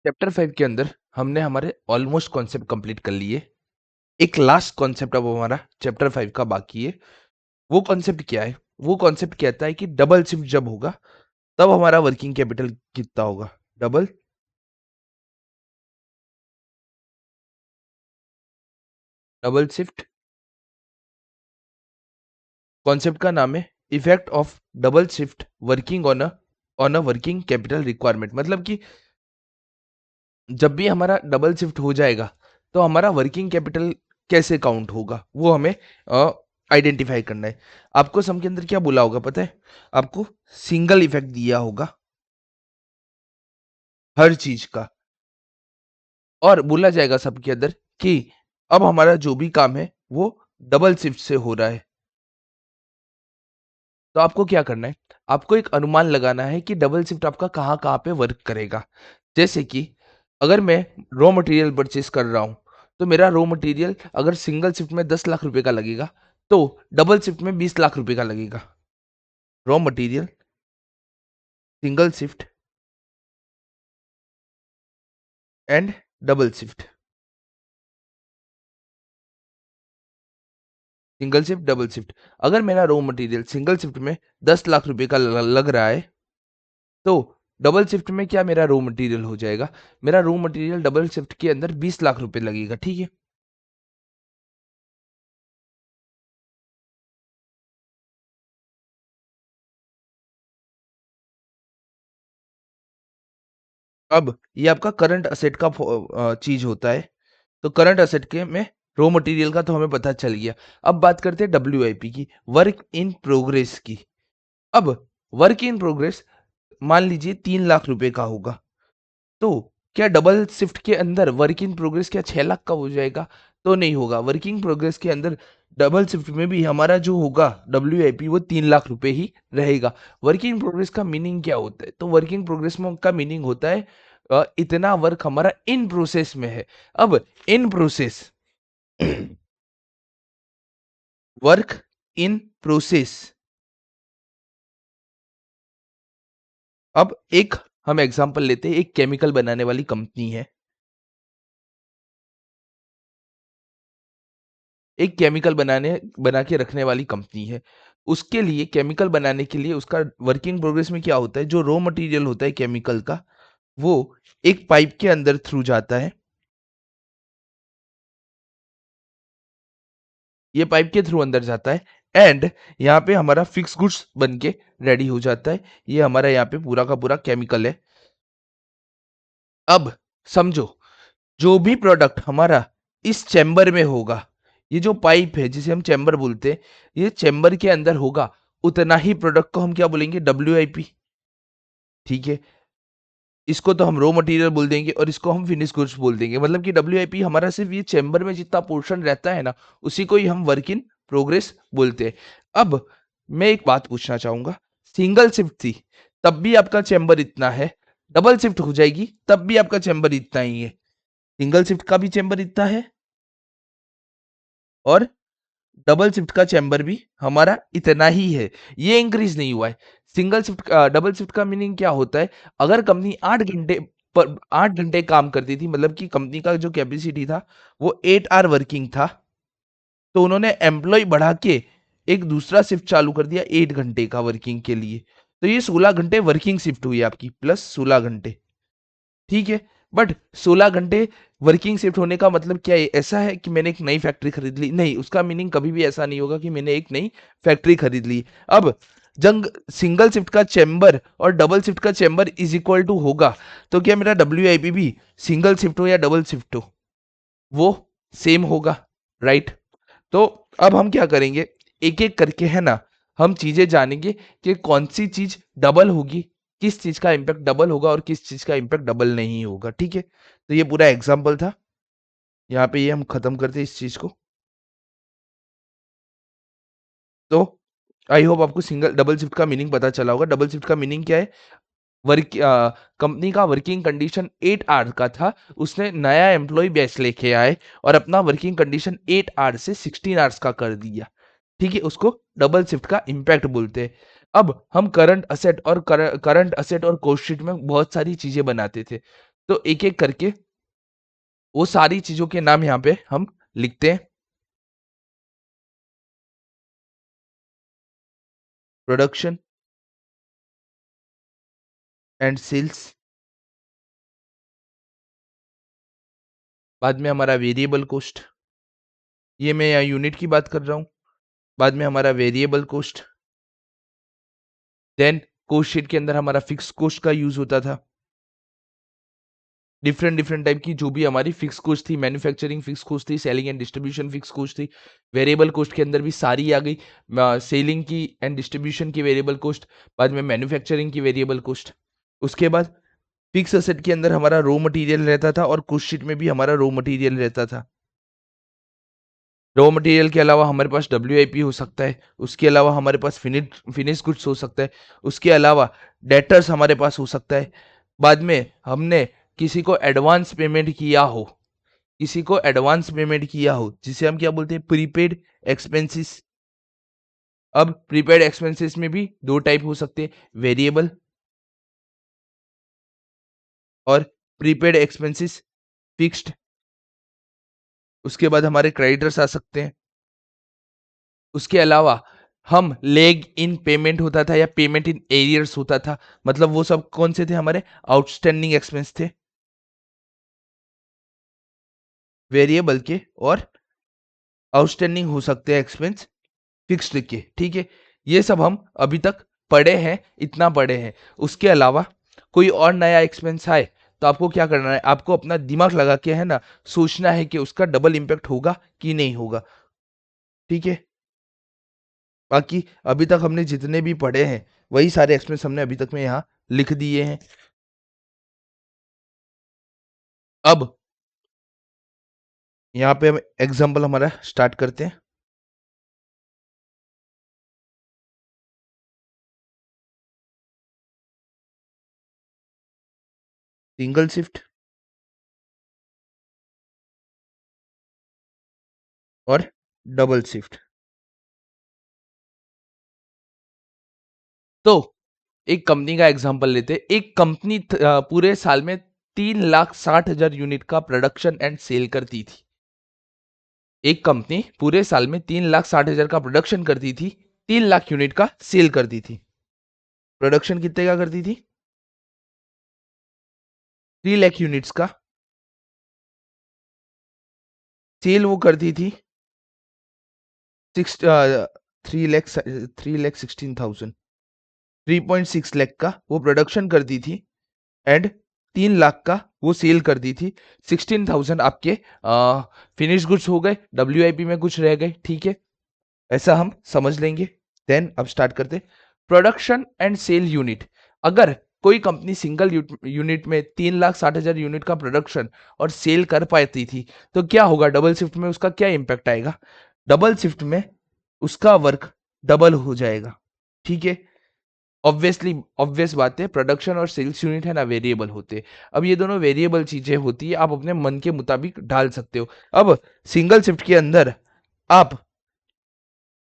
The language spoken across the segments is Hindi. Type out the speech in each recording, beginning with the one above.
चैप्टर 5 के अंदर हमने हमारे ऑलमोस्ट कॉन्सेप्ट कंप्लीट कर लिए। एक लास्ट कॉन्सेप्ट अब हमारा चैप्टर 5 का बाकी है। वो कॉन्सेप्ट क्या है? वो कॉन्सेप्ट कहता है कि डबल शिफ्ट जब होगा तब हमारा वर्किंग कैपिटल कितना होगा? डबल डबल शिफ्ट कॉन्सेप्ट का नाम है effect of double shift working on a working capital requirement. मतलब कि जब भी हमारा डबल शिफ्ट हो जाएगा तो हमारा वर्किंग कैपिटल कैसे काउंट होगा वो हमें आइडेंटिफाई करना है। आपको सम के अंदर क्या बोला होगा पता है? आपको सिंगल इफेक्ट दिया होगा हर चीज का, और बोला जाएगा सबके अंदर कि अब हमारा जो भी काम है वो डबल शिफ्ट से हो रहा है। तो आपको क्या करना है? आपको एक अनुमान लगाना है कि डबल शिफ्ट आपका कहाँ-कहाँ पे वर्क करेगा। जैसे कि अगर मैं रॉ मटेरियल परचेज़ कर रहा हूँ, तो मेरा रॉ मटेरियल अगर सिंगल शिफ्ट में 10 लाख रुपए का लगेगा, तो डबल शिफ्ट में 20 लाख रुपए का लगेगा। Raw material single shift and double shift. Single shift, double shift. अगर मेरा रॉ मटेरियल सिंगल शिफ्ट में 10 लाख रुपए का ल लग रहा है, तो डबल शिफ्ट में क्या मेरा रॉ मटेरियल हो जाएगा? मेरा रॉ मटेरियल डबल शिफ्ट के अंदर 20 लाख रुपए लगेगा, ठीक है? अब ये आपका करंट असेट का चीज़ होता है। तो करंट असेट के में रॉ मटेरियल का तो हमें पता चल गया। अब बात करते हैं डब्ल्यूआईपी की, वर्क इन प्रोग्रेस की। अब वर्क इन प्रोग्रेस मान लीजिए 3 लाख रुपए का होगा। तो क्या डबल शिफ्ट के अंदर वर्क इन प्रोग्रेस क्या 6 लाख का हो जाएगा? तो नहीं होगा। वर्किंग प्रोग्रेस के अंदर डबल शिफ्ट में भी हमारा जो होगा डब्ल्यूआईपी वो 3 लाख रुपए ही रहेगा। वर्किंग प्रोग्रेस का मीनिंग क्या होता है? तो वर्किंग प्रोग्रेस में का मीनिंग होता है इतना वर्क हमारा इन प्रोसेस में है। अब in process work in process. अब एक हम एग्जांपल लेते हैं, एक केमिकल बनाने वाली कंपनी है। एक केमिकल बना के रखने वाली कंपनी है। उसके लिए केमिकल बनाने के लिए उसका वर्किंग प्रोग्रेस में क्या होता है, जो रॉ मटेरियल होता है केमिकल का, वो एक पाइप के अंदर थ्रू जाता है। ये पाइप के थ्रू अंदर जाता है एंड यहाँ पे हमारा फिक्स गुड्स बन के रेडी हो जाता है। ये हमारा यहाँ पे पूरा का पूरा केमिकल है। अब समझो, जो भी प्रोडक्ट हमारा इस चैम्बर में होगा, ये जो पाइप है जिसे हम चैम्बर बोलते हैं, ये चैम्बर के अंदर होगा, उतना ही प्रोडक्ट को हम क्या बोलेंगे? डब्ल्यूआईपी। ठीक है? इसको तो हम रॉ मटेरियल बोल देंगे और इसको हम फिनिश गुड्स बोल देंगे। मतलब कि डब्ल्यूआईपी हमारा सिर्फ ये चैम्बर में जितना पोर्शन रहता है ना, उसी को ही हम वर्क इन प्रोग्रेस बोलते हैं। अब मैं एक बात पूछना चाहूंगा, सिंगल शिफ्ट थी तब भी आपका चैम्बर इतना है, डबल शिफ्ट हो जाएगी तब भी आपका चैम्बर इतना ही है। सिंगल शिफ्ट का भी चैम्बर इतना है और डबल शिफ्ट का चैम्बर भी हमारा इतना ही है। ये इंक्रीज नहीं हुआ है। सिंगल शिफ्ट डबल शिफ्ट का मीनिंग क्या होता है? अगर कंपनी 8 घंटे पर 8 घंटे काम करती थी, मतलब कि कंपनी का जो कैपेसिटी था वो 8 आवर वर्किंग था, तो उन्होंने एम्प्लॉय बढ़ा के एक दूसरा शिफ्ट चालू कर दिया 8 घंटे का वर्किंग के लिए। तो ये 16 घंटे वर्किंग शिफ्ट हुई आपकी प्लस 16 घंटे। ठीक है? बट 16 घंटे वर्किंग शिफ्ट होने का मतलब क्या है? ऐसा है कि मैंने एक नई फैक्ट्री खरीद ली? नहीं, उसका मीनिंग कभी भी ऐसा नहीं होगा कि मैंने एक नई फैक्ट्री खरीद ली। अब जंग सिंगल शिफ्ट का चैम्बर और डबल शिफ्ट का चैम्बर इज इक्वल टू होगा, तो क्या मेरा डब्ल्यूआईपी भी सिंगल शिफ्ट हो या डबल शिफ्ट हो, वो सेम होगा, राइट? तो अब हम क्या करेंगे, एक एक करके है ना, हम चीजें जानेंगे कि कौन सी चीज डबल होगी, किस चीज का इम्पैक्ट डबल होगा और किस चीज का इम्पैक्ट डबल नहीं होगा। ठीक है? तो ये पूरा एग्जाम्पल था, यहाँ पे ये हम खत्म करते हैं इस चीज को। तो आई होप आपको सिंगल डबल शिफ्ट का मीनिंग पता चला होगा। डबल शिफ्ट का मीनिंग क्या है? वर्क कंपनी का वर्किंग कंडीशन 8 आवर का था, उसने नया एम्प्लॉय बैच लेके आए और अपना वर्किंग कंडीशन 8 आवर से 16 आवर्स का कर दिया। ठीक है? उसको डबल शिफ्ट का इम्पैक्ट बोलते हैं। अब हम करंट असेट और कॉस्ट शीट में बहुत सारी चीजें बनाते थे। तो एक-एक करके वो सारी चीज़ों के नाम यहाँ पे हम लिखते हैं। प्रोडक्शन एंड सेल्स, बाद में हमारा वेरिएबल कॉस्ट, ये मैं यहाँ यूनिट की बात कर रहा हूँ। बाद में हमारा variable cost, then cost sheet के अंदर हमारा फिक्स कॉस्ट का यूज़ होता था। डिफरेंट डिफरेंट टाइप की जो भी हमारी फिक्स कॉस्ट थी, मैन्युफैक्चरिंग फिक्स कॉस्ट थी, selling and distribution fix cost थी, वेरिएबल कॉस्ट के अंदर भी सारी आ गई। सेलिंग की एंड डिस्ट्रीब्यूशन की वेरिएबल कॉस्ट, बाद में मैन्युफैक्चरिंग की वेरिएबल कॉस्ट। उसके बाद फिक्स असेट के अंदर हमारा रॉ मटेरियल रहता था और कॉस्ट शीट में भी हमारा रॉ मटेरियल रहता था। रॉ मटेरियल के अलावा हमारे पास डब्ल्यूआईपी हो सकता है, उसके अलावा हमारे पास फिनिश गुड्स हो सकता है, उसके अलावा डेटर्स हमारे पास हो सकता है। बाद में हमने किसी को एडवांस पेमेंट किया हो, किसी को एडवांस पेमेंट किया हो, जिसे हम क्या बोलते हैं, प्रीपेड एक्सपेंसेस। अब प्रीपेड एक्सपेंसेस में भी दो टाइप हो सकते हैं, वेरिएबल और प्रीपेड एक्सपेंसेस फिक्स्ड। उसके बाद हमारे क्रेडिटर्स आ सकते हैं। उसके अलावा हम लेग इन पेमेंट होता था या पेमेंट इन एरियर्स होता था, मतलब वो सब कौन से थे, हमारे आउटस्टैंडिंग एक्सपेंस थे वेरिएबल के, और आउटस्टैंडिंग हो सकते हैं एक्सपेंस फिक्स्ड के। ठीक है, ये सब हम अभी तक पढ़े हैं, इतना पढ़े हैं। उसके अलावा कोई और नया एक्सपेंस आए तो आपको क्या करना है, आपको अपना दिमाग लगा के, है ना, सोचना है कि उसका डबल इम्पैक्ट होगा कि नहीं होगा। ठीक है, बाकी अभी तक हमने जितने भी पढ़े हैं वही सारे एक्सपेंस हमने अभी तक में यहाँ लिख दिए हैं। अब यहाँ पे हम एग्जाम्पल हमारा स्टार्ट करते हैं। सिंगल शिफ्ट और डबल शिफ्ट। तो एक कंपनी का एग्जांपल लेते हैं। एक कंपनी पूरे साल में 3,60,000 यूनिट का प्रोडक्शन एंड सेल करती थी। एक कंपनी पूरे साल में 3,60,000 का प्रोडक्शन करती थी, 3 लाख यूनिट का सेल करती थी। प्रोडक्शन कितने का करती थी? 3 लाख यूनिट्स का। सेल वो करती थी 3,16,000, 3.6 लाख का वो प्रोडक्शन करती थी, एंड 3 लाख का वो सेल करती थी। 16,000 आपके फिनिश गुड्स हो गए, डब्ल्यूआईपी में कुछ रह गए। ठीक है, ऐसा हम समझ लेंगे। देन अब स्टार्ट करते, प्रोडक्शन एंड सेल यूनिट। अगर कोई कंपनी सिंगल यूनिट में 3,60,000 यूनिट का प्रोडक्शन और सेल कर पाती थी तो क्या होगा, डबल शिफ्ट में उसका क्या इंपैक्ट आएगा? डबल शिफ्ट में उसका वर्क डबल हो जाएगा। ठीक है, ऑब्वियसली ऑब्वियस बात है, प्रोडक्शन और सेल्स यूनिट है ना, वेरिएबल होते हैं। अब ये दोनों वेरिएबल चीजें होती है, आप अपने मन के मुताबिक डाल सकते हो। अब सिंगल शिफ्ट के अंदर आप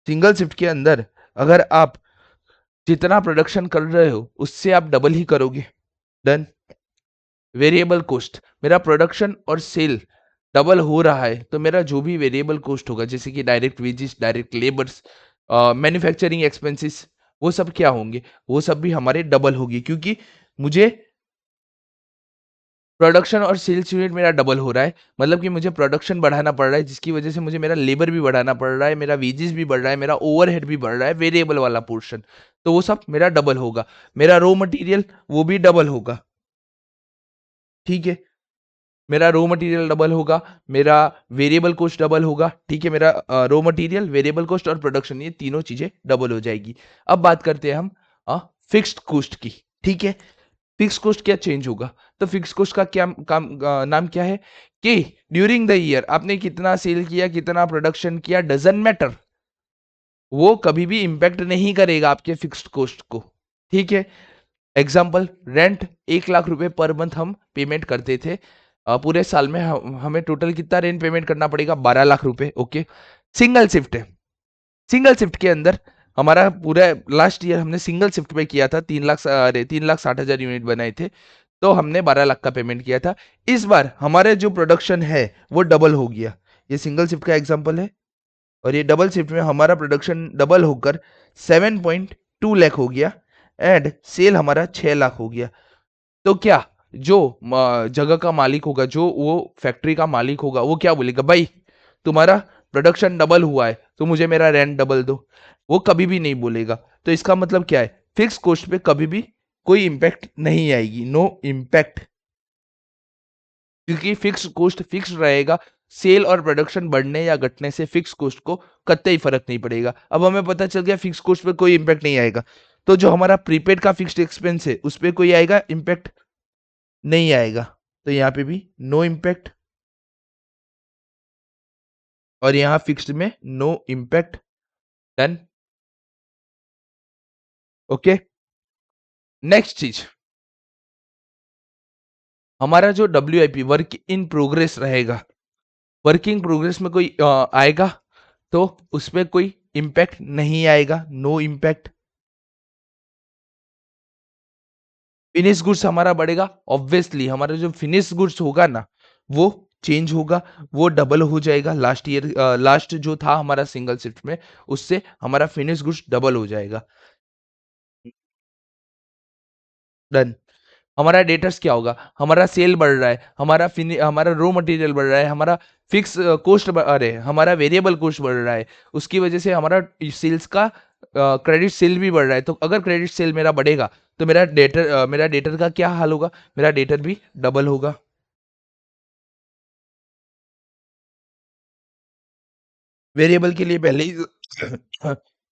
सिंगल शिफ्ट के अंदर अगर आप जितना प्रोडक्शन कर रहे हो उससे आप डबल ही करोगे। डन। वेरिएबल कॉस्ट, मेरा प्रोडक्शन और सेल डबल हो रहा है तो मेरा जो भी वेरिएबल कॉस्ट होगा, जैसे कि direct wages, direct labours, manufacturing expenses, वो सब क्या होंगे, वो सब भी हमारे डबल होगी, क्योंकि मुझे प्रोडक्शन और सेल्स यूनिट मेरा डबल हो रहा है। मतलब कि मुझे प्रोडक्शन बढ़ाना पड़ रहा है, जिसकी वजह से मुझे मेरा लेबर भी बढ़ाना पड़ रहा है, मेरा वेजेस भी बढ़ रहा है, मेरा ओवरहेड भी बढ़ रहा है, वेरिएबल वाला पोर्शन। तो वो सब मेरा डबल होगा। मेरा रॉ मटेरियल वो भी डबल होगा। ठीक है, मेरा रॉ मटेरियल डबल होगा, मेरा वेरिएबल कॉस्ट डबल होगा। ठीक है, मेरा रॉ मटेरियल, वेरिएबल कॉस्ट और प्रोडक्शन, ये तीनों चीजें डबल हो जाएगी। अब बात करते हैं हम फिक्स्ड कॉस्ट की। ठीक है, फिक्स कॉस्ट क्या चेंज होगा? तो फिक्स कॉस्ट का क्या नाम क्या है कि ड्यूरिंग द ईयर आपने कितना सेल किया, कितना प्रोडक्शन किया, डजंट मैटर, वो कभी भी इंपैक्ट नहीं करेगा आपके फिक्स्ड कॉस्ट को। ठीक है, एग्जाम्पल, रेंट 1 लाख रुपए पर मंथ हम पेमेंट करते थे। पूरे साल में हमें टोटल कितना रेंट पेमेंट करना पड़ेगा? 12 लाख रुपए। ओके, सिंगल शिफ्ट है। सिंगल शिफ्ट के अंदर हमारा पूरा लास्ट ईयर हमने सिंगल शिफ्ट में किया था, 3,60,000 यूनिट बनाए थे। तो हमने 12 लाख का पेमेंट किया था। इस बार हमारे जो प्रोडक्शन है वो डबल हो गया। ये सिंगल शिफ्ट का एग्जांपल है और ये डबल शिफ्ट में हमारा प्रोडक्शन डबल होकर 7.2 लाख हो गया एंड सेल हमारा 6 लाख हो गया। तो क्या जो जगह का मालिक होगा, जो वो फैक्ट्री का मालिक होगा, वो क्या बोलेगा, भाई तुम्हारा प्रोडक्शन डबल हुआ है तो मुझे मेरा रेंट डबल दो? वो कभी भी नहीं बोलेगा। तो इसका मतलब क्या है, फिक्स कॉस्ट पे कभी भी कोई इंपैक्ट नहीं आएगी, नो इम्पैक्ट, क्योंकि फिक्स कॉस्ट फिक्स रहेगा। सेल और प्रोडक्शन बढ़ने या घटने से फिक्स कॉस्ट को कतई फर्क नहीं पड़ेगा। अब हमें पता चल गया फिक्स कॉस्ट पे कोई इंपैक्ट नहीं आएगा, तो जो हमारा प्रीपेड का फिक्स्ड एक्सपेंस है उस पर कोई आएगा इंपैक्ट? नहीं आएगा। तो यहाँ पे भी नो इम्पैक्ट और यहाँ फिक्स्ड में no impact. Done. Okay, next चीज, हमारा जो WIP वर्क इन प्रोग्रेस रहेगा, वर्किंग प्रोग्रेस में कोई आएगा तो उसमें कोई इम्पैक्ट नहीं आएगा, नो इम्पैक्ट। फिनिश गुड्स हमारा बढ़ेगा, ऑब्वियसली हमारा जो फिनिश गुड्स होगा ना वो चेंज होगा, वो डबल हो जाएगा। लास्ट ईयर लास्ट जो था हमारा सिंगल शिफ्ट में, उससे हमारा फिनिश गुड्स डबल हो जाएगा। डन। हमारा डेटर्स क्या होगा, हमारा सेल बढ़ रहा है, हमारा रो मटेरियल बढ़ रहा है, हमारा फिक्स कॉस्ट अरे हमारा वेरिएबल कॉस्ट बढ़ रहा है, उसकी वजह से हमारा सेल्स का क्रेडिट सेल भी बढ़ रहा है। तो अगर क्रेडिट सेल मेरा बढ़ेगा तो मेरा डेटर का क्या हाल होगा, मेरा डेटर भी डबल होगा। वेरिएबल के लिए पहले ही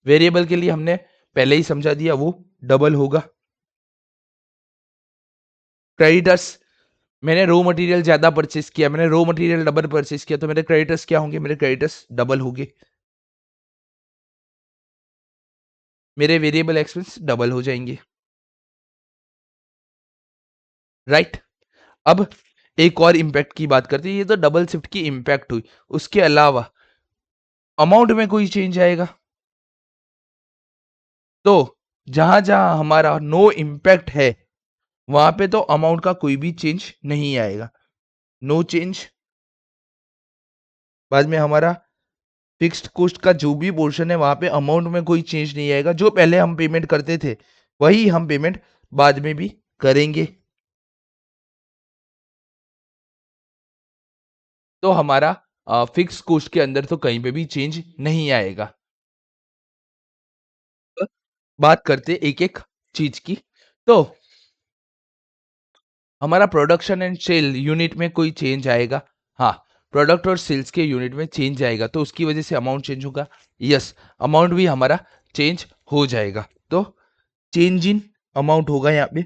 वेरिएबल के लिए हमने पहले ही समझा दिया, वो डबल होगा। क्रेडिटर्स, मैंने रो मटेरियल ज्यादा परचेस किया, मैंने रो मटेरियल डबल परचेस किया, तो मेरे क्रेडिटर्स क्या होंगे, मेरे क्रेडिटर्स डबल होंगे, मेरे वेरिएबल एक्सपेंस डबल हो जाएंगे। राइट। अब एक और इंपैक्ट की बात करते हैं, ये तो डबल शिफ्ट की इंपैक्ट हुई, उसके अलावा अमाउंट में कोई चेंज आएगा? तो जहां जहां हमारा नो इम्पैक्ट है वहां पे तो अमाउंट का कोई भी चेंज नहीं आएगा, नो चेंज। बाद में हमारा फिक्स्ड कॉस्ट का जो भी पोर्शन है वहां पे अमाउंट में कोई चेंज नहीं आएगा, जो पहले हम पेमेंट करते थे वही हम पेमेंट बाद में भी करेंगे। तो हमारा फिक्स कॉस्ट के अंदर तो कहीं पे भी चेंज नहीं आएगा। तो बात करते एक एक चीज की। तो हमारा प्रोडक्शन एंड सेल यूनिट में कोई चेंज आएगा? हाँ, प्रोडक्ट और सेल्स के यूनिट में चेंज आएगा, तो उसकी वजह से अमाउंट चेंज होगा। यस, अमाउंट भी हमारा चेंज हो जाएगा। तो चेंज इन अमाउंट होगा यहाँ पे।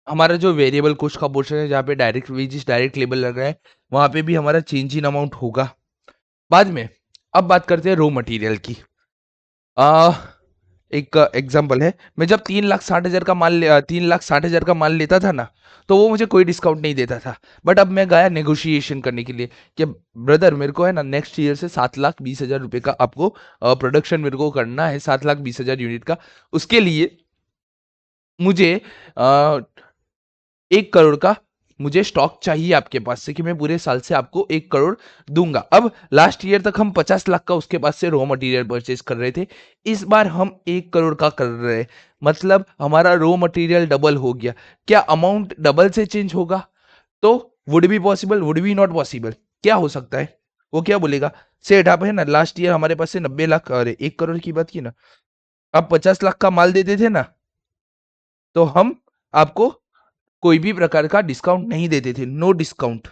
हमारा जो वेरिएबल कॉस्ट का पोर्शन है, जहाँ पे डायरेक्ट वेजेस डायरेक्ट लेबर लग रहा है, वहां पे भी हमारा चेंज इन अमाउंट होगा। बाद में अब बात करते हैं रॉ मटेरियल की। आ, एक एग्जांपल है, मैं जब 3,60,000 का 3,60,000 का माल लेता था ना, तो वो मुझे कोई डिस्काउंट नहीं देता था। बट अब मैं गया नेगोशिएशन करने के लिए कि ब्रदर मेरे को है ना नेक्स्ट ईयर से 7,20,000 रुपए का आपको प्रोडक्शन मेरे को करना है, 7,20,000 यूनिट का। उसके लिए मुझे 1 करोड़ का मुझे स्टॉक चाहिए आपके पास से, कि मैं पूरे साल से आपको 1 करोड़ दूंगा। अब लास्ट ईयर तक हम 50 लाख का उसके पास से रॉ मटेरियल परचेज कर रहे थे, इस बार हम 1 करोड़ का कर रहे हैं, मतलब हमारा रॉ मटेरियल डबल हो गया। क्या अमाउंट डबल से चेंज होगा? तो would be possible, would be not possible? क्या हो सकता है? वो क्या बोलेगा, सेठ आप है ना लास्ट ईयर हमारे पास से 90 लाख, अरे 1 करोड़ की बात की ना, आप 50 लाख का माल देते थे ना, तो हम आपको कोई भी प्रकार का डिस्काउंट नहीं देते थे, नो डिस्काउंट,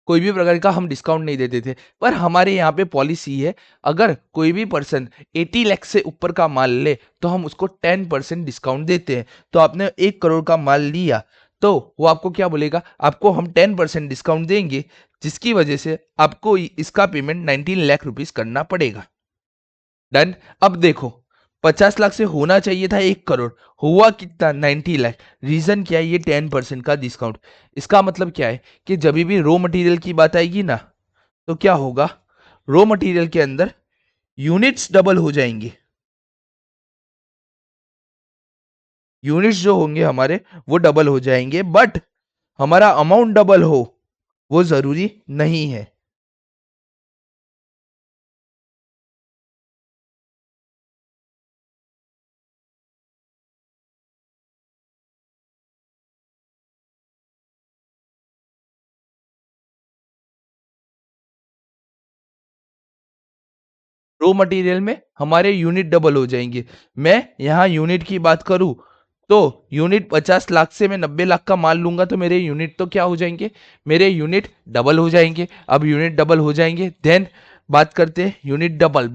कोई भी प्रकार का हम डिस्काउंट नहीं देते थे। पर हमारे यहाँ पे पॉलिसी है, अगर कोई भी पर्सन 80 लाख से ऊपर का माल ले तो हम उसको 10% डिस्काउंट देते हैं। तो आपने 1 करोड़ का माल लिया तो वो आपको क्या बोलेगा, आपको हम 10% डिस्काउंट देंगे, जिसकी वजह से आपको इसका पेमेंट 19 लाख रुपीज करना पड़ेगा। डन। अब देखो, 50 लाख से होना चाहिए था 1 करोड़, हुआ कितना, 90 लाख। रीजन क्या है, ये 10% का डिस्काउंट। इसका मतलब क्या है कि जब भी रॉ मटेरियल की बात आएगी ना, तो क्या होगा, रॉ मटेरियल के अंदर यूनिट्स डबल हो जाएंगे, यूनिट्स जो होंगे हमारे वो डबल हो जाएंगे, बट हमारा अमाउंट डबल हो वो जरूरी नहीं है। रॉ मटेरियल में हमारे यूनिट डबल हो जाएंगे। मैं यहाँ यूनिट की बात करूं तो यूनिट 50 लाख से मैं 90 लाख का माल लूंगा तो मेरे यूनिट तो क्या हो जाएंगे, मेरे यूनिट डबल हो जाएंगे। अब यूनिट डबल हो जाएंगे, देन बात करते हैं unit double,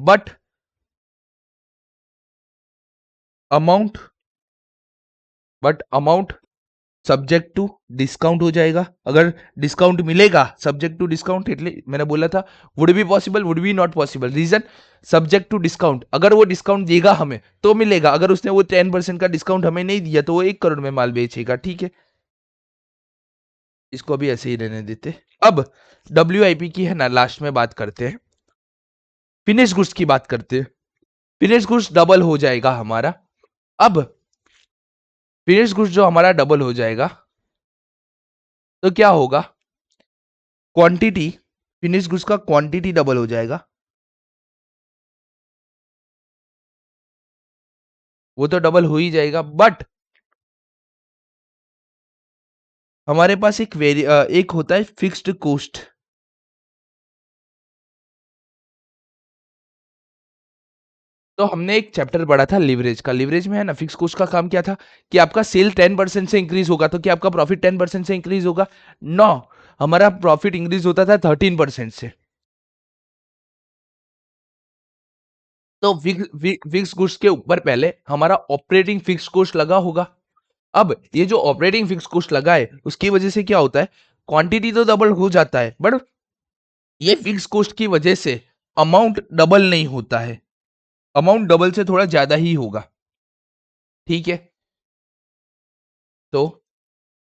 amount but amount subject to discount हो जाएगा। अगर डिस्काउंट मिलेगा, सब्जेक्ट टू डिस्काउंट એટલે मैंने बोला था would be possible, would be not possible, reason subject to discount. अगर वो डिस्काउंट देगा हमें तो मिलेगा, अगर उसने वो 10% का डिस्काउंट हमें नहीं दिया तो वो 1 करोड़ में माल बेचेगा, ठीक है। इसको अभी ऐसे ही रहने देते। अब WIP की है ना लास्ट में बात करते हैं, फिनिश गुड्स की बात करते हैं। फिनिश गुड्स डबल हो जाएगा हमारा। अब फिनिश गुड्स जो हमारा डबल हो जाएगा तो क्या होगा, क्वांटिटी, फिनिश गुड्स का क्वांटिटी डबल हो जाएगा। वो तो डबल हो ही जाएगा, बट हमारे पास एक होता है फिक्स्ड कॉस्ट। तो हमने एक चैप्टर पढ़ा था लिवरेज का, लिवरेज में है ना फिक्स कॉस्ट का काम क्या था कि आपका सेल 10% से इंक्रीज होगा तो क्या आपका प्रॉफिट 10% से इंक्रीज होगा? नो, हमारा प्रॉफिट इंक्रीज होता था 13% से। तो फिक्स गुड्स के ऊपर पहले हमारा ऑपरेटिंग फिक्स कॉस्ट लगा होगा। अब ये जो ऑपरेटिंग फिक्स कॉस्ट लगा है उसकी वजह से क्या होता है, क्वांटिटी तो डबल हो जाता है बट ये फिक्स कॉस्ट की वजह से अमाउंट डबल नहीं होता है, अमाउंट डबल से थोड़ा ज्यादा ही होगा, ठीक है। तो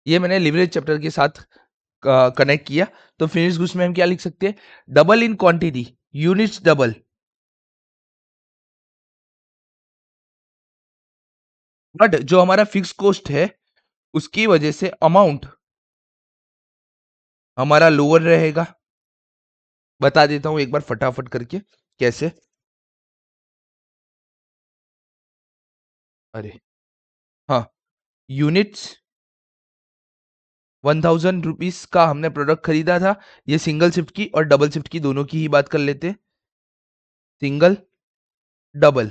ये मैंने लिवरेज चैप्टर के साथ कनेक्ट किया। तो फिनिश गुड्स में हम क्या लिख सकते हैं, double in quantity, units double, but जो हमारा फिक्स कॉस्ट है उसकी वजह से अमाउंट हमारा लोअर रहेगा। बता देता हूं एक बार फटाफट करके कैसे। अरे हाँ, यूनिट्स 1000 रुपीज का हमने प्रोडक्ट खरीदा था, ये सिंगल शिफ्ट की और डबल शिफ्ट की दोनों की ही बात कर लेते हैं। सिंगल डबल,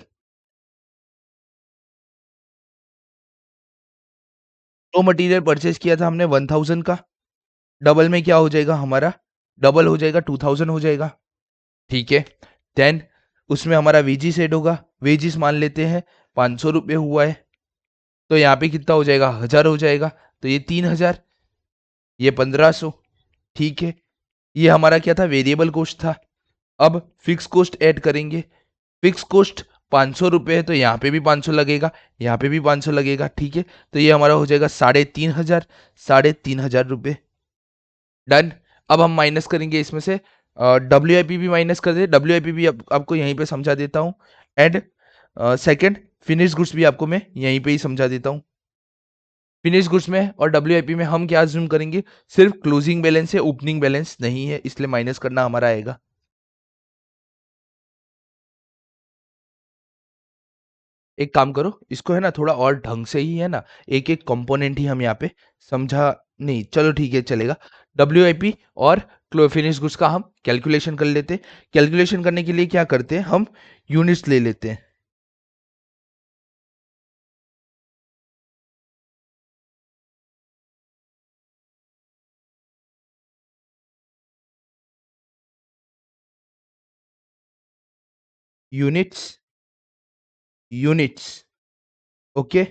तो मटेरियल परचेज किया था हमने 1000 का, डबल में क्या हो जाएगा हमारा, डबल हो जाएगा 2000 हो जाएगा, ठीक है। देन उसमें हमारा वेजिस ऐड होगा, वेजिस मान लेते हैं 500 रुपये हुआ है, तो यहाँ पे कितना हो जाएगा, 1000 हो जाएगा, तो ये 3000, ये 1500, ठीक है। ये हमारा क्या था, वेरिएबल कॉस्ट था। अब फिक्स कॉस्ट ऐड करेंगे, फिक्स कॉस्ट 500 रुपये है तो यहाँ पे भी 500 लगेगा, यहाँ पे भी 500 लगेगा, ठीक है। तो ये हमारा हो जाएगा 3500, 3500 रुपये, डन। अब हम माइनस करेंगे इसमें से WIP भी माइनस कर दे, WIP भी आपको यहीं पे समझा देता हूँ, एंड सेकंड फिनिश गुड्स भी आपको मैं यहीं पे ही समझा देता हूँ। फिनिश गुड्स में और WIP में हम क्या अज्यूम करेंगे, सिर्फ क्लोजिंग बैलेंस है, ओपनिंग बैलेंस नहीं है, इसलिए माइनस करना हमारा आएगा। एक काम करो, इसको है ना थोड़ा और ढंग से ही है ना, एक एक कंपोनेंट ही हम यहाँ पे समझा, नहीं चलो ठीक है चलेगा। WIP और फिनिश गुड्स का हम कैलकुलेशन कर लेते हैं। कैलकुलेशन करने के लिए क्या करते हैं, हम यूनिट्स ले लेते हैं। Units, units, okay.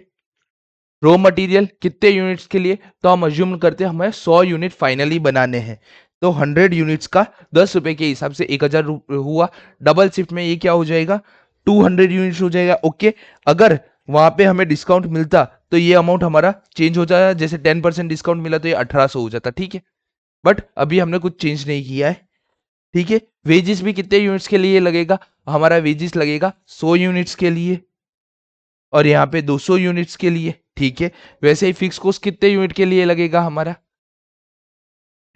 Raw material कितने यूनिट्स के लिए, तो हम अज्यूम करते हैं हमें 100 यूनिट फाइनली बनाने हैं, तो 100 यूनिट्स का 10 रुपए के हिसाब से 1000 हुआ। डबल शिफ्ट में ये क्या हो जाएगा, 200 यूनिट्स हो जाएगा, ओके। अगर वहां पे हमें डिस्काउंट मिलता तो ये अमाउंट हमारा चेंज हो जाता, जैसे 10% डिस्काउंट मिला तो ये 1800 हो जाता, ठीक है। बट अभी हमने कुछ चेंज नहीं किया है, ठीक है। वेजेस भी कितने यूनिट्स के लिए लगेगा, हमारा वेजेस लगेगा 100 यूनिट्स के लिए, और यहाँ पे 200 यूनिट्स के लिए। ठीक है। वैसे ही फिक्स कॉस्ट कितने यूनिट के लिए लगेगा, हमारा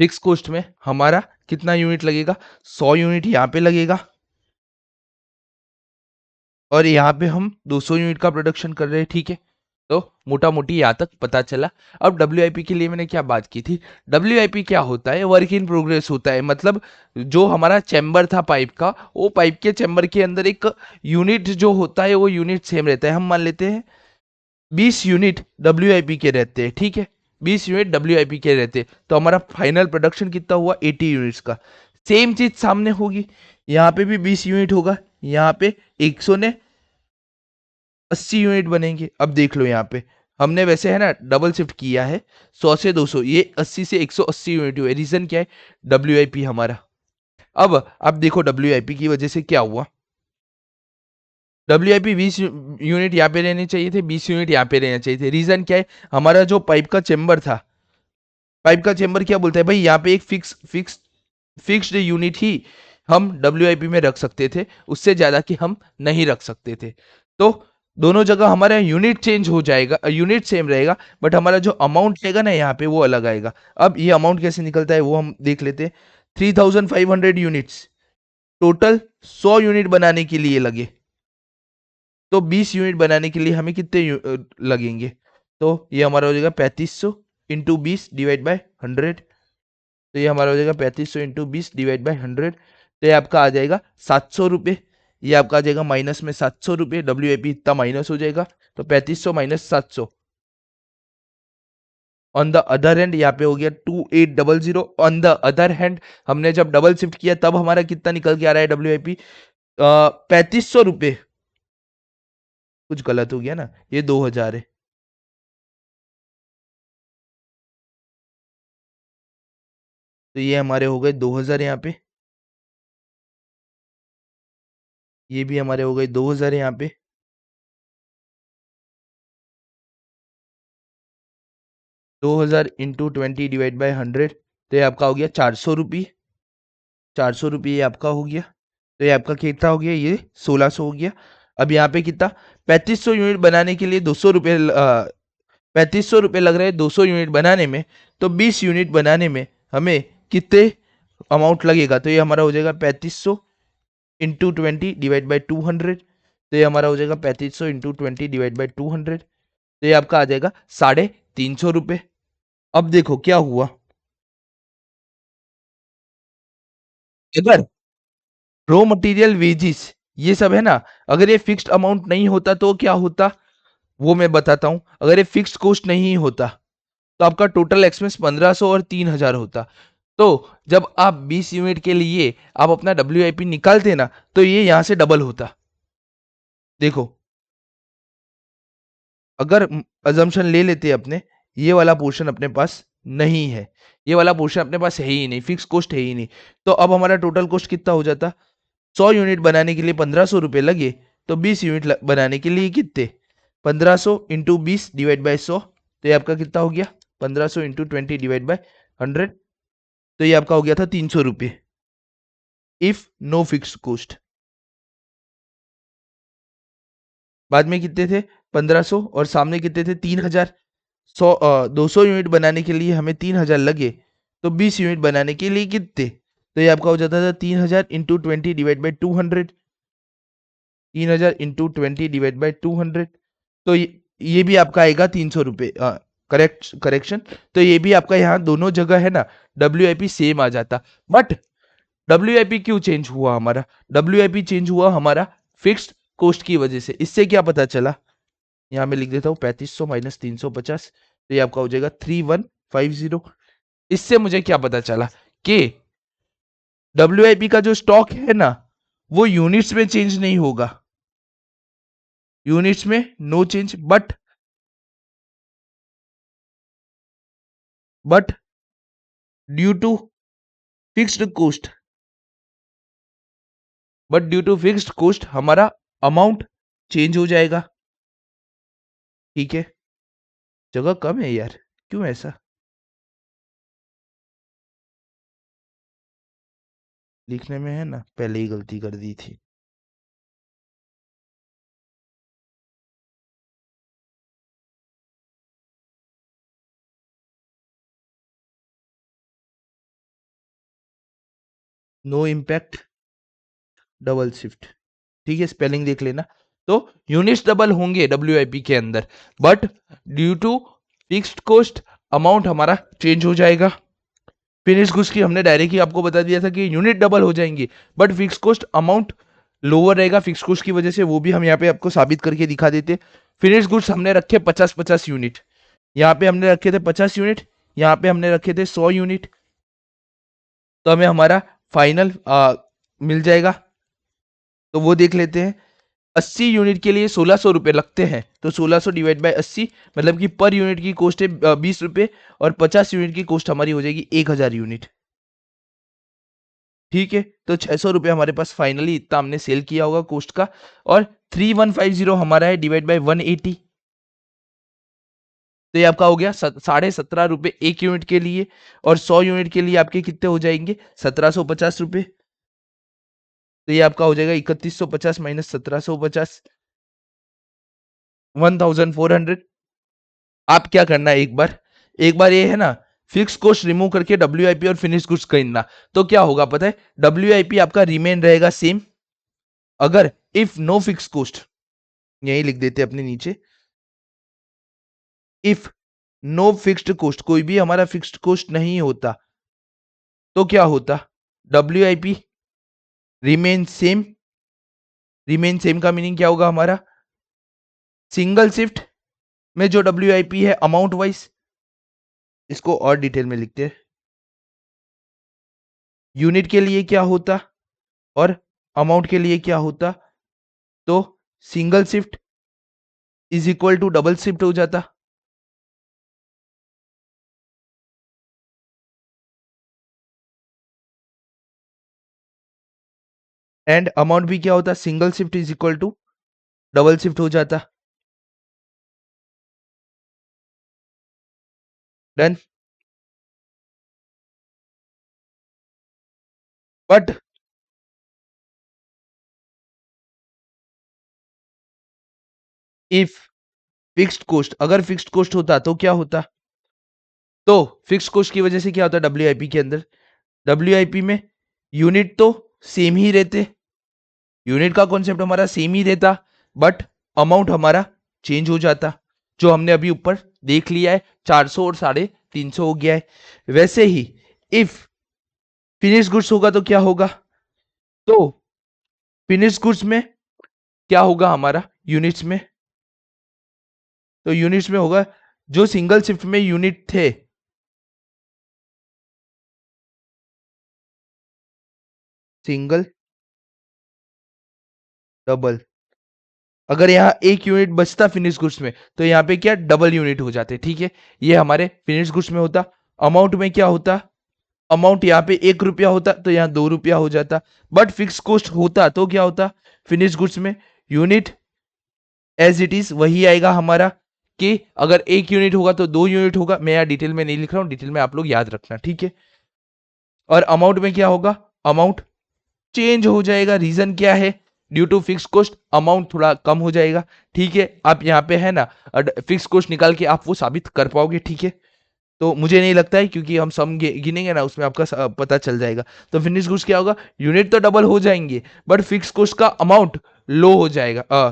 फिक्स कॉस्ट में हमारा कितना यूनिट लगेगा, 100 यूनिट यहाँ पे लगेगा, और यहाँ पे हम 200 यूनिट का प्रोडक्शन कर रहे हैं। ठीक है। तो मोटा मोटी यहाँ तक पता चला। अब डब्ल्यू के लिए मैंने क्या बात की थी, डब्ल्यू क्या होता है, वर्क इन प्रोग्रेस होता है। मतलब जो हमारा चैम्बर था पाइप का, वो पाइप के चैम्बर के अंदर एक यूनिट जो होता है वो यूनिट सेम रहता है। हम मान लेते हैं 20 यूनिट डब्ल्यू के रहते हैं। ठीक है। 20 यूनिट डब्ल्यू के रहते हैं, तो हमारा फाइनल प्रोडक्शन कितना हुआ, 80 यूनिट्स का। सेम चीज सामने होगी, यहाँ पे भी 20 यूनिट होगा, यहाँ पे 100 ने 80 यूनिट बनेंगे। अब देख लो यहाँ पे हमने वैसे है ना डबल शिफ्ट किया है, 100 से 200, ये 80 से 180 यूनिट हुए। रीजन क्या है, डब्ल्यू हमारा। अब देखो डब्ल्यू की वजह से क्या हुआ, डब्ल्यू 20 यूनिट यहाँ पे रहने चाहिए थे, 20 यूनिट यहाँ पे रहने चाहिए थे। रीजन क्या है, हमारा जो पाइप का चेम्बर था, पाइप का चेम्बर क्या बोलता है भाई, यहाँ पे एक फिक्स्ड यूनिट ही हम डब्ल्यू में रख सकते थे, उससे ज्यादा कि हम नहीं रख सकते थे। तो दोनों जगह हमारा यूनिट चेंज हो जाएगा, यूनिट सेम रहेगा, बट हमारा जो अमाउंट रहेगा ना यहाँ पे वो अलग आएगा। अब ये अमाउंट कैसे निकलता है वो हम देख लेते हैं। 3500 यूनिट्स टोटल 100 यूनिट बनाने के लिए लगे, तो 20 यूनिट बनाने के लिए हमें कितने लगेंगे, तो ये हमारा हो जाएगा 3500 इंटू 20 डिवाइड बाय 100। तो ये हमारा हो जाएगा 3500 इंटू 20 डिवाइड बाई 100। तो ये आपका आ जाएगा 700 रुपये। ये आपका आ जाएगा माइनस में 700 रुपये, डब्ल्यू इतना माइनस हो जाएगा। तो 3500 minus 700, on the other hand यहाँ पे हो गया 2800। ऑन द अदर हैंड हमने जब डबल शिफ्ट किया तब हमारा कितना निकल के आ रहा है डब्ल्यू 3500 रुपये। कुछ गलत हो गया ना, ये 2000 है। तो ये हमारे हो गए 2000 यहाँ पे, ये भी हमारे हो गए 2000 यहाँ पे। 2000 इंटू 20 डिवाइड बाई 100, तो ये आपका हो गया 400 रुपये। 400 रुपये ये आपका हो गया। तो ये आपका कितना हो गया, ये 1600 हो गया। अब यहाँ पे कितना, 3500 यूनिट बनाने के लिए 200 रुपये, 3500 रुपये लग रहे हैं 200 यूनिट बनाने में। तो 20 यूनिट बनाने में हमें कितने अमाउंट लगेगा, तो ये हमारा हो जाएगा 3500 इंटू 20 डिवाइड बाई 200। तो ये हमारा हो जाएगा 3500 इंटू 20 डिवाइड बाई 200। तो ये आपका आ जाएगा 350 रुपये। अब देखो क्या हुआ, अगर रॉ मटेरियल वेजिस ये सब है ना, अगर ये फिक्स्ड अमाउंट नहीं होता तो क्या होता, वो मैं बताता हूं। अगर ये फिक्स्ड कॉस्ट नहीं होता तो आपका टोटल एक्सपेंस 1500 और 3000 होता। तो जब आप 20 यूनिट के लिए आप अपना डब्ल्यू निकालते ना, तो ये यहां से डबल होता। देखो, अगर अजम्पशन ले लेते अपने, ये वाला पोर्शन अपने पास नहीं है, ये वाला पोर्शन अपने पास है ही नहीं, फिक्स कॉस्ट है ही नहीं, तो अब हमारा टोटल कॉस्ट कितना हो जाता, 100 यूनिट बनाने के लिए 1500 रुपये लगे, तो 20 यूनिट बनाने के लिए कितने, 1500 इंटू 20 डिवाइड बाई 100। तो ये आपका कितना हो गया, 1500 इंटू 20 डिवाइड बाई 100। तो ये आपका हो गया था 300 रुपये, इफ नो फिक्स कॉस्ट। बाद में कितने थे, 1500, और सामने कितने थे, 3000। 200 यूनिट बनाने के लिए हमें 3000 लगे, तो 20 यूनिट बनाने के लिए कितने, तो ये आपका हो जाता था 3000 into 20 divide by 200। 3000 into 20 divide by 200। तो ये भी आपका आएगा 300 रुपये। करेक्शन, तो ये भी आपका यहाँ दोनों जगह है ना डब्ल्यू सेम आ जाता। बट डब्ल्यू क्यों चेंज हुआ हमारा, डब्ल्यू चेंज हुआ हमारा फिक्स्ड कॉस्ट की वजह से। इससे क्या पता चला, यहाँ मैं लिख देता हूँ 3500 माइनस 350, तो ये आपका हो जाएगा 3150। इससे मुझे क्या पता चला कि डब्ल्यू का जो स्टॉक है ना, वो यूनिट्स में चेंज नहीं होगा, यूनिट्स में no change, but due to fixed cost, but due to fixed cost amount अमाउंट चेंज हो जाएगा। ठीक है, जगह कम है यार, क्यों ऐसा। लिखने में है ना, पहले ही गलती कर दी थी। नो इम्पैक्ट डबल शिफ्ट, ठीक है, स्पेलिंग देख लेना। तो यूनिट्स डबल होंगे डब्ल्यूआईपी के अंदर, but due to fixed cost amount हमारा चेंज हो जाएगा। फिनिश गुड्स की हमने डायरेक्ट ही आपको बता दिया था कि यूनिट डबल हो जाएंगे, but fix cost amount lower रहेगा फिक्स कॉस्ट की वजह से, वो भी हम यहाँ पे आपको साबित करके दिखा देते। फिनिश गुड्स हमने रखे 50-50 यूनिट, यहाँ पे हमने रखे थे 50 यूनिट, यहाँ पे हमने रखे थे 100 यूनिट। तो हमें हमारा फाइनल मिल जाएगा, तो वो देख लेते हैं। 80 यूनिट के लिए 1600 रुपये लगते हैं, तो 1600 डिवाइड बाई 80, मतलब कि पर यूनिट की कॉस्ट है 20 रुपये, और 50 यूनिट की कॉस्ट हमारी हो जाएगी 1000 यूनिट। ठीक है, तो 600 रुपये हमारे पास फाइनली इतना हमने सेल किया होगा कॉस्ट का, और 3150 हमारा है डिवाइड बाई 180, तो ये आपका हो गया 17.5 रुपये एक यूनिट के लिए, और 100 यूनिट के लिए आपके कितने हो जाएंगे 1750 रुपये। तो ये आपका हो जाएगा 3150 माइनस 1750, 1400। आप क्या करना है, एक बार ये है ना फिक्स कॉस्ट रिमूव करके डब्ल्यूआईपी और फिनिश गुड्स खरीदना, तो क्या होगा पता है, डब्ल्यूआईपी आपका रिमेन रहेगा सेम। अगर इफ नो फिक्स कॉस्ट, यही लिख देते अपने नीचे, इफ नो फिक्स्ड कॉस्ट, कोई भी हमारा फिक्स्ड कॉस्ट नहीं होता, तो क्या होता, WIP remain same. Remain same का मीनिंग क्या होगा हमारा, सिंगल शिफ्ट में जो डब्ल्यूआईपी है अमाउंट वाइज, इसको और डिटेल में लिखते हैं, यूनिट के लिए क्या होता और अमाउंट के लिए क्या होता, तो single shift is equal to double shift हो जाता। एंड अमाउंट भी क्या होता, single shift is equal to double shift हो जाता। Done. But if fixed cost, अगर फिक्स्ड कॉस्ट होता तो क्या होता, तो फिक्स्ड कॉस्ट की वजह से क्या होता डब्ल्यूआईपी के अंदर, डब्ल्यूआईपी में यूनिट तो सेम ही रहते, यूनिट का कॉन्सेप्ट हमारा सेम ही रहता, बट अमाउंट हमारा चेंज हो जाता, जो हमने अभी ऊपर देख लिया है 400 और 350 हो गया है। वैसे ही इफ फिनिश गुड्स होगा तो क्या होगा, तो फिनिश गुड्स में क्या होगा हमारा यूनिट्स में, तो यूनिट्स में होगा जो सिंगल शिफ्ट में यूनिट थे, सिंगल डबल, अगर यहाँ एक यूनिट बचता फिनिश गुड्स में, तो यहाँ पे क्या डबल यूनिट हो जाते, ठीक है, ये हमारे फिनिश गुड्स में होता। अमाउंट में क्या होता, अमाउंट यहाँ पे 1 रुपया होता तो यहाँ 2 रुपया हो जाता, बट फिक्स कॉस्ट होता तो क्या होता, फिनिश गुड्स में यूनिट एज इट इज वही आएगा हमारा, कि अगर एक यूनिट होगा तो 2 यूनिट होगा, मैं यहाँ डिटेल में नहीं लिख रहा हूँ, डिटेल में आप लोग याद रखना, ठीक है। और अमाउंट में क्या होगा, अमाउंट चेंज हो जाएगा, रीजन क्या है, due to fix cost amount थोड़ा कम हो जाएगा, ठीक है। आप यहाँ पे है ना फिक्स कॉस्ट निकाल के आप वो साबित कर पाओगे, ठीक है। तो मुझे नहीं लगता है, क्योंकि हम सम गिनेंगे ना उसमें आपका पता चल जाएगा। तो फिनिश गुड्स क्या होगा, यूनिट तो डबल हो जाएंगे, बट फिक्स कॉस्ट का अमाउंट लो हो जाएगा,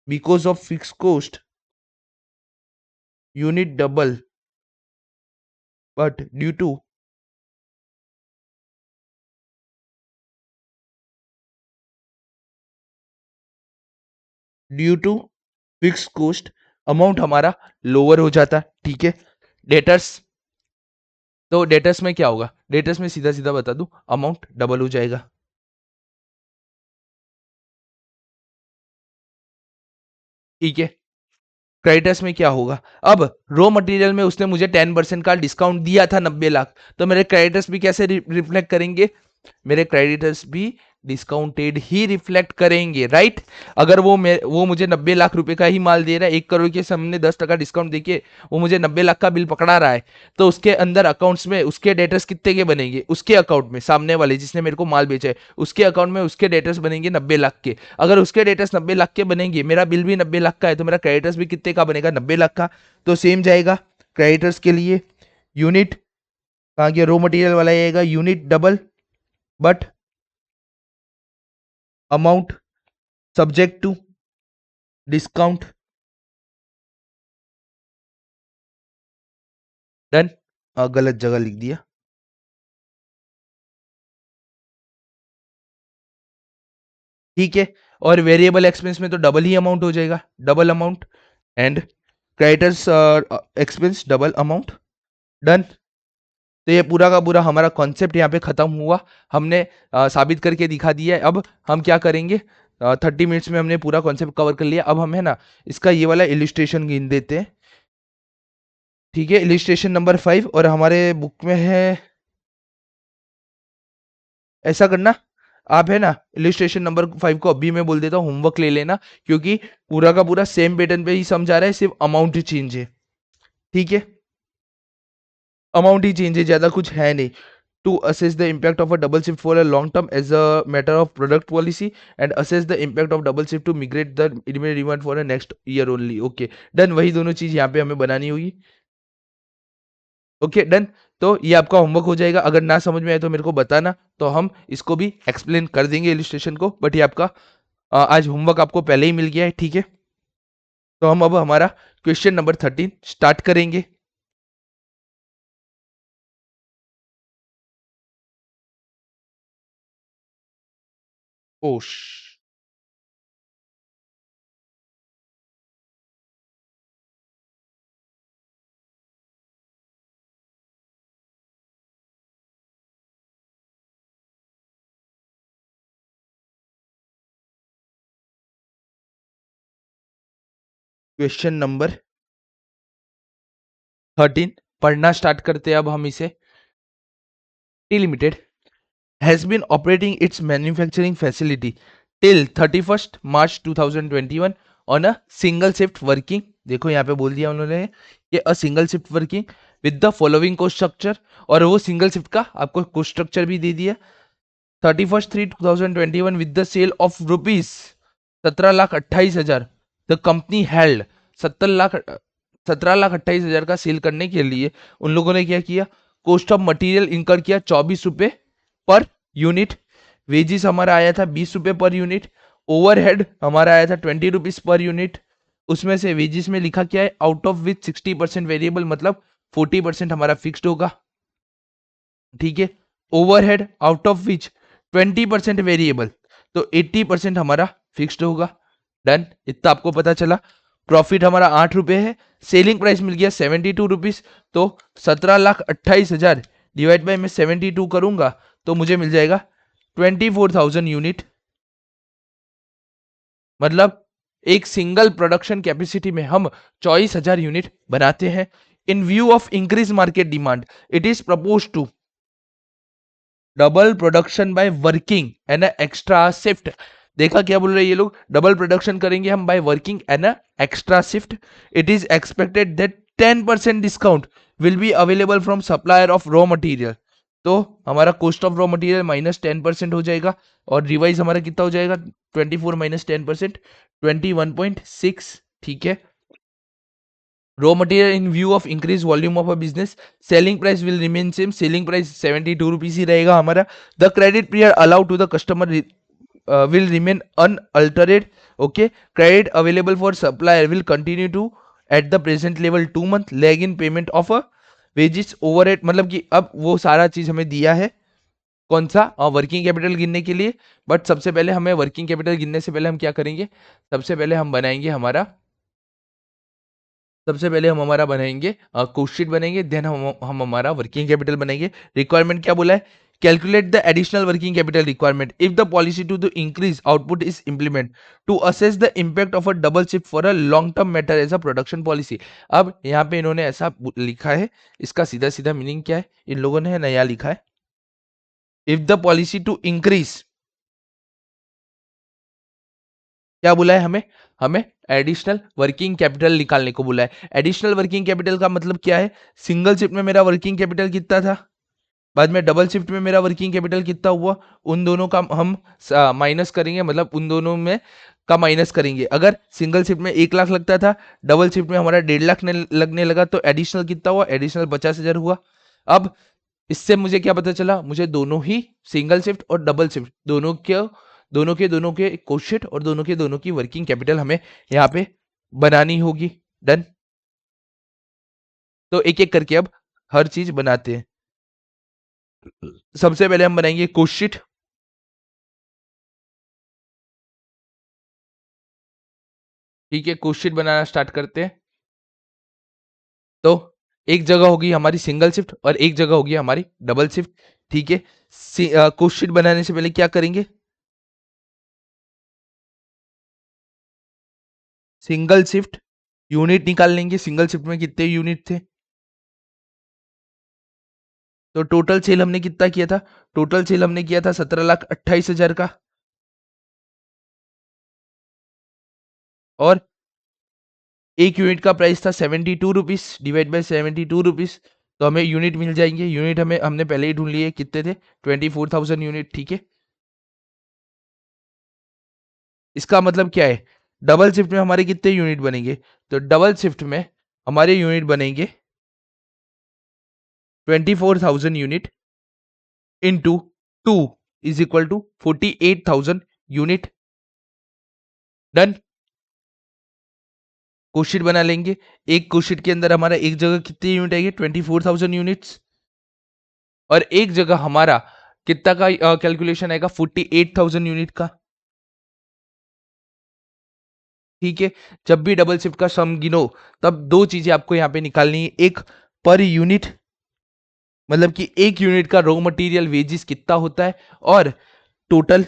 because of fix cost unit double, but due to fix cost amount हमारा लोअर हो जाता, ठीक है। डेटर्स, तो डेटर्स में क्या होगा, डेटर्स में सीधा सीधा बता दूं, अमाउंट डबल हो जाएगा, ठीक है। क्रेडिटर्स में क्या होगा, अब रॉ मटेरियल में उसने मुझे 10% का डिस्काउंट दिया था 90 लाख, तो मेरे क्रेडिटर्स भी कैसे रिफ्लेक्ट करेंगे, मेरे क्रेडिटर्स भी डिस्काउंटेड ही रिफ्लेक्ट करेंगे, राइट। अगर वो मुझे 90 लाख रुपए का ही माल दे रहा है, 1 करोड़ के सामने 10% डिस्काउंट देके वो मुझे 90 लाख का बिल पकड़ा रहा है, तो उसके अंदर अकाउंट्स में उसके डेटर्स कितने के बनेंगे, उसके अकाउंट में, सामने वाले जिसने मेरे को माल बेचा है उसके अकाउंट में उसके डेटर्स बनेंगे 90 लाख के। अगर उसके डेटर्स 90 लाख के बनेंगे, मेरा बिल भी 90 लाख का है, तो मेरा क्रेडिटर्स भी कितने का बनेगा, 90 लाख का। तो सेम जाएगा क्रेडिटर्स के लिए, यूनिट कहाँ गया, रॉ मटेरियल वाला आएगा, unit double but amount subject to discount. Done. गलत जगह लिख दिया। ठीक है। और वेरिएबल एक्सपेंस में तो डबल ही अमाउंट हो जाएगा, double amount, and creditors expense double amount. Done. तो ये पूरा का पूरा हमारा कॉन्सेप्ट यहाँ पे खत्म हुआ। हमने साबित करके दिखा दिया है। अब हम क्या करेंगे, 30 मिनट्स में हमने पूरा कॉन्सेप्ट कवर कर लिया। अब हम है ना इसका ये वाला इलिस्ट्रेशन गिन देते हैं। ठीक है, इलिस्ट्रेशन नंबर 5, और हमारे बुक में है, ऐसा करना आप है ना इलिस्ट्रेशन नंबर 5 को अभी मैं बोल देता हूँ, होमवर्क ले लेना, क्योंकि पूरा का पूरा सेम पैटर्न पे ही समझा रहा है, सिर्फ अमाउंट ही चेंज है। ठीक है, अमाउंट ही चेंज है, ज्यादा कुछ है नहीं। To assess the impact of a double shift for a long term as a matter of product policy, and assess the impact of double shift to migrate the immediate demand for a next year only. Okay, done. वही दोनों चीज यहाँ पे हमें बनानी होगी। Okay, done. तो ये आपका होमवर्क हो जाएगा। अगर ना समझ में आए तो मेरे को बताना, तो हम इसको भी एक्सप्लेन कर देंगे इलिस्ट्रेशन को। बट ये आपका आज होमवर्क आपको पहले ही मिल गया है। ठीक है, तो हम अब हमारा क्वेश्चन नंबर 13 स्टार्ट करेंगे। ओश, क्वेश्चन नंबर 13 पढ़ना स्टार्ट करते हैं अब हम इसे। T limited has been operating its manufacturing facility till 31st March 2021 on a single shift working, देखो यहाँ पे बोल दिया उन्होंने कि a single shift working with the following cost structure, और वो सिंगल शिफ्ट का आपको कोस्ट स्ट्रक्चर भी दे दिया। 31/3/2021 with the sale of rupees 17,28,000, the company held 17,28,000 का सेल करने के लिए उन लोगों ने क्या किया, कोस्ट ऑफ मटेरियल इनकर किया 24 रुपए पर यूनिट, वेजिस हमारा आया था 20 रुपए पर यूनिट, ओवरहेड हमारा आया था 20 रुपीज पर यूनिट। उसमें से वेजिस में लिखा क्या है, आउट ऑफ विच 60% वेरिएबल, मतलब 40% हमारा फिक्स्ड होगा। ठीक है, overhead out of which 20% variable, तो 80% हमारा फिक्स्ड होगा। डन, इतना आपको पता चला। प्रॉफिट हमारा 8 रुपए है, सेलिंग प्राइस मिल गया 72 रुपीज, तो 17,28,000 डिवाइड बाय मैं 72 करूंगा तो मुझे मिल जाएगा 24,000 यूनिट। मतलब एक सिंगल प्रोडक्शन कैपेसिटी में हम 24,000 यूनिट बनाते हैं। In view of increase market demand, it is propose to double production by working an extra shift. देखा क्या बोल रहे हैं ये लोग, डबल प्रोडक्शन करेंगे हम bye working an extra shift. It is expected that 10% discount will be available from supplier of raw material. तो हमारा कॉस्ट ऑफ रॉ मटेरियल -10% हो जाएगा, और रिवाइज हमारा कितना हो जाएगा, 24 - 10% 21.6। ठीक है, raw material in view of increased volume of a business, selling price will remain same, selling price 72 rupees ही रहेगा हमारा। the credit period allowed to the customer will remain unaltered. okay, credit available for supplier will continue to at the present level 2 month, lag in payment of a wages overhead, मतलब कि अब वो सारा चीज हमें दिया है कौन सा, वर्किंग कैपिटल गिनने के लिए। बट सबसे पहले हमें वर्किंग कैपिटल गिनने से पहले हम क्या करेंगे, सबसे पहले हम बनाएंगे हमारा, सबसे पहले हम हमारा बनाएंगे कोस्ट शीट बनेंगे, देन हम हमारा वर्किंग कैपिटल बनाएंगे। रिक्वायरमेंट क्या बोला है, calculate the additional working capital requirement if the policy to the increase output is implement to assess the impact of a double shift for a long term matter as a production policy. अब यहाँ पे इन्होंने ऐसा लिखा है, इसका सीधा सीधा मीनिंग क्या है, इन लोगों ने नया लिखा है, if the policy to increase, क्या बोला है हमें, हमें एडिशनल वर्किंग कैपिटल निकालने को बोला है। एडिशनल वर्किंग कैपिटल का मतलब क्या है, सिंगल शिफ्ट में मेरा वर्किंग कैपिटल कितना था, बाद में डबल शिफ्ट में मेरा वर्किंग कैपिटल कितना हुआ, उन दोनों का हम माइनस करेंगे, मतलब उन दोनों में का माइनस करेंगे। अगर सिंगल शिफ्ट में 1 लाख लगता था, डबल शिफ्ट में हमारा 1.5 लाख लगने लगा, तो एडिशनल कितना हुआ, एडिशनल 50,000 हुआ। अब इससे मुझे क्या पता चला, मुझे दोनों ही सिंगल शिफ्ट और डबल शिफ्ट दोनों के कोशिट और दोनों की वर्किंग कैपिटल हमें यहाँ पे बनानी होगी। डन। तो एक एक करके अब हर चीज बनाते हैं। सबसे पहले हम बनाएंगे कोशिट। ठीक है, कोशिट बनाना स्टार्ट करते हैं। तो एक जगह होगी हमारी सिंगल शिफ्ट और एक जगह होगी हमारी डबल शिफ्ट। ठीक है, कोशिट बनाने से पहले क्या करेंगे, सिंगल शिफ्ट यूनिट निकाल लेंगे। सिंगल शिफ्ट में कितने यूनिट थे, तो टोटल सेल हमने कितना किया था, टोटल सेल हमने किया था 17,28,000 का। और एक यूनिट का प्राइस था 72 रुपीज, डिवाइड बाई 72 रुपीज, तो हमें यूनिट मिल जाएंगे। यूनिट हमें हमने पहले ही ढूंढ लिए, कितने थे, 24,000 यूनिट। ठीक है, इसका मतलब क्या है, डबल शिफ्ट में हमारे कितने यूनिट बनेंगे, तो डबल शिफ्ट में हमारे यूनिट बनेंगे 24,000 unit into 2 is equal to 48,000 unit. Done. कोशिट बना लेंगे। एक कोशिट के अंदर हमारा एक जगह कितनी यूनिट आएगी, 24,000 यूनिट्स, और एक जगह हमारा कितना का कैलकुलेशन आएगा, 48,000 यूनिट का। ठीक है, जब भी डबल शिफ्ट का सम गिनो, तब दो चीजें आपको यहां पे निकालनी है, एक पर यूनिट, मतलब कि एक यूनिट का रॉ मटेरियल वेजिस कितना होता है, और टोटल।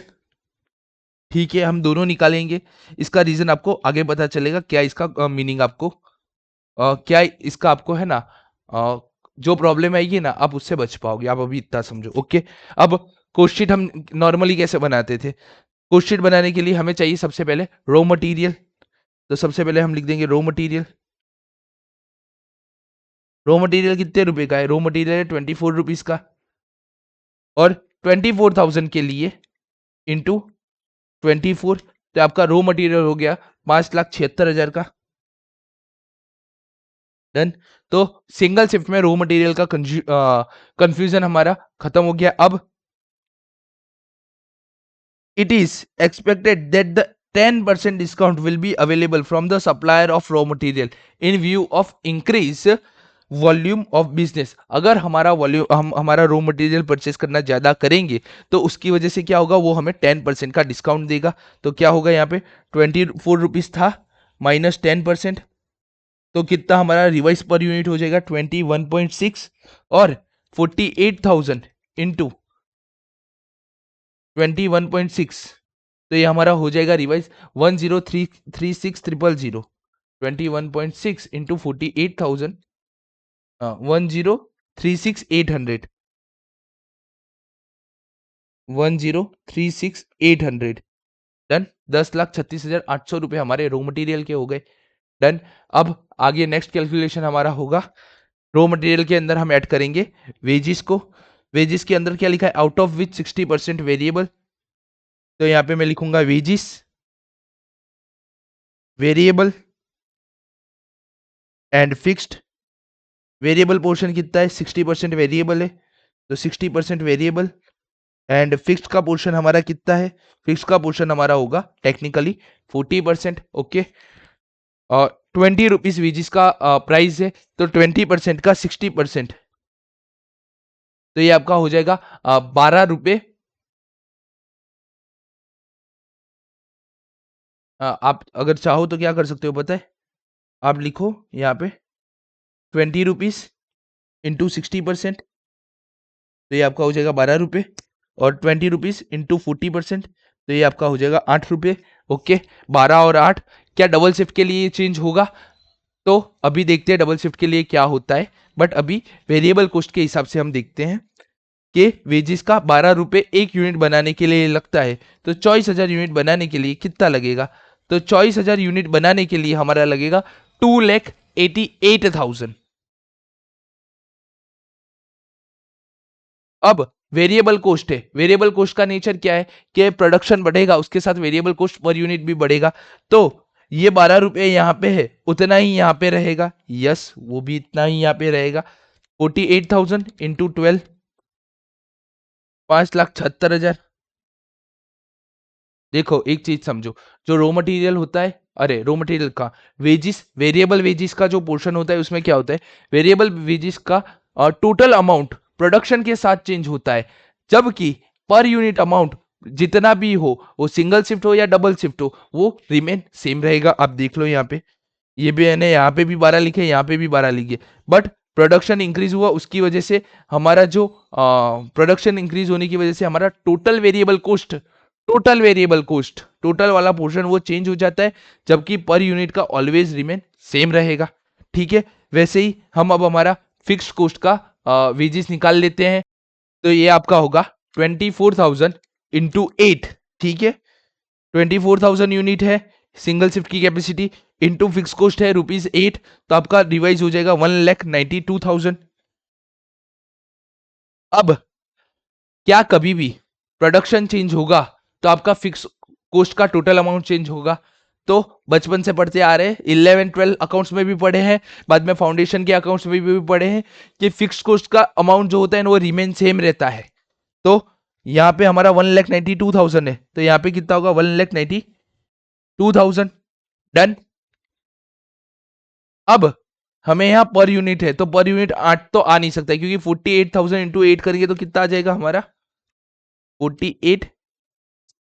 ठीक है, हम दोनों निकालेंगे। इसका रीजन आपको आगे पता चलेगा, क्या इसका मीनिंग आपको क्या इसका आपको है ना, अ, जो प्रॉब्लम आएगी ना, आप उससे बच पाओगे। आप अभी इतना समझो। ओके, अब कोशिट हम नॉर्मली कैसे बनाते थे, कोशिट बनाने के लिए हमें चाहिए सबसे पहले रॉ मटेरियल। तो सबसे पहले हम लिख देंगे रॉ मटेरियल। रॉ मटेरियल कितने रुपए का है, रॉ मटेरियल है 24 रुपीज का, और 24,000 के लिए इंटू 24, तो आपका रॉ मटेरियल हो गया 5,76,000 का। डन। तो सिंगल शिफ्ट में रॉ मटेरियल का कंफ्यूजन हमारा खत्म हो गया। अब it is expected that the 10% discount will be available from the supplier of raw material in view of increase volume of business. अगर हमारा वॉल्यूम हम हमारा रॉ मटेरियल परचेस करना ज्यादा करेंगे, तो उसकी वजह से क्या होगा, वो हमें 10% का डिस्काउंट देगा। तो क्या होगा, यहाँ पे 24 रुपीज था, माइनस 10%, तो कितना हमारा रिवाइज पर यूनिट हो जाएगा 21.6, और 48,000 इंटू 21.6, तो ये हमारा हो जाएगा रिवाइज 10336,000। 21.6 इंटू 48,000, 1036800, 1036800। डन। 10,36,800 रुपए हमारे रॉ मटेरियल के हो गए। डन। अब आगे नेक्स्ट कैलकुलेशन हमारा होगा, रॉ मटेरियल के अंदर हम ऐड करेंगे वेजिस को। वेजिस के अंदर क्या लिखा है, आउट ऑफ विच 60% वेरिएबल, तो यहाँ पे मैं लिखूंगा wages variable and fixed. Variable portion कितना है, 60% वेरिएबल है, तो 60% वेरिएबल, एंड फिक्स्ड का पोर्शन हमारा कितना है, फिक्स्ड का पोर्शन हमारा होगा टेक्निकली 40%। ओके, और 20 रुपीज वेजिस का प्राइस है, तो 20% का 60%, तो ये आपका हो जाएगा 12 रुपए। आप अगर चाहो तो क्या कर सकते हो पता है, आप लिखो यहाँ पे 20 रुपीज इंटू 60%, तो ये आपका हो जाएगा 12 रुपये, और 20 रुपीज इंटू 40%, तो ये आपका हो जाएगा 8 रुपये। ओके, 12 और 8, क्या डबल शिफ्ट के लिए चेंज होगा, तो अभी देखते हैं डबल शिफ्ट के लिए क्या होता है, बट अभी वेरिएबल कॉस्ट के हिसाब से हम देखते हैं के वेजेस का 12 रुपए एक यूनिट बनाने के लिए लगता है, तो 24,000 यूनिट बनाने के लिए कितना लगेगा? तो 24,000 यूनिट बनाने के लिए हमारा लगेगा 2,88,000। अब वेरिएबल कोस्ट है, वेरिएबल कोस्ट का नेचर क्या है कि प्रोडक्शन बढ़ेगा उसके साथ वेरिएबल कोस्ट पर यूनिट भी बढ़ेगा। तो ये 12 रुपए यहाँ पे है, उतना ही यहाँ पे रहेगा। यस, वो भी इतना ही यहाँ पे रहेगा। 48,000 इंटू 12, 5,76,000। देखो एक चीज समझो, जो रॉ मटेरियल होता है, अरे रॉ मटेरियल का वेजिस, वेरिएबल वेजिस का जो पोर्शन होता है उसमें क्या होता है, वेरिएबल वेजिस का टोटल अमाउंट प्रोडक्शन के साथ चेंज होता है, जबकि पर यूनिट अमाउंट जितना भी हो, वो सिंगल शिफ्ट हो या डबल शिफ्ट हो, वो रिमेन सेम रहेगा। आप देख लो यहाँ पे, ये भी है ना, यहाँ पे भी 12 लिखे, यहाँ पे भी 12 लिखे, बट प्रोडक्शन इंक्रीज हुआ उसकी वजह से हमारा जो प्रोडक्शन इंक्रीज होने की वजह से हमारा total variable cost, total variable cost, total वाला पोर्शन वो चेंज हो जाता है, जबकि पर यूनिट का ऑलवेज रिमेन सेम रहेगा। ठीक है, वैसे ही हम अब हमारा फिक्स्ड कोस्ट का वेजेस निकाल लेते हैं। तो ये आपका होगा 24,000 इंटू 8। ठीक है, 24,000 यूनिट है सिंगल शिफ्ट की कैपेसिटी, इंटू फिक्स कॉस्ट है ₹8, तो आपका रिवाइज हो जाएगा 1,92,000। अब क्या कभी भी प्रोडक्शन चेंज होगा तो आपका फिक्स कॉस्ट का टोटल अमाउंट चेंज होगा? तो बचपन से पढ़ते आ रहे हैं, 11-12 अकाउंट्स में भी पढ़े हैं, बाद में फाउंडेशन के अकाउंट्स में भी पढ़े हैं कि फिक्स कॉस्ट का अमाउंट जो होता है ना वो रिमेन सेम रहता है। तो यहाँ पे हमारा 1,92,000 है, तो यहाँ पे कितना होगा? 1,92,000। डन। अब हमें यहाँ पर यूनिट है, तो पर यूनिट 8 तो आ नहीं सकता, क्योंकि 48,000 इंटू 8 करेंगे तो कितना आ जाएगा हमारा? 48,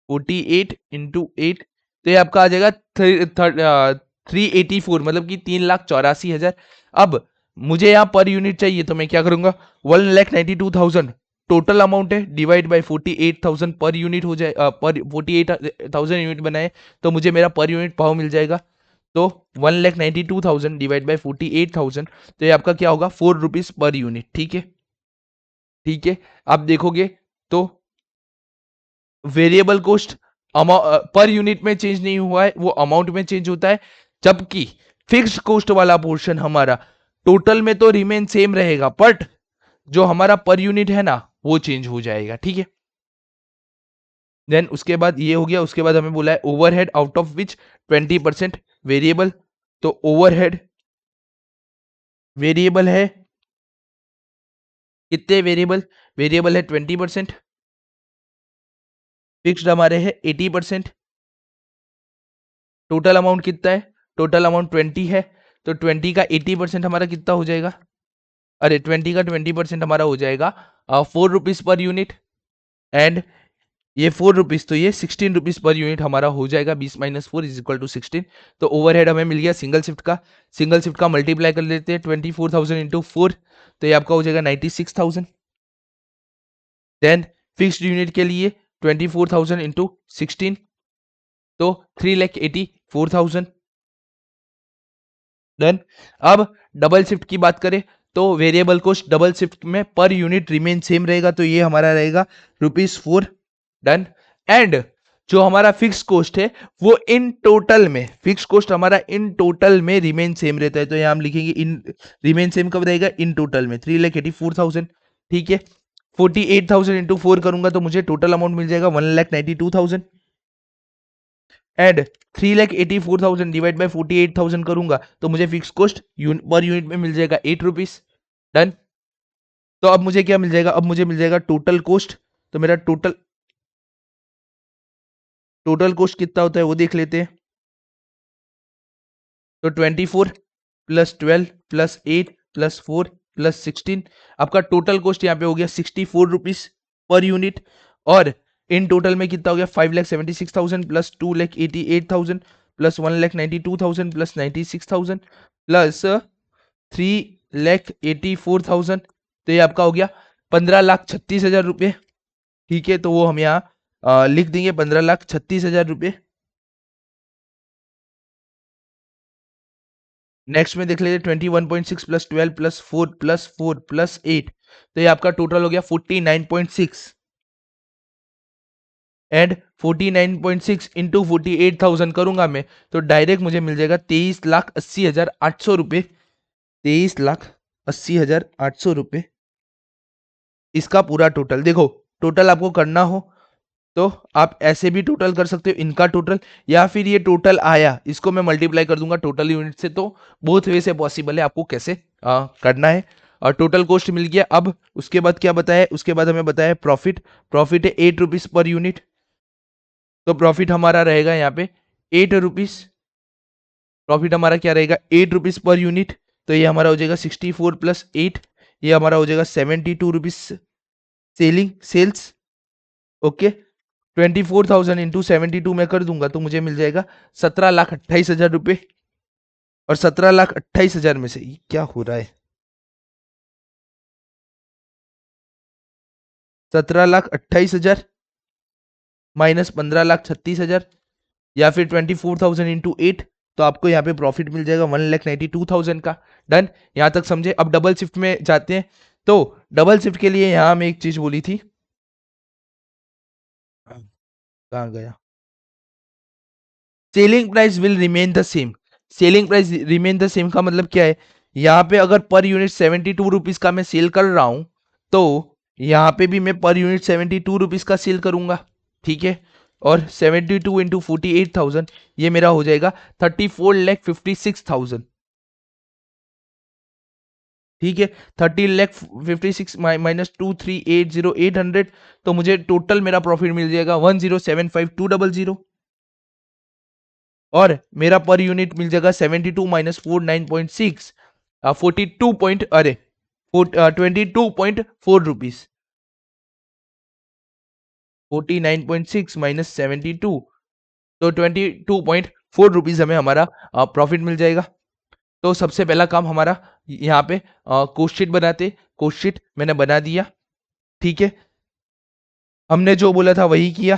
48 इंटू 8, तो ये आपका आ जाएगा 384, मतलब कि 3,84,000। अब मुझे यहाँ पर यूनिट चाहिए, तो मैं क्या करूंगा? 1,92,000 टोटल अमाउंट है, डिवाइड बाई 48,000 पर यूनिट हो जाए, पर 48,000 यूनिट बनाए तो मुझे मेरा पर यूनिट भाव मिल जाएगा। तो 1,92,000 डिवाइड बाई 48,000, तो ये आपका क्या होगा? 4 रुपीज पर यूनिट। ठीक है, ठीक है। आप देखोगे तो वेरिएबल कोस्ट पर यूनिट में चेंज नहीं हुआ है, वो अमाउंट में चेंज होता है, जबकि फिक्स्ड कोस्ट वाला पोर्शन हमारा टोटल में तो रिमेन सेम रहेगा, बट जो हमारा पर यूनिट है ना वो चेंज हो जाएगा। ठीक है, देन उसके बाद ये हो गया। उसके बाद हमें बोला है overhead out of which 20% variable. तो ओवरहेड वेरिएबल है कितने? वेरिएबल, वेरिएबल है 20%, फिक्स्ड हमारे है 80%। टोटल अमाउंट कितना है? टोटल अमाउंट 20 है, तो 20 का 80% हमारा कितना हो जाएगा? अरे 20 का 20% हमारा हो जाएगा 4 रुपीज पर यूनिट, एंड ये 4 रुपीज, तो ये 16 रुपीज पर यूनिट हमारा हो जाएगा। 20 माइनस 4 इज इक्वल टू 16। तो ओवरहेड हमें मिल गया सिंगल शिफ्ट का, सिंगल शिफ्ट का मल्टीप्लाई कर लेते हैं 24,000 इंटू 4, तो ये आपका हो जाएगा 96,000। देन फिक्स्ड यूनिट के लिए 24,000 इंटू 16, तो 3,84,000। देन अब डबल शिफ्ट की बात करें तो वेरिएबल कोस्ट डबल शिफ्ट में पर यूनिट रिमेन सेम रहेगा, तो ये हमारा रहेगा ₹4। डन। एंड जो हमारा फिक्स कोस्ट है वो इन टोटल में, फिक्स कोस्ट हमारा इन टोटल में रिमेन सेम रहता है, तो यहां हम लिखेंगे इन, रिमेन सेम कब रहेगा? इन टोटल में 3,84,000। ठीक है, 48,000 इंटू 4 करूंगा तो मुझे टोटल अमाउंट मिल जाएगा 1,92,000, एंड 3,84,000 डिवाइड बाई 48,000 करूंगा तो मुझे फिक्स कॉस्ट पर यूनिट में मिल जाएगा 8 रुपीज। डन। तो अब मुझे क्या मिल जाएगा? अब मुझे मिल जाएगा टोटल कॉस्ट। तो मेरा टोटल कॉस्ट कितना होता है वो देख लेते हैं। तो 24 प्लस 12 प्लस 8 प्लस 4 प्लस 16, आपका टोटल कॉस्ट यहाँ पे हो गया 64 रुपीज पर यूनिट। और इन टोटल में कितना हो गया? 5,76,000 प्लस 2,88,000 प्लस 1,92,000 प्लस 96,000 प्लस 3,84,000, तो ये आपका हो गया 15,36,000 रुपये। ठीक है, तो वो हम यहाँ लिख देंगे 15,36,000 रुपये। नेक्स्ट में देख लेते 21.6 प्लस 12 प्लस 4 प्लस 4 प्लस 8, तो ये आपका टोटल हो गया 49.6 एंड 49.6 इंटू 48,000 करूंगा मैं, तो डायरेक्ट मुझे मिल जाएगा 23,80,800 रुपये। 23,80,800 रुपये इसका पूरा टोटल। देखो, टोटल आपको करना हो तो आप ऐसे भी टोटल कर सकते हो, इनका टोटल, या फिर ये टोटल आया इसको मैं मल्टीप्लाई कर दूंगा टोटल यूनिट से। तो बोथ वे से पॉसिबल है, आपको कैसे करना है। और टोटल कॉस्ट मिल गया। अब उसके बाद क्या बताया, उसके बाद हमें बताया प्रॉफिट। प्रॉफिट है 8 रुपीज पर यूनिट, तो प्रॉफिट हमारा रहेगा यहाँ पे 8 रुपीज। प्रॉफिट हमारा क्या रहेगा 8 रुपीज पर यूनिट। तो ये हमारा हो जाएगा 64 + 8, ये हमारा हो जाएगा 72 rupees selling sales. Okay, 24,000 into 72 में कर दूंगा तो मुझे मिल जाएगा 17,28,000 रुपये। और 17,28,000 में से ये क्या हो रहा है, 17,28,000 माइनस 15,36,000, या फिर 24,000 इंटू 8, तो आपको यहाँ पे प्रॉफिट मिल जाएगा 1,92,000 का। डन, यहां तक समझे। अब डबल शिफ्ट में जाते हैं। तो डबल शिफ्ट के लिए यहां मैं एक चीज बोली थी, कहाँ गया, selling price will remain the same. Selling price remain the same का मतलब क्या है, यहाँ पे अगर पर यूनिट 72 रुपीज का मैं सेल कर रहा हूं, तो यहाँ पे भी मैं पर यूनिट 72 रुपीज का सेल करूंगा। ठीक है, और 72 इंटू 48,000, ये मेरा हो जाएगा 34,56,000। ठीक है, 30,56 माइनस 238,0800, तो मुझे टोटल मेरा प्रॉफिट मिल जाएगा 1075200। और मेरा पर यूनिट मिल जाएगा 72 माइनस 49.6, 42 पॉइंट, अरे 22.4 रुपीज। 49.6 माइनस 72, तो 22.4 रुपीज हमें हमारा प्रॉफिट मिल जाएगा। तो सबसे पहला काम हमारा यहाँ पे कोस्ट शीट बनाते। कोस्ट शीट मैंने बना दिया। ठीक है, हमने जो बोला था वही किया।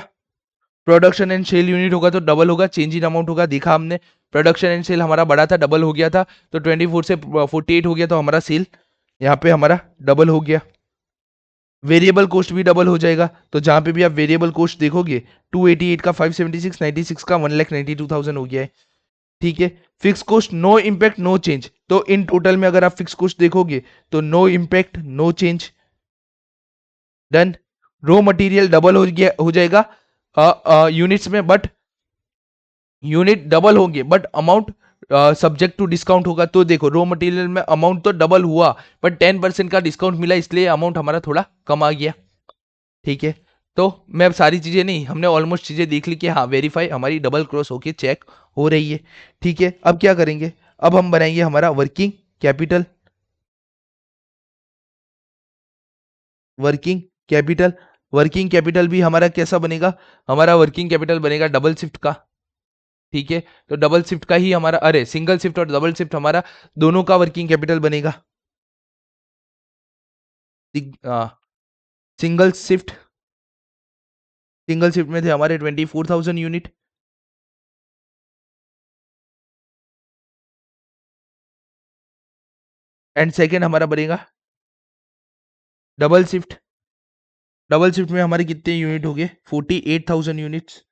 प्रोडक्शन एंड सेल यूनिट होगा तो डबल होगा, चेंज इन अमाउंट होगा, देखा हमने। प्रोडक्शन एंड सेल हमारा बड़ा था, डबल हो गया था, तो 24 से 48 हो गया, तो हमारा सेल यहाँ पे हमारा डबल हो गया। वेरिएबल कॉस्ट भी डबल हो जाएगा, तो जहां पे भी आप वेरिएबल कॉस्ट देखोगे 288 का 576, 96 का 1,92,000 हो गया है। ठीक है, fix cost no impact no change, तो इन टोटल में अगर आप फिक्स कॉस्ट देखोगे तो no impact no change. Done. Raw material double हो गया, हो जाएगा यूनिट्स में, बट यूनिट डबल होंगे but amount subject to discount होगा। तो देखो, रॉ मटेरियल में अमाउंट तो डबल हुआ, पर 10% का डिस्काउंट मिला, इसलिए अमाउंट हमारा थोड़ा कम आ गया। ठीक है, तो मैं अब सारी चीजें नहीं, हमने ऑलमोस्ट चीजें देख ली कि हाँ वेरीफाई हमारी डबल क्रॉस होके चेक हो रही है। ठीक है, अब क्या करेंगे, अब हम बनाएंगे हमारा working capital. Working capital, working capital भी हमारा कैसा बनेगा, हमारा वर्किंग कैपिटल बनेगा डबल शिफ्ट का। ठीक है, तो डबल शिफ्ट का ही हमारा, अरे सिंगल शिफ्ट और डबल शिफ्ट हमारा दोनों का वर्किंग कैपिटल बनेगा। सिंगल शिफ्ट, सिंगल शिफ्ट में थे हमारे 24,000 यूनिट। एंड सेकेंड हमारा बनेगा डबल शिफ्ट। डबल शिफ्ट में हमारे कितने यूनिट हो गए, 48,000 यूनिट्स।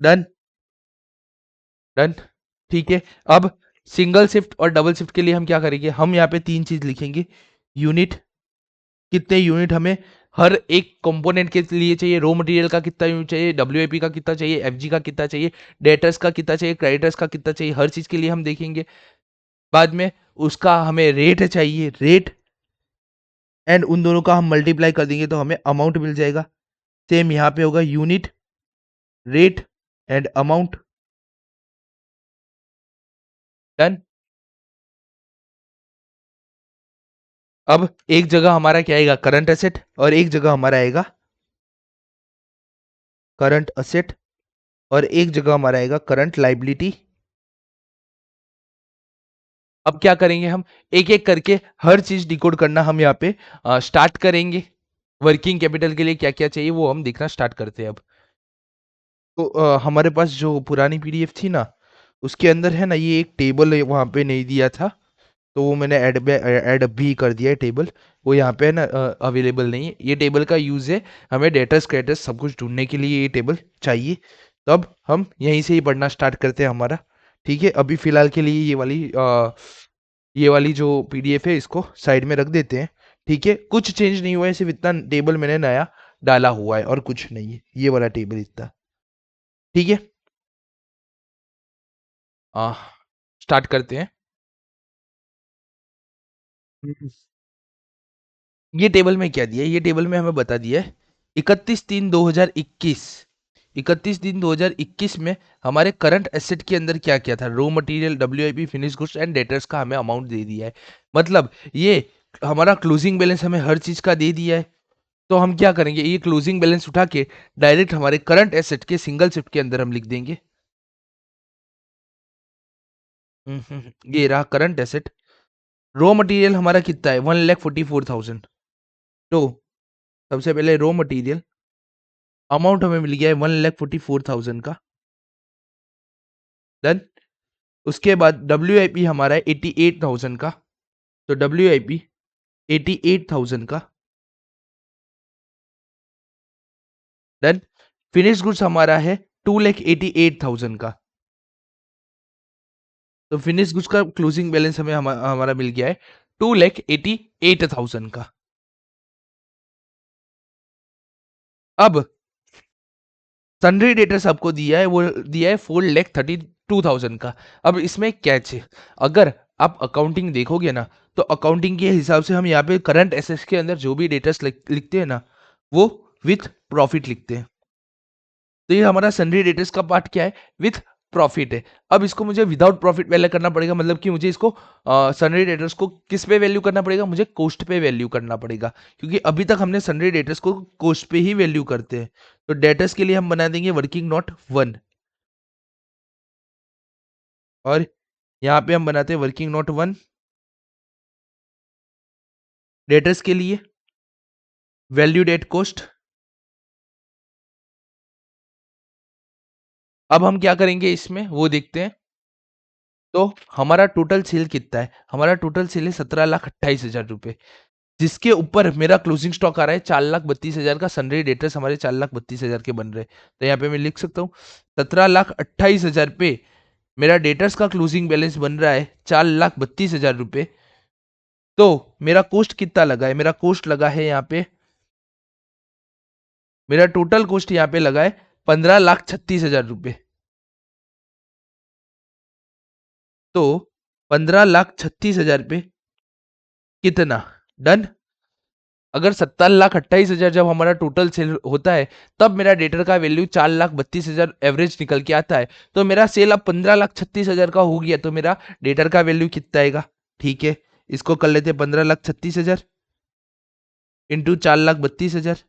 Done, done. ठीक है, अब सिंगल शिफ्ट और डबल शिफ्ट के लिए हम क्या करेंगे, हम यहाँ पे तीन चीज लिखेंगे। यूनिट, कितने यूनिट हमें हर एक कंपोनेंट के लिए चाहिए, रॉ मटेरियल का कितना यूनिट चाहिए, डब्ल्यूआईपी का कितना चाहिए, एफजी का कितना चाहिए, डेटर्स का कितना चाहिए, क्रेडिटर्स का कितना चाहिए, हर चीज के लिए हम देखेंगे। बाद में उसका हमें रेट चाहिए, रेट, एंड उन दोनों का हम मल्टीप्लाई कर देंगे तो हमें अमाउंट मिल जाएगा। सेम यहाँ पे होगा, unit, rate and amount. Done. अब एक जगह हमारा क्या आएगा, करंट एसेट, और एक जगह हमारा आएगा करंट असेट, और एक जगह हमारा आएगा करंट लाइबिलिटी। अब क्या करेंगे, हम एक एक करके हर चीज डिकोड करना हम यहाँ पे स्टार्ट करेंगे। वर्किंग कैपिटल के लिए क्या क्या चाहिए वो हम देखना स्टार्ट करते हैं अब। तो हमारे पास जो पुरानी पीडीएफ थी ना, उसके अंदर है ना, ये एक टेबल वहां पे नहीं दिया था, तो वो मैंने ऐड भी कर दिया है टेबल। वो यहाँ पे है ना अवेलेबल नहीं है। ये टेबल का यूज़ है, हमें डेटर्स क्रेडिटर्स सब कुछ ढूंढने के लिए ये टेबल चाहिए। तो अब हम यहीं से ही पढ़ना स्टार्ट करते हैं हमारा। ठीक है, अभी फिलहाल के लिए ये वाली जो पीडीएफ है इसको साइड में रख देते हैं। ठीक है, कुछ चेंज नहीं हुआ है, सिर्फ इतना टेबल मैंने नया डाला हुआ है और कुछ नहीं है, ये वाला टेबल इतना। ठीक है, आ, स्टार्ट करते हैं। हम्म। ये टेबल में क्या दिया है? ये टेबल में हमें बता दिया है 31/3/2021। 31/3/2021 में हमारे करंट एसेट के अंदर क्या क्या था, raw material, WIP, finish goods and debtors का हमें अमाउंट दे दिया है। मतलब ये हमारा क्लोजिंग बैलेंस हमें हर चीज का दे दिया है। तो हम क्या करेंगे, ये क्लोजिंग बैलेंस उठा के डायरेक्ट हमारे करंट एसेट के सिंगल शिफ्ट के अंदर हम लिख देंगे। ये रहा करंट एसेट। रो मटेरियल हमारा कितना है, 1,44,000। तो सबसे पहले रो मटेरियल अमाउंट हमें मिल गया है 1,44,000 का। डन। उसके बाद डब्ल्यू आई पी हमारा है 88,000 का। तो डब्ल्यू आई पी 88,000 का। डन। फिनिश गुड्स हमारा है 2,88,000 का। तो फिनिश गुड्स का क्लोजिंग बैलेंस हमें हमारा मिल गया है 2,88,000 का। अब सन्ड्री डेटर्स आपको दिया है, वो दिया है 4,32,000 का। अब इसमें कैच है, अगर आप अकाउंटिंग देखोगे ना, तो अकाउंटिंग के हिसाब से हम यहाँ पे करंट एसेट्स के अंदर जो भी डेटर्स लिखते हैं ना, वो विथ प्रॉफिट लिखते हैं। तो ये हमारा सन्ड्री डेटर्स का पार्ट क्या है, विथ प्रॉफिट है। अब इसको मुझे विदाउट प्रॉफिट वैल्यू करना पड़ेगा, मतलब कि मुझे इसको सन्ड्री डेटर्स को किस पे वैल्यू करना पड़ेगा, मुझे कोस्ट पे वैल्यू करना पड़ेगा, क्योंकि अभी तक हमने सन्ड्री डेटर्स को कोस्ट पे ही वैल्यू करते हैं। तो डेटर्स के लिए हम बना देंगे वर्किंग नोट 1, और यहाँ पे हम बनाते हैं वर्किंग नोट 1 डेटर्स के लिए, वैल्यूड एट कोस्ट। अब हम क्या करेंगे इसमें वो देखते हैं। तो हमारा टोटल सेल कितना है, हमारा टोटल सेल है 17,28,000 रुपए, जिसके ऊपर मेरा क्लोजिंग स्टॉक आ रहा है 4,32,000 का। सनडे डेटर्स हमारे 4,32,000 के बन रहे हैं। तो यहाँ पे मैं लिख सकता हूँ 17,28,000 पे मेरा डेटर्स का क्लोजिंग बैलेंस बन रहा है 4,32,000 रुपए। तो मेरा कोस्ट कितना लगा है, मेरा कोस्ट लगा है यहाँ पे, मेरा टोटल कोस्ट यहाँ पे लगा है 15,36,000 रुपए। तो 15,36,000 पे कितना, डन। अगर 17,28,000 जब हमारा टोटल सेल होता है, तब मेरा डेटर का वैल्यू 4,32,000 एवरेज निकल के आता है। तो मेरा सेल अब 15,36,000 का हो गया, तो मेरा डेटर का वैल्यू कितना आएगा। ठीक है, इसको कर लेते हैं 15,36,000 इंटू 4,32,000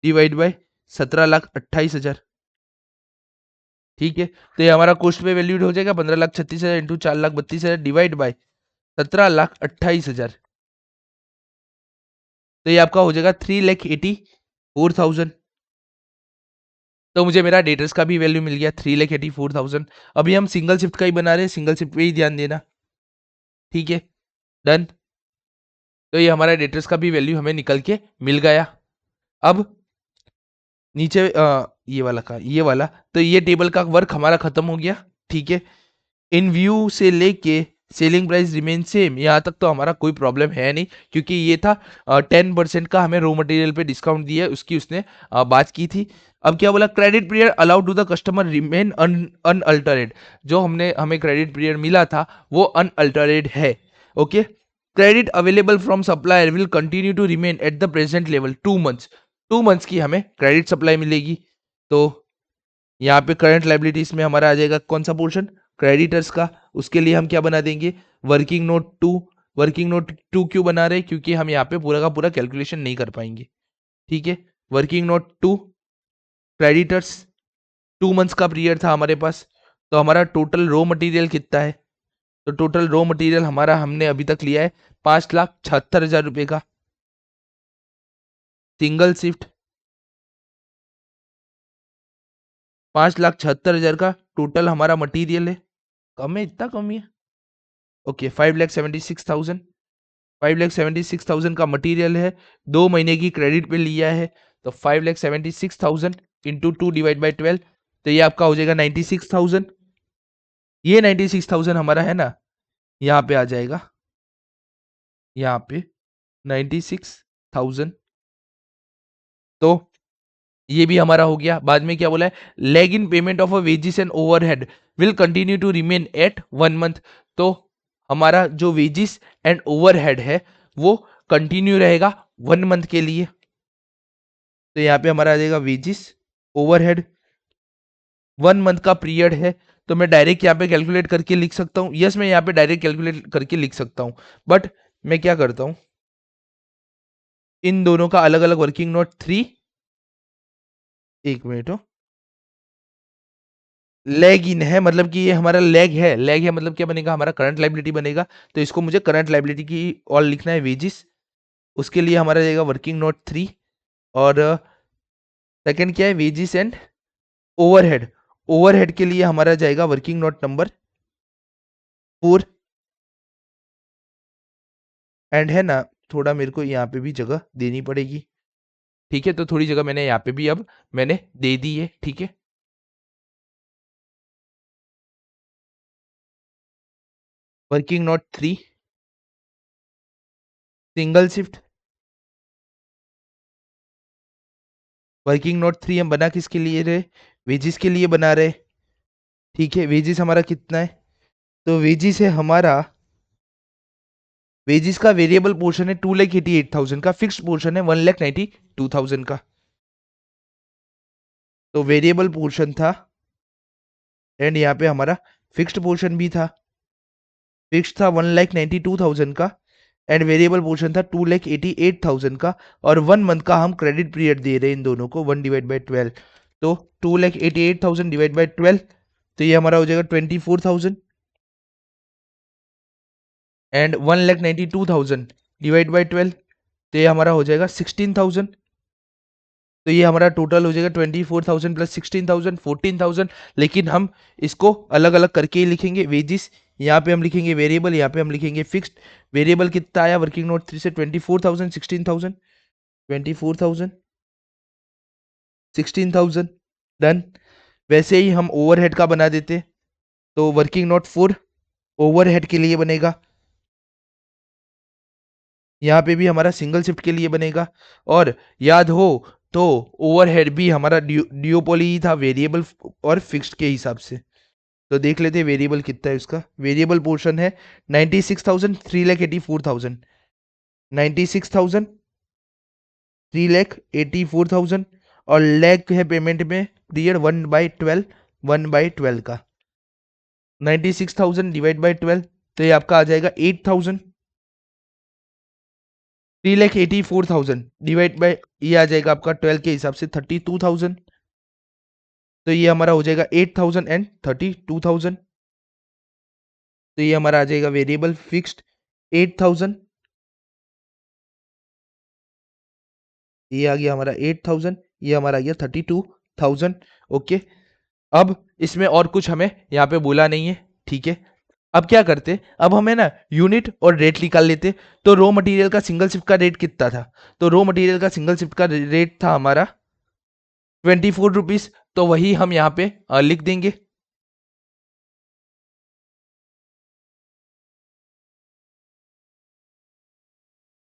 डिवाइड बाय 17,28,000। ठीक है, तो ये हमारा कॉस्ट पे वैल्यूड हो जाएगा 15,36,000 इंटू 4,32,000 डिवाइड बाय 17,28,000। तो ये आपका हो जाएगा 3,84,000। तो मुझे मेरा डेटर्स का भी वैल्यू मिल गया 3,84,000। अभी हम सिंगल शिफ्ट का ही बना रहे हैं, सिंगल शिफ्ट पे ही ध्यान देना। ठीक है, डन। तो ये हमारा डेटर्स का भी वैल्यू हमें निकल के मिल गया। अब नीचे ये वाला का ये वाला, तो ये टेबल का वर्क हमारा खत्म हो गया। ठीक है, इन व्यू से लेके सेलिंग प्राइस रिमेन सेम, यहाँ तक तो हमारा कोई प्रॉब्लम है नहीं, क्योंकि ये था 10% का हमें रॉ मटेरियल पे डिस्काउंट दिया है, उसकी उसने बात की थी। अब क्या बोला, credit period allowed to the customer remain unaltered. जो हमें क्रेडिट पीरियड मिला था वो अनअल्टरेड है। Okay, credit available from supplier will continue to remain at the present level 2 months. 2 months की हमें क्रेडिट सप्लाई मिलेगी। तो यहाँ पे करंट लाइबिलिटीज में हमारा आ जाएगा कौन सा पोर्शन, क्रेडिटर्स का। उसके लिए हम क्या बना देंगे, वर्किंग नोट 2। वर्किंग नोट 2 क्यों बना रहे हैं, क्योंकि हम यहाँ पे पूरा का पूरा कैलकुलेशन नहीं कर पाएंगे। ठीक है, वर्किंग नोट 2 क्रेडिटर्स, 2 मंथ्स का पीरियड था हमारे पास। तो हमारा टोटल रॉ मटेरियल कितना है, तो टोटल रॉ मटेरियल हमारा हमने अभी तक लिया है 5,76,000 रुपए का। सिंगल शिफ्ट 5,76,000 का टोटल हमारा मटेरियल है। कम है, इतना कम ही है। ओके 5,76,000, 5,76,000 का मटेरियल है, 2 महीने की क्रेडिट पे लिया है, तो 5,76,000 इंटू 2 डिवाइड बाई 12, तो ये आपका हो जाएगा 96,000। ये 96,000 हमारा है ना, यहाँ पे आ जाएगा, यहाँ पे 96,000। तो ये भी हमारा हो गया। बाद में क्या बोला है, lag in payment of a wages and overhead will continue to remain at 1 month. तो हमारा जो वेजिस एंड ओवरहेड है वो कंटिन्यू रहेगा 1 मंथ के लिए। तो यहाँ पे हमारा आ जाएगा वेजिस ओवरहेड 1 मंथ का पीरियड है, तो मैं डायरेक्ट यहाँ पे कैलकुलेट करके लिख सकता हूँ। यस, मैं यहाँ पे डायरेक्ट कैलकुलेट करके लिख सकता हूँ, बट मैं क्या करता हूँ, इन दोनों का अलग अलग वर्किंग नोट 3, एक मिनट हो, लेग इन है, मतलब कि ये हमारा लेग है मतलब क्या बनेगा, हमारा करंट लाइबिलिटी बनेगा। तो इसको मुझे करंट लाइबिलिटी की और लिखना है वेजिस, उसके लिए हमारा जाएगा वर्किंग नोट 3। और सेकंड क्या है, वेजिस एंड ओवरहेड, ओवरहेड के लिए हमारा जाएगा वर्किंग नोट नंबर 4। एंड है ना, थोड़ा मेरे को यहाँ पे भी जगह देनी पड़ेगी, ठीक है, तो थोड़ी जगह मैंने यहाँ पे भी अब मैंने दे दी है, ठीक है। Working note 3 single shift, working note 3 हम बना किसके लिए रहे, वेजिस के लिए बना रहे, ठीक है। वेजिस हमारा कितना है, तो वेजिस है हमारा, वेजिस का वेरिएबल पोर्शन है 2,88,000 का, फिक्स्ड पोर्शन है 1,92,000 का। तो वेरिएबल पोर्शन था एंड यहाँ पे हमारा फिक्स्ड पोर्शन भी था, फिक्स्ड था 1,92,000 का एंड वेरिएबल पोर्शन था 2,88,000 का। और 1 मंथ का हम क्रेडिट पीरियड दे रहे हैं इन दोनों को, 1 डिवाइड बाई 12, तो 2,88,000 डिवाइड बाई 12, तो ये हमारा हो जाएगा 24,000 एंड 1,92,000 डिवाइड बाई 12, तो ये हमारा हो जाएगा 16,000। तो ये हमारा टोटल हो जाएगा 24,000 प्लस 16,000 14,000। लेकिन हम इसको अलग अलग करके ही लिखेंगे। वेजिस यहाँ पे हम लिखेंगे वेरिएबल, यहाँ पे हम लिखेंगे फिक्स्ड। वेरिएबल कितना आया वर्किंग नोट 3 से, 24,000 16,000, 24,000 16,000 डन। वैसे ही हम ओवरहेड का बना देते, तो वर्किंग नोट 4 ओवरहेड के लिए बनेगा, यहाँ पे भी हमारा सिंगल शिफ्ट के लिए बनेगा। और याद हो तो ओवरहेड भी हमारा ड्यूपोली ही था, वेरिएबल और फिक्स्ड के हिसाब से। तो देख लेते हैं वेरिएबल कितना है उसका। वेरिएबल पोर्शन है 96,000 3,84,000, 96,000 3,84,000। और लैग है पेमेंट में पीरियड 1/12, 1/12 का 96,000 डिवाइड बाई 12, तो ये आपका आ जाएगा 8,000। 3,84,000 डिवाइड बाई ये आ जाएगा आपका 12 के हिसाब से 32,000। तो ये हमारा हो जाएगा 8,000 एंड 32,000। तो ये हमारा आ जाएगा वेरिएबल फिक्स्ड 8,000, ये आ गया हमारा 8,000, ये हमारा आ गया 32,000। ओके, अब इसमें और कुछ हमें यहाँ पे बोला नहीं है, ठीक है। अब क्या करते, अब हमें ना यूनिट और रेट निकाल लेते। तो रॉ मटेरियल का सिंगल शिफ्ट का रेट कितना था, तो रॉ मटेरियल का सिंगल शिफ्ट का रेट था हमारा 24 रुपीज। तो वही हम यहाँ पे लिख देंगे।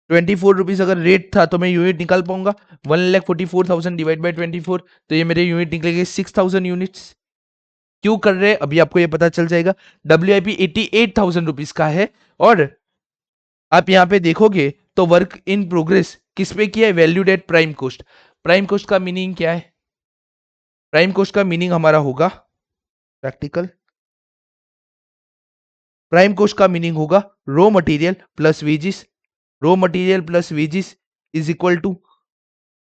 24 रुपीज अगर रेट था तो मैं यूनिट निकाल पाऊंगा, 1,44,000 डिवाइड बाई 24, तो ये मेरे यूनिट निकलेंगे 6,000 यूनिट्स। क्यों कर रहे हैं अभी आपको ये पता चल जाएगा। WIP 88,000 रुपीज का है। और आप यहाँ पे देखोगे तो वर्क इन प्रोग्रेस किस पे किया है, valued at prime cost. Prime cost का मीनिंग क्या है, प्राइम कॉस्ट का मीनिंग हमारा होगा प्रैक्टिकल, प्राइम कॉस्ट का मीनिंग होगा raw material plus wages, raw material plus wages is equal to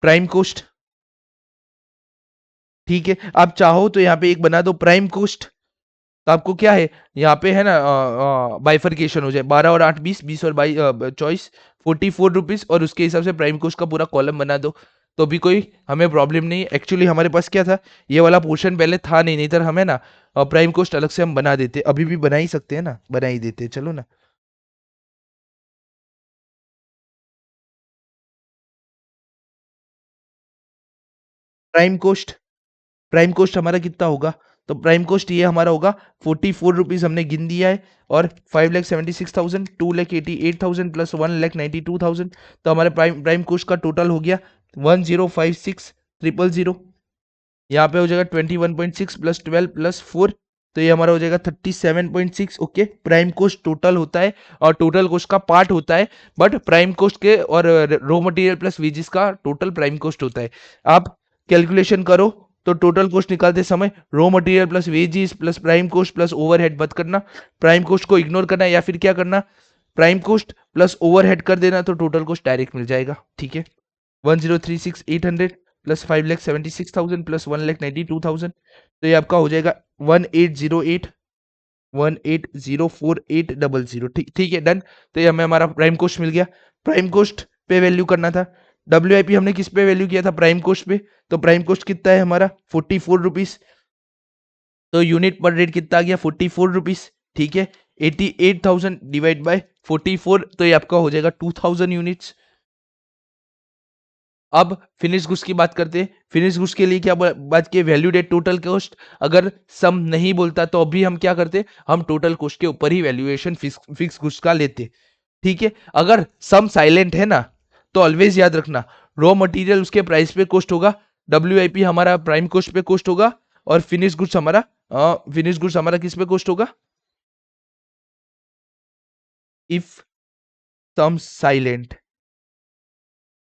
prime cost. ठीक है, आप चाहो तो यहाँ पे एक बना दो प्राइम कॉस्ट, तो आपको क्या है यहाँ पे है ना बाइफर्केशन हो जाए, 12 और 8 20, 20 और 22 24, 44 रुपीज, और उसके हिसाब से प्राइम कॉस्ट का पूरा कॉलम बना दो। तो भी कोई हमें प्रॉब्लम नहीं। एक्चुअली हमारे पास क्या था, ये वाला पोर्शन पहले था नहीं तो हमें ना प्राइम कॉस्ट अलग से हम बना देते, अभी भी बना ही सकते हैं ना, बना ही देते, चलो ना। प्राइम कॉस्ट, प्राइम कॉस्ट हमारा कितना होगा, तो प्राइम कॉस्ट ये हमारा होगा 44 रुपीज हमने गिन दिया है, और 5,76,000, 2,88,000 प्लस 1,92,000, तो हमारे प्राइम प्राइम कॉस्ट का टोटल हो गया 1,056,000। यहाँ पे हो जाएगा 21.6 प्लस 12 प्लस 4, तो ये हमारा हो जाएगा 37.6। ओके, प्राइम कॉस्ट टोटल होता है और टोटल कॉस्ट का पार्ट होता है, बट प्राइम कॉस्ट के और रॉ मटेरियल प्लस वेजेस का टोटल प्राइम कॉस्ट होता है। आप कैलकुलेशन करो तो टोटल कॉस्ट निकालते समय raw material plus wages plus prime cost plus overhead मत करना, प्राइम कॉस्ट को इग्नोर करना, या फिर क्या करना, प्राइम कॉस्ट प्लस ओवरहेड कर देना, तो टोटल कॉस्ट डायरेक्ट मिल जाएगा। ठीक है, 1,036,800 प्लस 5,76,000 प्लस 1,92,000, तो ये आपका हो जाएगा 1808 ठीक ठीक है, डन। तो ये हमें हमारा प्राइम कॉस्ट मिल गया। प्राइम कॉस्ट पे वैल्यू करना था, डब्ल्यू हमने किस पे वैल्यू किया था, प्राइम कॉस्ट पे, तो प्राइम कॉस्ट कितना है हमारा 44 रुपीज, तो यूनिट पर रेट कितना आ गया 44 रुपीज। ठीक है, 88,000 डिवाइड बाय 44, तो ये आपका हो जाएगा 2,000 यूनिट्स। अब फिनिश गुड्स की बात करते हैं। फिनिश गुड्स के लिए क्या बात की, वैल्यूड एट टोटल कॉस्ट। अगर सम नहीं बोलता तो अभी हम क्या करते, हम टोटल कॉस्ट के ऊपर ही वैल्यूएशन फिक्स गुड्स का लेते। ठीक है, अगर सम साइलेंट है ना, तो ऑलवेज याद रखना रॉ मटेरियल उसके प्राइस पे कॉस्ट होगा, डब्ल्यू हमारा प्राइम कॉस्ट पे कॉस्ट होगा, और फिनिश गुड्स हमारा किस पे कॉस्ट होगा, if some silent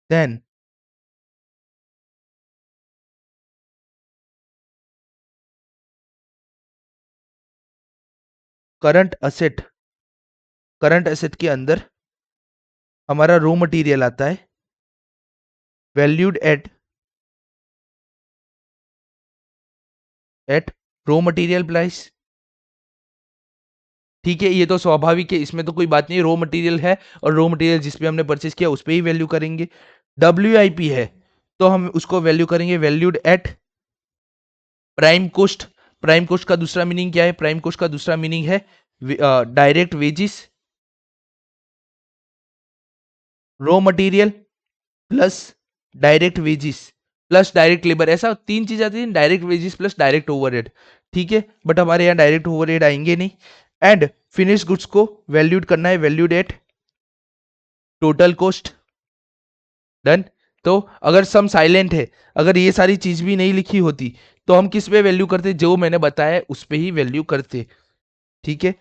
then current asset, current asset के अंदर हमारा रॉ मटेरियल आता है valued at raw material price. ठीक है, ये तो स्वाभाविक है, इसमें तो कोई बात नहीं, रॉ मटेरियल है और रॉ मटेरियल जिस पे हमने परचेस किया उस पे ही वैल्यू करेंगे। डब्ल्यू है तो हम उसको वैल्यू करेंगे valued at prime cost. Prime cost का दूसरा मीनिंग क्या है, प्राइम कॉस्ट का दूसरा मीनिंग है direct wages, raw material plus direct wages plus direct labour, ऐसा तीन चीज आती है, direct wages plus direct overhead. ठीक है, बट हमारे यहाँ डायरेक्ट ओवरहेड आएंगे नहीं। एंड फिनिश गुड्स को वैल्यूड करना है valued at total cost, done. तो अगर सम साइलेंट है, अगर ये सारी चीज भी नहीं लिखी होती, तो हम किस पे वैल्यू करते, जो मैंने बताया है उस पे ही वैल्यू करते। ठीक है,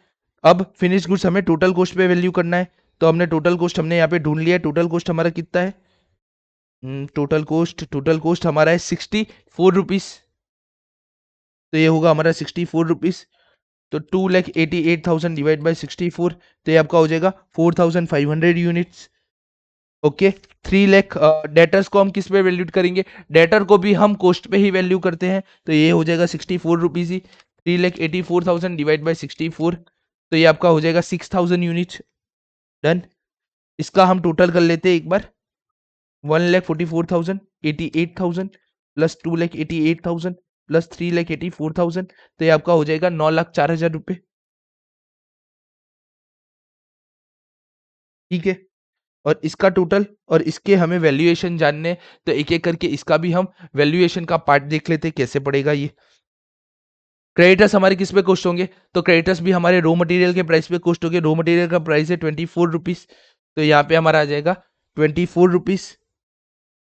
अब फिनिश गुड्स हमें टोटल कॉस्ट पे वैल्यू करना है, तो हमने टोटल कॉस्ट हमने यहाँ पे ढूंढ लिया है। टोटल कॉस्ट हमारा कितना है, टोटल कॉस्ट हमारा है 64 रुपीज, तो ये होगा हमारा 64 रुपीज। तो 2,88,000 डिवाइड बाई 64, तो ये आपका हो जाएगा 4,500 यूनिट्स। ओके, 3 लाख डेटर्स को हम किस पे वैल्यूड करेंगे, डेटर को भी हम कॉस्ट पे ही वैल्यू करते हैं, तो ये हो जाएगा 64 रुपीज ही। 3,84,000 डिवाइड बाई 64, तो ये आपका हो जाएगा 6,000 यूनिट्स, डन। इसका हम टोटल कर लेते हैं एक बार, 1,44,000, 88,000 प्लस 2,88,000 प्लस 3,84,000, तो ये आपका हो जाएगा 9,04,000 रुपये। ठीक है, और इसका टोटल और इसके हमें वैल्यूएशन जानने हैं, तो एक एक करके इसका भी हम वैल्यूएशन का पार्ट देख लेते हैं कैसे पड़ेगा ये। क्रेडिटर्स हमारे किस पे कॉस्ट होंगे, तो क्रेडिटर्स भी हमारे रॉ मटेरियल के प्राइस पे कॉस्ट होंगे। रॉ मटेरियल का प्राइस है 24 रुपीज, तो यहाँ पे हमारा आ जाएगा 24 रुपीज,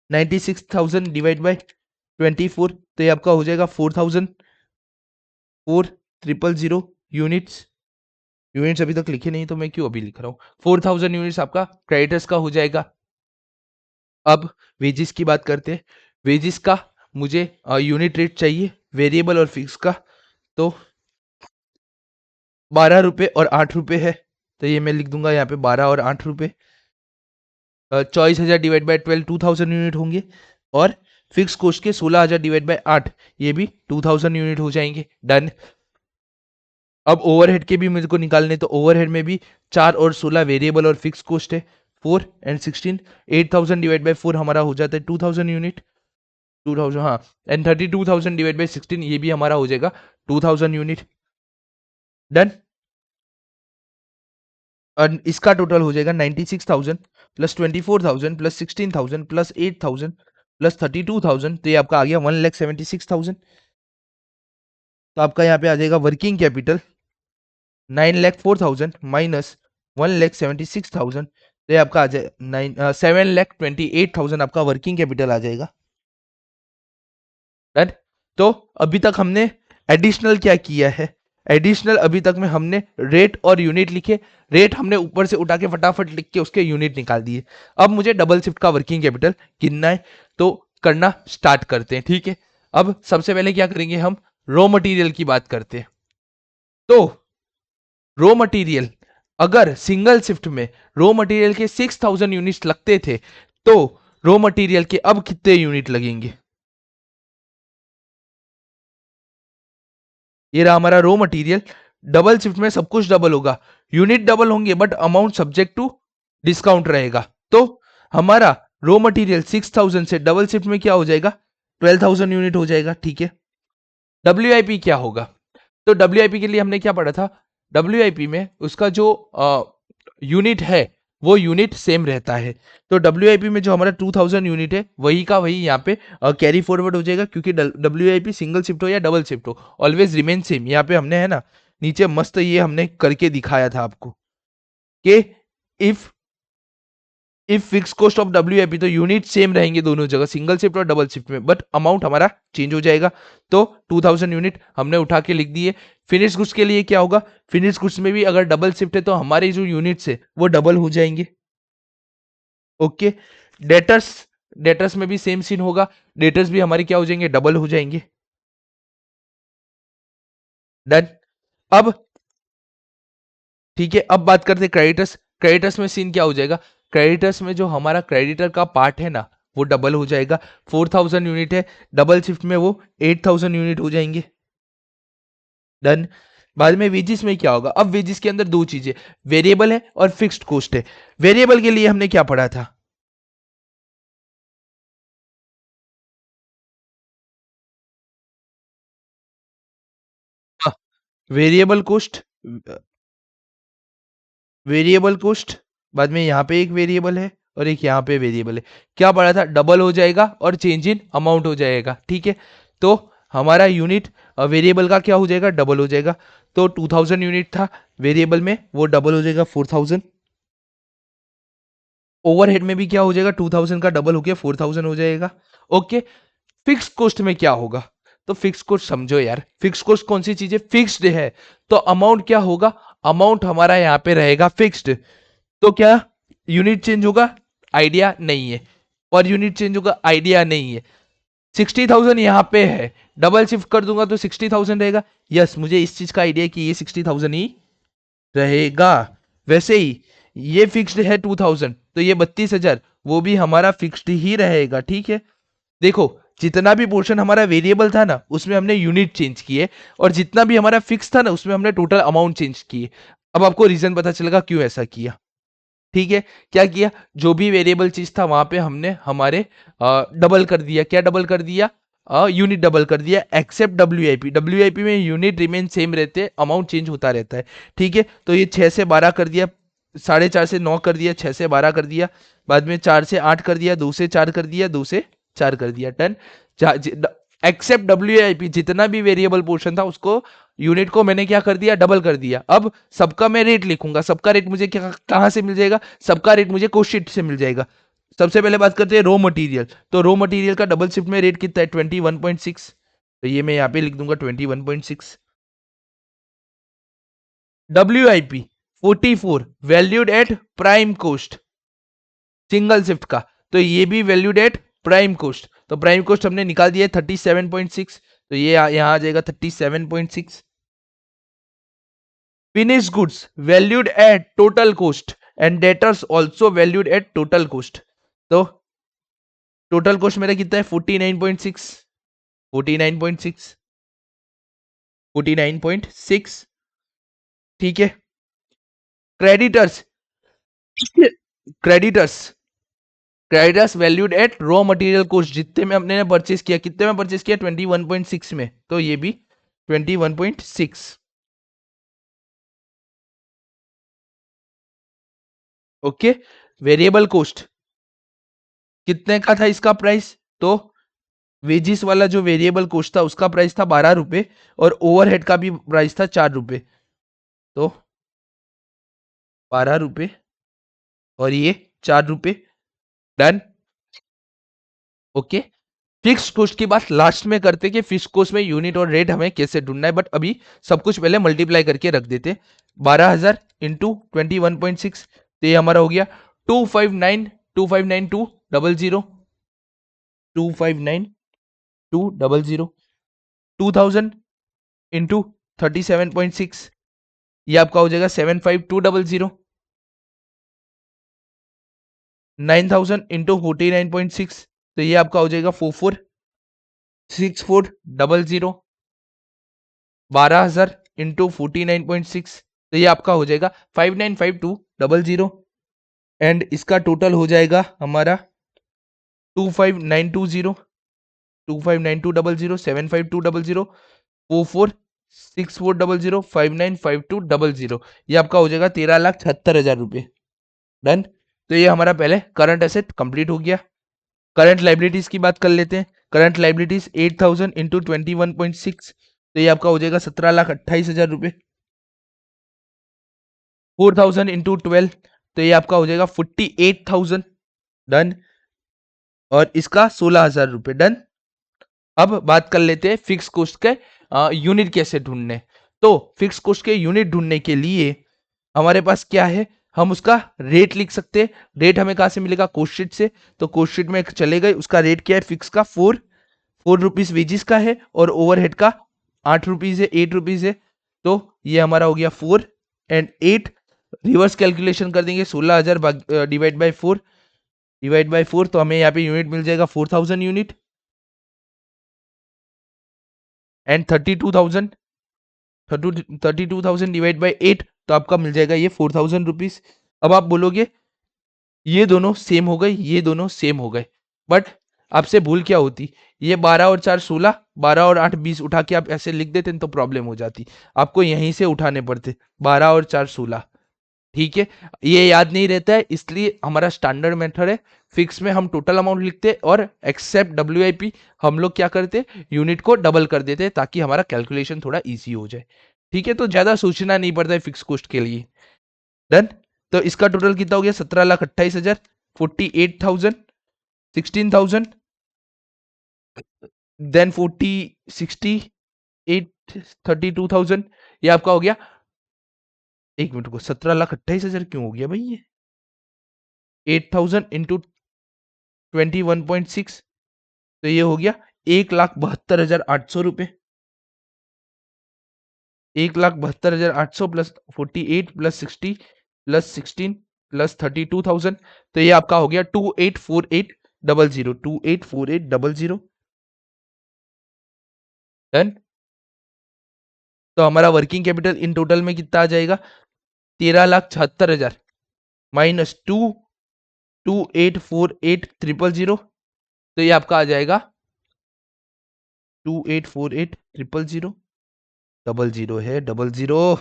96,000 डिवाइड बाई 24, तो ये आपका हो जाएगा 4,000 यूनिट्स। यूनिट्स अभी तक लिखे नहीं तो मैं क्यों अभी लिख रहा हूँ, 4,000 यूनिट्स आपका क्रेडिटर्स का हो जाएगा। अब वेजिस की बात करते हैं। वेजिस का मुझे यूनिट रेट चाहिए, वेरिएबल और फिक्स का, तो 12 रुपये और 8 रुपये है, तो ये मैं लिख दूंगा यहाँ पे 12 और 8 रुपये। 24,000 डिवाइड बाई 12, 2,000 यूनिट होंगे, और फिक्स कॉस्ट के 16,000 डिवाइड बाई 8, ये भी 2,000 यूनिट हो जाएंगे, डन। अब ओवरहेड के भी मुझे को निकालने, तो ओवरहेड में भी 4 और 16 वेरिएबल और फिक्स कॉस्ट है, 4 एंड 16, 8000 डिवाइड बाय 4 हमारा हो जाता है 2000 यूनिट, 2000, हाँ, एंड 32,000 डिवाइड बाय 16 ये भी हमारा हो जाएगा 2000 यूनिट। डन। और इसका टोटल हो जाएगा 96,000 प्लस 24,000 प्लस 16,000 प्लस 8,000 प्लस 32,000, तो ये आपका आ गया 1,76,000। तो आपका यहाँ पे आ जाएगा वर्किंग कैपिटल 9,04,000 माइनस 1,76,000, तो ये आपका आ जाए 7,28,000 आपका वर्किंग कैपिटल आ जाएगा। डन। तो अभी तक हमने एडिशनल क्या किया है? एडिशनल अभी तक में हमने रेट और यूनिट लिखे, रेट हमने ऊपर से उठा के फटाफट लिख के उसके यूनिट निकाल दिए। अब मुझे डबल शिफ्ट का वर्किंग कैपिटल गिनना है, तो करना स्टार्ट करते हैं, ठीक है। अब सबसे पहले क्या करेंगे, हम रॉ मटेरियल की बात करते हैं। तो रॉ मटेरियल, अगर सिंगल शिफ्ट में रॉ मटेरियल के 6,000 यूनिट्स लगते थे, तो रॉ मटेरियल के अब कितने यूनिट लगेंगे? ये रहा हमारा रॉ मटेरियल। डबल शिफ्ट में सब कुछ डबल होगा, यूनिट डबल होंगे but amount subject to discount रहेगा। तो हमारा रॉ मटेरियल 6,000 से डबल शिफ्ट में क्या हो जाएगा, 12,000 यूनिट हो जाएगा, ठीक है। WIP क्या होगा? तो WIP के लिए हमने क्या पढ़ा था? WIP में उसका जो यूनिट है वो यूनिट सेम रहता है। तो WIP में जो हमारा 2000 यूनिट है वही का वही यहाँ पे कैरी फॉरवर्ड हो जाएगा, क्योंकि WIP सिंगल शिफ्ट हो या डबल शिफ्ट हो ऑलवेज रिमेन सेम। यहाँ पे हमने है ना नीचे मस्त ये हमने करके दिखाया था आपको कि if fix cost of WIP, तो यूनिट सेम रहेंगे दोनों जगह, सिंगल शिफ्ट और डबल शिफ्ट में, बट अमाउंट हमारा चेंज हो जाएगा। तो 2000 यूनिट हमने उठा के लिख दिए। फिनिश गुड्स के लिए क्या होगा? फिनिश गुड्स में भी अगर डबल शिफ्ट है तो हमारे जो यूनिट्स है वो डबल हो जाएंगे। ओके। डेटर्स, डेटर्स में भी सेम सीन होगा, डेटर्स भी हमारे क्या हो जाएंगे, डबल हो जाएंगे। डन। अब ठीक है, अब बात करते हैं क्रेडिटर्स। क्रेडिटर्स में सीन क्या हो जाएगा? क्रेडिटर्स में जो हमारा क्रेडिटर का पार्ट है ना वो डबल हो जाएगा। 4,000 यूनिट है, डबल शिफ्ट में वो 8,000 यूनिट हो जाएंगे। डन। बाद में वेजिस में क्या होगा? अब वेजिस के अंदर दो चीजें, वेरिएबल है और फिक्स्ड कॉस्ट है। वेरिएबल के लिए हमने क्या पढ़ा था? वेरिएबल कॉस्ट, वेरिएबल कॉस्ट, बाद में यहाँ पे एक वेरिएबल है और एक यहाँ पे वेरिएबल है। क्या पढ़ा था? डबल हो जाएगा और चेंज इन अमाउंट हो जाएगा, ठीक है। तो हमारा यूनिट वेरिएबल का क्या हो जाएगा, डबल हो जाएगा। तो 2000 यूनिट था वेरिएबल में, वो डबल हो जाएगा 4000। ओवरहेड में भी क्या हो जाएगा, 2000 का डबल हो गया 4000 हो जाएगा। ओके। फिक्स कॉस्ट में क्या होगा? तो फिक्स कॉस्ट समझो यार, फिक्स कॉस्ट कौन सी चीज है, फिक्स्ड है। तो अमाउंट क्या होगा? अमाउंट हमारा यहाँ पे रहेगा फिक्स्ड। तो क्या यूनिट चेंज होगा? आइडिया नहीं है। और यूनिट चेंज होगा? आइडिया नहीं है। 60,000 यहाँ पे है, डबल शिफ्ट कर दूंगा तो 60,000 रहेगा। यस, मुझे इस चीज का आइडिया है कि ये 60,000 ही रहेगा। वैसे ही ये फिक्स्ड है 2000, तो ये 32,000 वो भी हमारा फिक्स्ड ही रहेगा, ठीक है। देखो, जितना भी पोर्शन हमारा वेरिएबल था ना उसमें हमने यूनिट चेंज किए, और जितना भी हमारा फिक्स था ना उसमें हमने टोटल अमाउंट चेंज किए। अब आपको रीजन पता चलेगा क्यों ऐसा किया, ठीक है। क्या किया? जो भी वेरिएबल चीज था वहां पे हमने हमारे डबल कर दिया। क्या डबल कर दिया? यूनिट डबल कर दिया, एक्सेप्ट WIP। WIP में यूनिट रिमेन सेम रहते, अमाउंट चेंज होता रहता है, ठीक है। तो ये 6 से 12 कर दिया, 4.5 से 9 कर दिया, 6 से 12 कर दिया, बाद में 4 से 8 कर दिया, 2 से 4 कर दिया, 2 से 4 कर दिया। डन। एक्सेप्ट WIP, जितना भी वेरिएबल पोर्शन था उसको, यूनिट को मैंने क्या कर दिया, डबल कर दिया। अब सबका मैं रेट लिखूंगा, सबका रेट मुझे क्या कहां से मिल जाएगा? सबका रेट मुझे कॉस्ट शीट से मिल जाएगा। सबसे पहले बात करते हैं रॉ मटेरियल। तो रॉ मटेरियल का डबल शिफ्ट में रेट कितना है? 21.6। तो ये मैं यहाँ पे लिख दूंगा 21.6। WIP 44 valued at prime cost, single shift का। तो ये भी वैल्यूड एट प्राइम कोस्ट। तो प्राइम कोस्ट हमने निकाल दिया 37.6, तो ये यहां आ जाएगा 37.6। Finish goods valued at total cost and debtors also valued at total cost. तो टोटल कोस्ट मेरा कितना है? 49.6, 49.6, 49.6, ठीक है। Creditors, creditors, creditors valued at raw material cost, जितने में हमने परचेस किया, कितने में परचेस किया 21.6 में, तो ये भी 21.6। ओके, वेरिएबल कॉस्ट कितने का था इसका प्राइस, तो वेजिस वाला जो वेरिएबल कॉस्ट था उसका प्राइस था 12 रुपए, और ओवरहेड का भी प्राइस था 4 रुपए, तो 12 रुपए और ये 4 रुपए, डन। ओके, फिक्स कॉस्ट की बात लास्ट में करते कि फिक्स कॉस्ट में यूनिट और रेट हमें कैसे ढूंढना है, बट अभी सब कुछ पहले मल्टीप्लाई करके रख देते। 12,000 इंटू 21.6, तो ये हमारा हो गया 259,259,200, 259,200, 2000 इंटू 37.6, ये आपका हो जाएगा 75200, 9,000 इंटू 49.6, तो ये आपका हो जाएगा 446400, 12,000 इंटू 49.6, तो ये आपका हो जाएगा 595200, एंड इसका टोटल हो जाएगा हमारा 25920, 2592000, 75200, 446400, 595200, ये आपका हो जाएगा 13,76,000 रुपये, डन। तो ये हमारा पहले करंट एसेट कंप्लीट हो गया। करंट लाइबिलिटीज की बात कर लेते हैं। करंट लाइबिलिटीज 8,000 इंटू 21.6, तो ये आपका हो जाएगा 17,28,000 रुपये। 4,000 इंटू 12, तो ये आपका हो जाएगा 48,000, डन। और इसका 16,000 रुपये, डन। अब बात कर लेते हैं फिक्स कॉस्ट के यूनिट कैसे ढूंढने। तो फिक्स कॉस्ट के यूनिट ढूंढने के लिए हमारे पास क्या है, हम उसका रेट लिख सकते हैं। रेट हमें कहां से मिलेगा, कॉस्ट शीट से। तो कॉस्ट शीट में चले गए, उसका रेट क्या है फिक्स का, 4 रुपीज वेजिस का है, और ओवरहेड का 8 रुपीज है, 8 रुपीज है। तो ये हमारा हो गया 4 एंड 8, रिवर्स कैलकुलेशन कर देंगे, 16,000 डिवाइड बाई 4, तो हमें यहाँ पे यूनिट मिल जाएगा 4,000 यूनिट, एंड 32,000 डिवाइड बाई 8, तो आपका मिल जाएगा ये 4,000 रुपीज। अब आप बोलोगे ये दोनों सेम हो गए, ये दोनों सेम हो गए, बट आपसे भूल क्या होती, ये 12 और 4 16, 12 और 8 20 उठा के आप ऐसे लिख देते तो प्रॉब्लम हो जाती, आपको यहीं से उठाने पड़ते 12 और 4 16, ठीक है। ये याद नहीं रहता है, इसलिए हमारा स्टैंडर्ड मेथड है, फिक्स में हम टोटल अमाउंट लिखते और एक्सेप्ट डब्ल्यूआईपी हम लोग क्या करते, यूनिट को डबल कर देते ताकि हमारा कैलकुलेशन थोड़ा इजी हो जाए, ठीक है। तो ज्यादा सोचना नहीं पड़ता है फिक्स कॉस्ट के लिए, डन। तो इसका टोटल कितना हो गया, 17,28,000, 48,000, 16,000, देन 32,000, ये आपका हो गया, एक मिनट को, 17,28,000 क्यों हो गया भाई ये, 8,000 इंटू 21.6, तो ये हो गया 1,72,800 रुपये, 1,72,800 प्लस 48 प्लस 60 प्लस 16 प्लस 32,000, तो ये आपका हो गया 284800, 284800, डन। तो हमारा वर्किंग कैपिटल इन टोटल में कितना आ जाएगा, 13,76,000 माइनस 2,2848,000, तो ये आपका आ जाएगा 2,2848,000, 00 है, 00,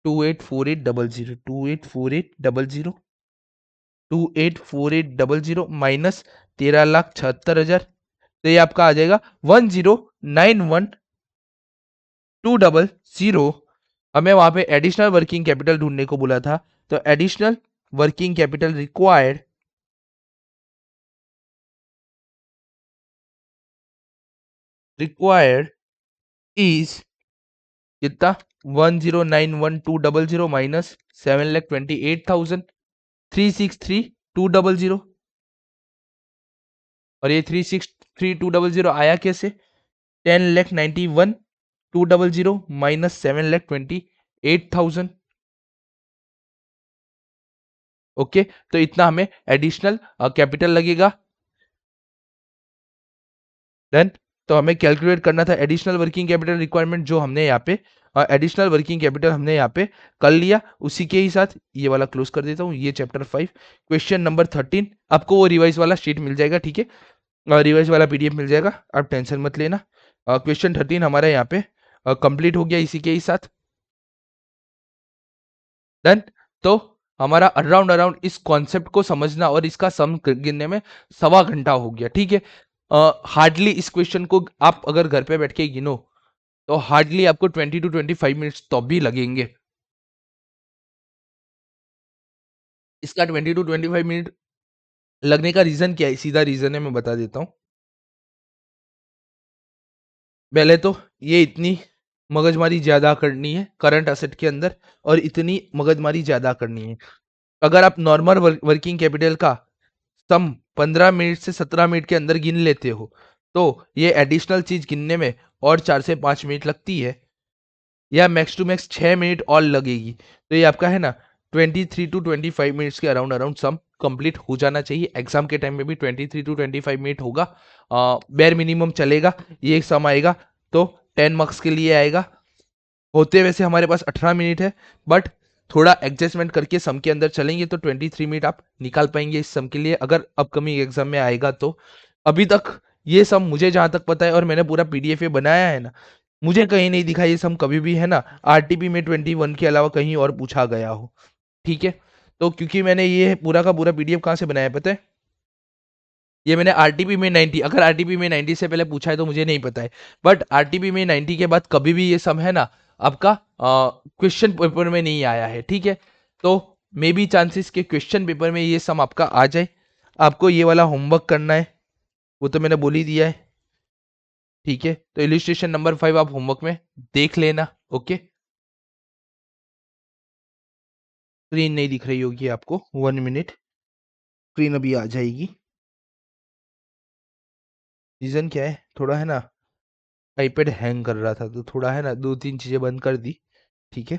2,2848,000, 2,2848,000, 2,2848,000 माइनस 13,76,000, तो ये आपका आ जाएगा 10,91,200। हमें वहां पे एडिशनल वर्किंग कैपिटल ढूंढने को बोला था, तो additional working capital required is कितना, 10,91,200 माइनस 7,28,363,200, और ये 363,200 आया कैसे, 10,91,200 माइनस 7,28,000, ओके। तो इतना हमें एडिशनल कैपिटल लगेगा, डन। तो हमें कैलकुलेट करना था एडिशनल वर्किंग कैपिटल रिक्वायरमेंट, जो हमने यहाँ पे एडिशनल वर्किंग कैपिटल हमने यहाँ पे कर लिया। उसी के ही साथ ये वाला क्लोज कर देता हूँ, ये चैप्टर 5 क्वेश्चन नंबर 13 आपको वो रिवाइज वाला शीट मिल जाएगा, ठीक है, रिवाइज वाला पीडीएफ मिल जाएगा, आप टेंशन मत लेना। क्वेश्चन 13 हमारा यहाँ पे कंप्लीट हो गया इसी के ही साथ, डन। तो हमारा अराउंड अराउंड इस कॉन्सेप्ट को समझना और इसका सम गिनने में 1.25 घंटा हो गया, ठीक है। हार्डली इस क्वेश्चन को आप अगर घर पे बैठ के गिनो तो हार्डली आपको 20 to 25 मिनट्स तो भी लगेंगे। इसका 20 to 25 मिनट लगने का रीजन क्या है, सीधा रीजन है, मैं बता देता हूँ। पहले तो ये इतनी मगजमारी ज्यादा करनी है करंट असेट के अंदर, और इतनी मगजमारी ज्यादा करनी है। अगर आप नॉर्मल वर्किंग कैपिटल का सम 15 मिनट से 17 मिनट के अंदर गिन लेते हो तो ये एडिशनल चीज गिनने में और 4 से 5 मिनट लगती है, या मैक्स टू मैक्स 6 मिनट और लगेगी। तो ये आपका है ना 23 to 25 मिनट्स के अराउंड अराउंड सम कंप्लीट हो जाना चाहिए। एग्जाम के टाइम में भी 23 to 25 मिनट होगा, बेयर मिनिमम चलेगा। ये सम आएगा तो 10 मार्क्स के लिए आएगा। होते वैसे हमारे पास 18 मिनट है, बट थोड़ा एडजस्टमेंट करके सम के अंदर चलेंगे तो 23 मिनट आप निकाल पाएंगे इस सम के लिए, अगर अपकमिंग एग्जाम में आएगा तो। अभी तक ये सम मुझे जहां तक पता है, और मैंने पूरा पीडीएफ बनाया है ना, मुझे कहीं नहीं दिखा ये सम कभी भी है ना आरटीपी में 21 के अलावा कहीं और पूछा गया हो, ठीक है। तो क्योंकि मैंने ये पूरा का पूरा पीडीएफ कहाँ से बनाया पता है, ये मैंने आरटीपी में 90, अगर आरटीपी में 90 से पहले पूछा है तो मुझे नहीं पता है, बट आरटीपी में 90 के बाद कभी भी ये सम है ना आपका क्वेश्चन पेपर में नहीं आया है, ठीक है। तो मे बी चांसेस के क्वेश्चन पेपर में ये सम आपका आ जाए। आपको ये वाला होमवर्क करना है, वो तो मैंने बोल ही दिया है, ठीक है। तो इलिस्ट्रेशन नंबर 5 आप होमवर्क में देख लेना, ओके। स्क्रीन नहीं दिख रही होगी आपको, 1 मिनट, स्क्रीन अभी आ जाएगी। रीजन क्या है, थोड़ा है ना आईपैड हैंग कर रहा था तो थोड़ा है ना 2-3 चीजें बंद कर दी, ठीक है।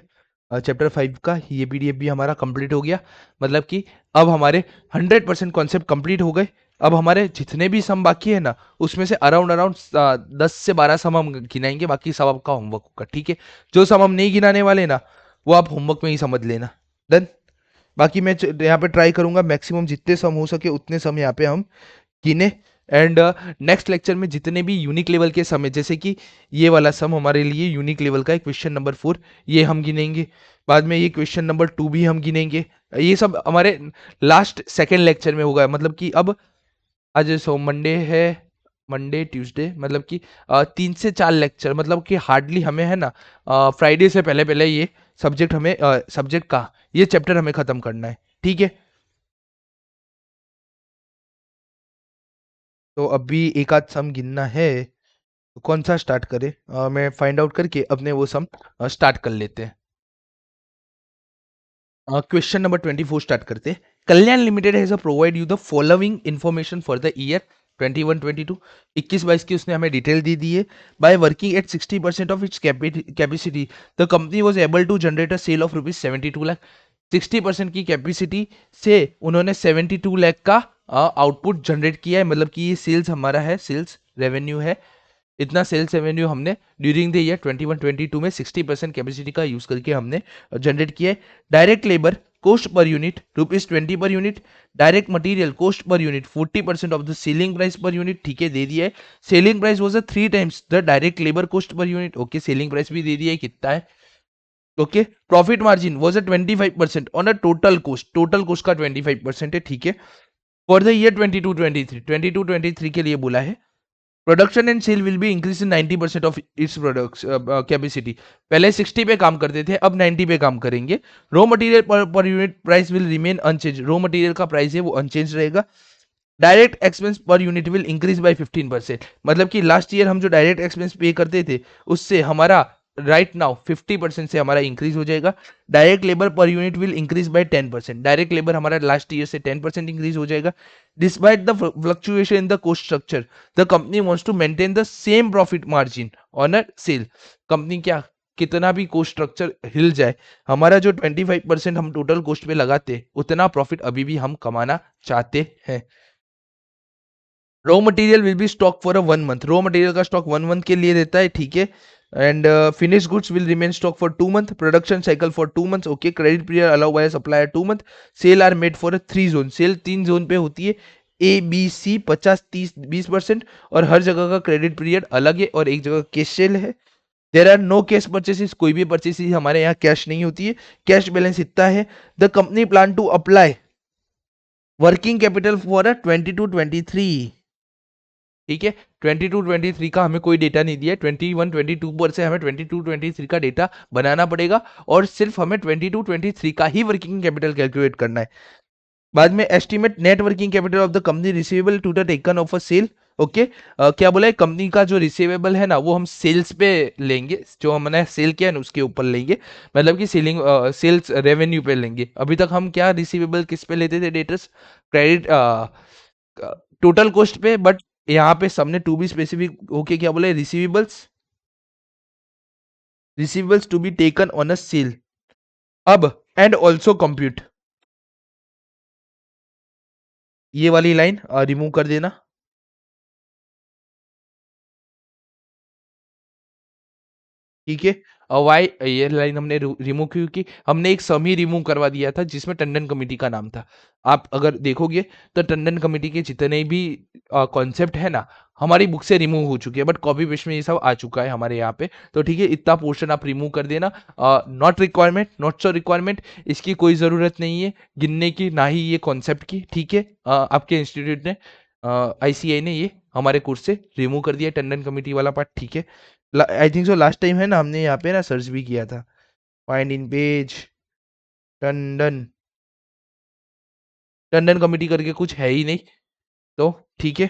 चैप्टर 5 का ये पीडीएफ भी हमारा कंप्लीट हो गया, मतलब कि अब हमारे 100% कॉन्सेप्ट कंप्लीट हो गए। अब हमारे जितने भी सम बाकी है ना उसमें से अराउंड अराउंड 10 से 12 सम हम गिनाएंगे, बाकी सब आपका होमवर्क होगा, ठीक है। जो सम हम नहीं गिनाने वाले ना वो आप होमवर्क में ही समझ लेना, डन। बाकी मैं यहाँ पे ट्राई करूंगा मैक्सिमम जितने सम हो सके उतने सम यहाँ पे हम गिने। एंड नेक्स्ट लेक्चर में जितने भी यूनिक लेवल के सम है, जैसे कि ये वाला सम हमारे लिए यूनिक लेवल का है, क्वेश्चन नंबर 4, ये हम गिनेंगे। बाद में ये क्वेश्चन नंबर 2 भी हम गिनेंगे। ये सब हमारे लास्ट सेकेंड लेक्चर में होगा, मतलब कि अब आज सो मंडे है, मंडे ट्यूसडे, मतलब कि 3 से 4 लेक्चर, मतलब कि हार्डली हमें है ना फ्राइडे से पहले पहले ये सब्जेक्ट हमें सब्जेक्ट का ये चैप्टर हमें खत्म करना है, ठीक है। तो अभी एक आध सम गिनना है, तो कौन सा स्टार्ट करें, मैं फाइंड आउट करके अपने वो सम स्टार्ट कर लेते हैं। क्वेश्चन नंबर 24 स्टार्ट करते हैं। Kalyan limited has provide you the following information for the year 21-22, 21-22 की उसने हमें डिटेल दी दी है। By working at 60% of its capacity the company was able to generate a sale of rupees 72 lakh. 60% की कैपेसिटी से उन्होंने 72 लाख का आउटपुट जनरेट किया है, मतलब कि ये सेल्स हमारा है, सेल्स रेवेन्यू है। इतना सेल्स रेवेन्यू हमने ड्यूरिंग द ईयर 21-22 में 60% कैपेसिटी का यूज करके हमने जनरेट किया है। Direct labour cost per unit ₹20 per unit, direct material cost per unit 40% of the selling price per unit, ठीक है, दे दिया है। Selling price was 3 times the direct labour cost per unit, okay, selling price भी दे दिया है कितना है, okay. Profit margin was 25% on a total cost का 25% है, ठीक है। फॉर द ईयर 22-23 के लिए बोला है। Production and sale will be increase in 90% of its products capacity. पहले 60 पे काम करते थे, अब 90 पे काम करेंगे। Raw material per unit price will remain unchange, raw material का प्राइस है वो अनचेंज रहेगा। Direct expense per unit will increase by 15%, मतलब कि लास्ट ईयर हम जो डायरेक्ट एक्सपेंस पे करते थे उससे हमारा राइट नाउ 50% से हमारा इंक्रीज हो जाएगा। Direct labour per unit will increase by 10%, direct labour हमारा लास्ट ईयर से 10% इंक्रीज हो जाएगा। Despite the fluctuation in the cost structure the company wants to maintain the same profit margin on a sale. Company क्या कितना भी कोस्ट स्ट्रक्चर हिल जाए, हमारा जो 25% हम टोटल कोस्ट पे लगाते उतना प्रॉफिट अभी भी हम कमाना चाहते हैं। Raw material will be stock for a 1 month, raw material का स्टॉक 1 मंथ के लिए रहता है, ठीक है। and finished goods will remain stock for 2 months, production cycle for 2 months, okay, credit period allowed by supplier 2 months, sale are made for a 3 zone, sale 3 zone पे होती है, ए बी सी 50-30-20%, और हर जगह का क्रेडिट पीरियड अलग है और एक जगह कैश सेल है। There are no cash purchases, कोई भी परचेसेस हमारे यहाँ कैश नहीं होती है, कैश बैलेंस इतना है। The company plan to apply working capital for a 22-23, ठीक है, 22-23 का हमें कोई डेटा नहीं दिया, 21-22 पर से हमें 22-23 का डेटा बनाना पड़ेगा और सिर्फ हमें 22-23 का ही वर्किंग कैपिटल कैलकुलेट करना है। बाद में estimate net working capital of the company receivable to the taken of a sale, okay, क्या बोला है, कंपनी का जो रिसीवेबल है ना वो हम सेल्स पे लेंगे, जो हमने सेल किया है ना उसके ऊपर लेंगे, मतलब कि सेल्स रेवेन्यू पे लेंगे। अभी तक हम क्या रिसीवेबल किस पे लेते थे, डेटर्स क्रेडिट टोटल कॉस्ट पे, बट यहाँ पे सबने टू बी स्पेसिफिक ओके क्या बोला है, receivables to be taken on a sale. अब एंड ऑल्सो कंप्यूट, ये वाली लाइन रिमूव कर देना, ठीक है। और वाई ये लाइन हमने रिमूव क्योंकि हमने एक सम ही रिमूव करवा दिया था जिसमें टंडन कमेटी का नाम था। आप अगर देखोगे तो टंडन कमेटी के जितने भी कॉन्सेप्ट है ना हमारी बुक से रिमूव हो चुके हैं, बट कॉपी पेस्ट में ये सब आ चुका है हमारे यहाँ पे, तो ठीक है, इतना पोर्शन आप रिमूव कर देना। Not requirement, not so requirement, इसकी कोई ज़रूरत नहीं है गिनने की, ना ही ये कॉन्सेप्ट की, ठीक है। आपके इंस्टीट्यूट ने आईसीआई ने ये हमारे कोर्स से रिमूव कर दिया टंडन कमेटी वाला पार्ट, ठीक है। I think so last time है ना हमने यहाँ पे ना सर्च भी किया था, find in page Tandon, Tandon committee करके कुछ है ही नहीं, तो ठीक है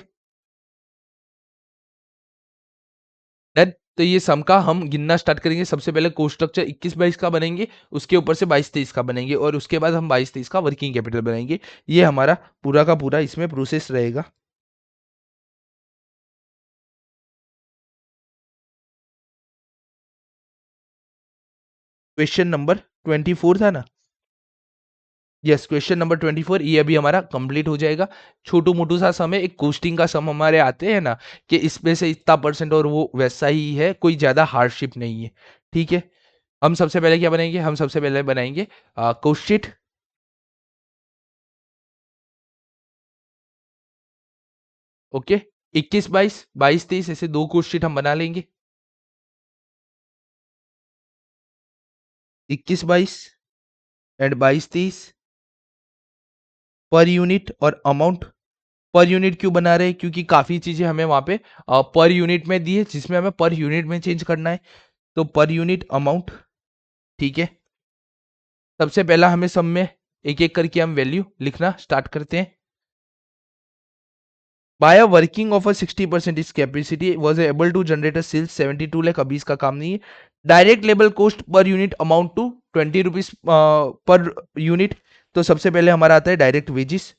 डन। तो ये सम का हम गिनना स्टार्ट करेंगे। सबसे पहले कोस्ट स्ट्रक्चर 21-22 का बनेंगे, उसके ऊपर से 22-23 का बनेंगे, और उसके बाद हम 22-23 का वर्किंग कैपिटल बनाएंगे। ये हमारा पूरा का पूरा इसमें प्रोसेस रहेगा। क्वेश्चन नंबर 24 था ना, यस, क्वेश्चन नंबर 24 ये अभी हमारा कंप्लीट हो जाएगा। छोटू मोटू सा सम है, एक कोस्टिंग का सम हमारे आते हैं ना कि इसमें से इतना परसेंट और वो वैसा ही है, कोई ज्यादा हार्डशिप नहीं है, ठीक है। हम सबसे पहले क्या बनाएंगे, हम सबसे पहले बनाएंगे कोस्ट शीट, ओके। 21-22, 22-23 ऐसे दो कोस्ट शीट हम बना लेंगे, 21-22 एंड 22-23 पर यूनिट और अमाउंट। पर यूनिट क्यों बना रहे हैं, क्योंकि काफी चीजें हमें वहां पे पर यूनिट में दी है जिसमें हमें पर यूनिट में चेंज करना है, तो पर यूनिट अमाउंट, ठीक है। सबसे पहला हमें सब में एक एक करके हम वैल्यू लिखना स्टार्ट करते हैं। By a working of a 60% इस capacity was able to generate a sales 72 lakh, अभी इसका काम नहीं है। Direct labour cost per unit amount to 20 rupees per unit, तो सबसे पहले हमारा आता है डायरेक्ट वेजिस।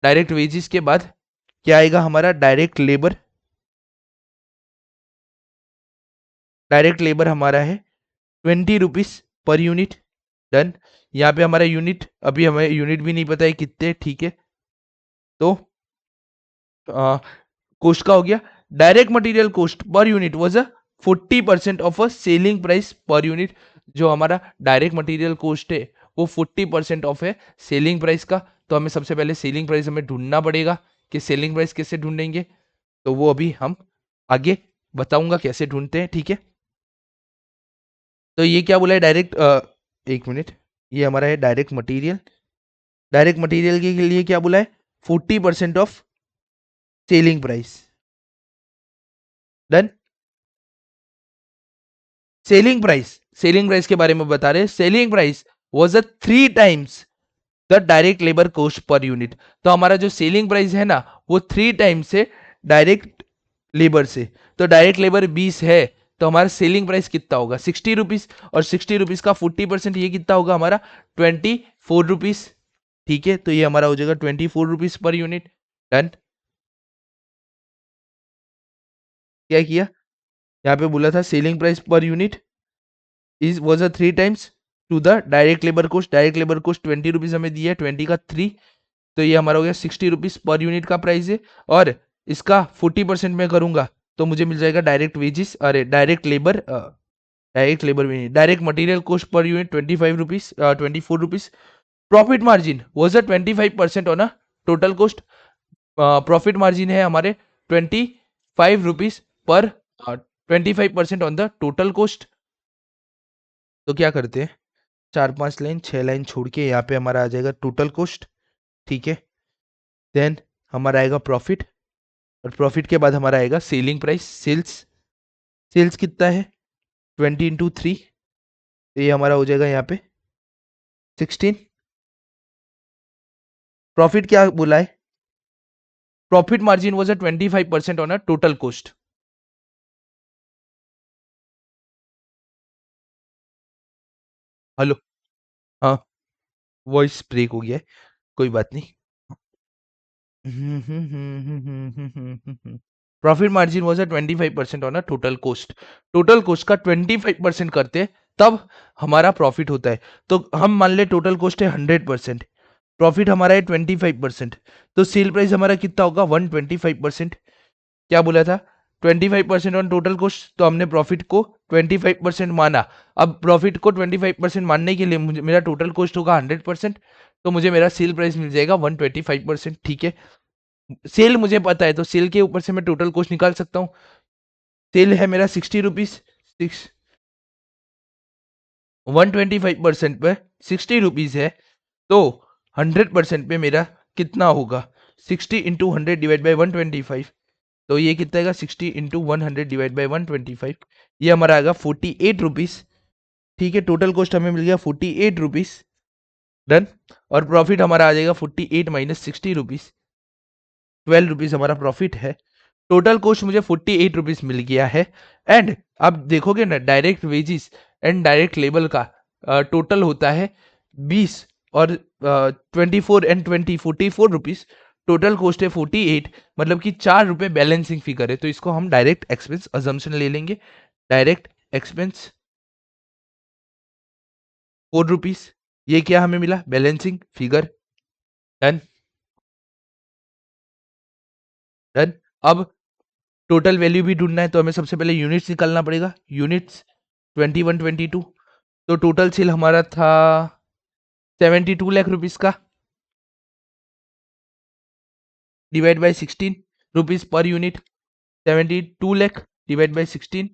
डायरेक्ट वेजिस के बाद क्या आएगा हमारा डायरेक्ट लेबर, डायरेक्ट लेबर हमारा है 20 रुपीज पर यूनिट, डन। यहाँ पे हमारा यूनिट, अभी हमें यूनिट भी नहीं पता है कितने, ठीक है। तो कोस्ट का हो गया। Direct material cost per unit was a 40% of a selling price per unit, जो हमारा डायरेक्ट मटेरियल कोस्ट है वो 40% ऑफ है सेलिंग प्राइस का, तो हमें सबसे पहले सेलिंग प्राइस हमें ढूंढना पड़ेगा कि सेलिंग प्राइस कैसे ढूंढेंगे, तो वो अभी हम आगे बताऊंगा कैसे ढूंढते हैं, ठीक है। तो ये क्या बोला है डायरेक्ट, एक मिनट, ये हमारा है डायरेक्ट मटेरियल, डायरेक्ट मटेरियल के लिए क्या बोला है 40% of selling price, done. Selling price के बारे में बता रहे हैं, selling price was a 3 times the direct labour cost per unit, तो हमारा जो सेलिंग प्राइस है ना वो 3 टाइम्स है डायरेक्ट लेबर से, तो डायरेक्ट लेबर 20 है, तो हमारा सेलिंग प्राइस कितना होगा 60 रुपीज, और 60 रुपीज का 40% ये कितना होगा हमारा 24 रुपीज, ठीक है। तो ये हमारा हो जाएगा 24 रुपीज पर यूनिट, डन। क्या किया, यहाँ पे बोला था selling price per unit is was a 3 times to the direct labour cost, direct labour cost 20 rupees हमें दिया है, 20 का 3, तो ये हमारा हो गया 60 रुपीज पर यूनिट का प्राइस है, और इसका 40% में करूंगा तो मुझे मिल जाएगा डायरेक्ट वेजेस, अरे डायरेक्ट लेबर भी नहीं, direct material cost per unit 25 rupees, 24 rupees. Profit margin was a 25% on a total cost. Profit margin है हमारे 25 rupees per 25% on the total cost. तो क्या करते हैं, 4 5 लाइन 6 लाइन छोड़ के यहाँ पे हमारा आ जाएगा टोटल कॉस्ट, ठीक है। देन हमारा आएगा प्रॉफिट, और प्रॉफिट के बाद हमारा आएगा सेलिंग प्राइस, सेल्स। सेल्स कितना है 20 × 3, तो ये हमारा हो जाएगा यहाँ पे 16। प्रॉफिट क्या बोला है, profit margin was a 25% on a total cost. Hello, हाँ, वॉइस ब्रेक हो गया है, कोई बात नहीं। Profit margin was a 25% on a total cost. Total cost का 25% करते हैं तब हमारा प्रॉफिट होता है। तो हम मान ले टोटल कॉस्ट है 100%, प्रॉफिट हमारा है 25%, तो सेल प्राइस हमारा कितना होगा 125%। क्या बोला था, 25% ऑन टोटल कॉस्ट, तो हमने प्रॉफिट को 25% माना। अब प्रॉफिट को 25% मानने के लिए मुझे मेरा टोटल कॉस्ट होगा 100%, तो मुझे मेरा सेल प्राइस मिल जाएगा 125%, ठीक है। सेल मुझे पता है, तो सेल के ऊपर से मैं टोटल कॉस्ट निकाल सकता हूँ। सेल है मेरा 60 रुपीज, 125% पे 60 रुपीज है, तो 100% पे मेरा कितना होगा, 60 × 100 डिवाइड बाई 125। तो ये कितना आएगा, 60 × 100 डिवाइड बाई 125, ये हमारा आएगा 48 रुपीज, ठीक है। टोटल कॉस्ट हमें मिल गया 48 रुपीज, डन। और प्रॉफिट हमारा आ जाएगा 48 माइनस 60 रुपीज, 12 रुपीज हमारा प्रॉफिट है। टोटल कॉस्ट मुझे 48 रुपीज मिल गया है। एंड आप देखोगे ना, direct wages and direct labour का टोटल होता है 20, और 24 एंड 20 44 रुपीज। टोटल कॉस्ट है 48, मतलब कि 4 रुपए बैलेंसिंग फिगर है, तो इसको हम डायरेक्ट एक्सपेंस अजम्पशन ले लेंगे। डायरेक्ट एक्सपेंस 4 रुपीज, ये क्या हमें मिला, बैलेंसिंग फिगर, डन डन। अब टोटल वैल्यू भी ढूंढना है, तो हमें सबसे पहले यूनिट्स निकालना पड़ेगा। यूनिट्स 21 22, तो टोटल सेल हमारा था 72 लाख रुपीज का, divide by 16 rupees per unit. 72 lakh divide by 16,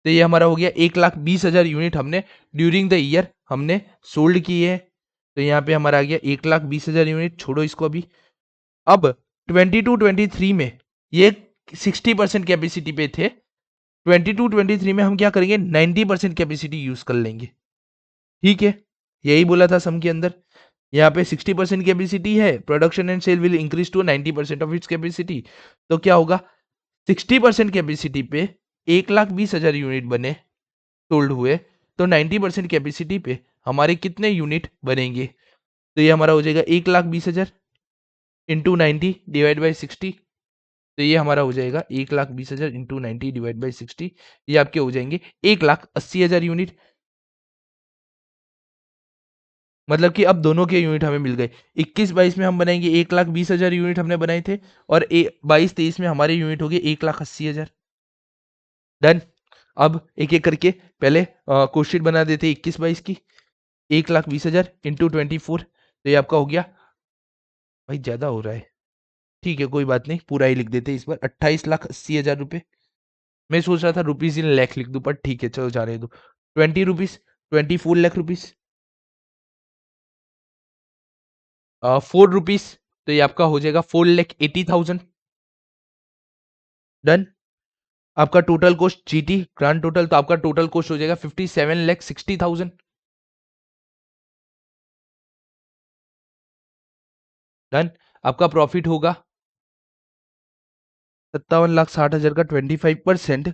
तो ये हमारा हो गया 1,20,000 यूनिट हमने ड्यूरिंग द ईयर हमने सोल्ड किए है। तो यहाँ पे हमारा आ गया 1,20,000 यूनिट, छोड़ो इसको अभी। अब 22 23 में ये 60% कैपेसिटी पे थे, 22 23 में हम क्या करेंगे, 90% कैपेसिटी यूज कर लेंगे, ठीक है। यही बोला था सम के अंदर। यहाँ पे 60% कैपेसिटी है, production and sale will increase to 90% of its capacity. तो क्या होगा, 60% कैपेसिटी पे 1,20,000 यूनिट बने, सोल्ड हुए, तो 90% कैपेसिटी पे हमारे कितने यूनिट बनेंगे, तो ये हमारा हो जाएगा 1,20,000 इंटू 90 डिवाइड बाई 60। तो ये हमारा हो जाएगा 1,20,000 इंटू 90 डिवाइड बाई 60, ये आपके हो जाएंगे 1,80,000 यूनिट। मतलब कि अब दोनों के यूनिट हमें मिल गए। 21 22 में हम बनाएंगे 1,20,000 यूनिट हमने बनाए थे, और 22 23 में हमारे यूनिट हो गए 1,80,000, डन। अब एक एक करके पहले क्वेश्चन बना देते 21 22 की। 1,20,000 इंटू 24, तो ये आपका हो गया, भाई ज्यादा हो रहा है, ठीक है कोई बात नहीं, पूरा ही लिख देते इस बार, 28,80,000 रुपए। मैं सोच रहा था रुपीज इन लैख लिख दूं, पर ठीक है चलो जा रहे दो। 20 रुपीज, 24 लाख रुपीज, 4 रुपीज, तो ये आपका हो जाएगा 4,80,000, डन। आपका total cost GT grand total, तो आपका टोटल कॉस्ट हो जाएगा 57,60,000, डन। आपका प्रॉफिट होगा 57,60,000 का 25%,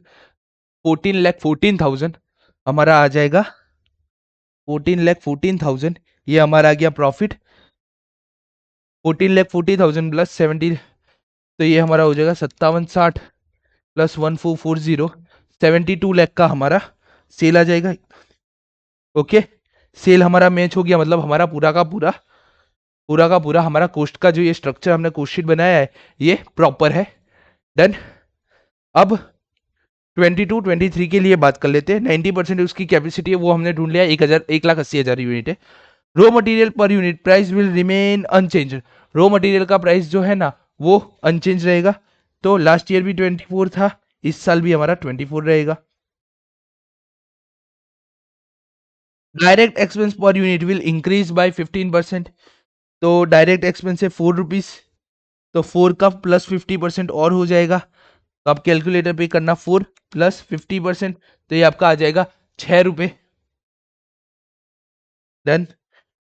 14,14,000 हमारा आ जाएगा, 14,14,000, ये हमारा आ गया प्रॉफिट। 14,40,000 प्लस 70, तो ये हमारा हो जाएगा 5760 प्लस 1440, 72 लाख का हमारा सेल आ जाएगा। ओके, सेल हमारा मैच हो गया, मतलब हमारा पूरा का पूरा हमारा कोस्ट का जो ये स्ट्रक्चर हमने कोस्ट शीट बनाया है, ये प्रॉपर है, डन। अब 22-23 के लिए बात कर लेते हैं। 90% उसकी कैपेसिटी है, वो हमने ढूंढ लिया, 1,80,000 यूनिट है। Raw material per unit price will remain unchange. Raw material का प्राइस जो है ना वो अनचेंज रहेगा। तो लास्ट ईयर भी 24 था, इस साल भी हमारा 24 रहेगा। Direct expense per unit will increase by 15%। तो डायरेक्ट एक्सपेंस है 4 रुपीज, तो 4 का प्लस 50% और हो जाएगा। तो आप कैलकुलेटर पे करना, 4 प्लस 50%, तो ये आपका आ जाएगा 6 रुपए। Then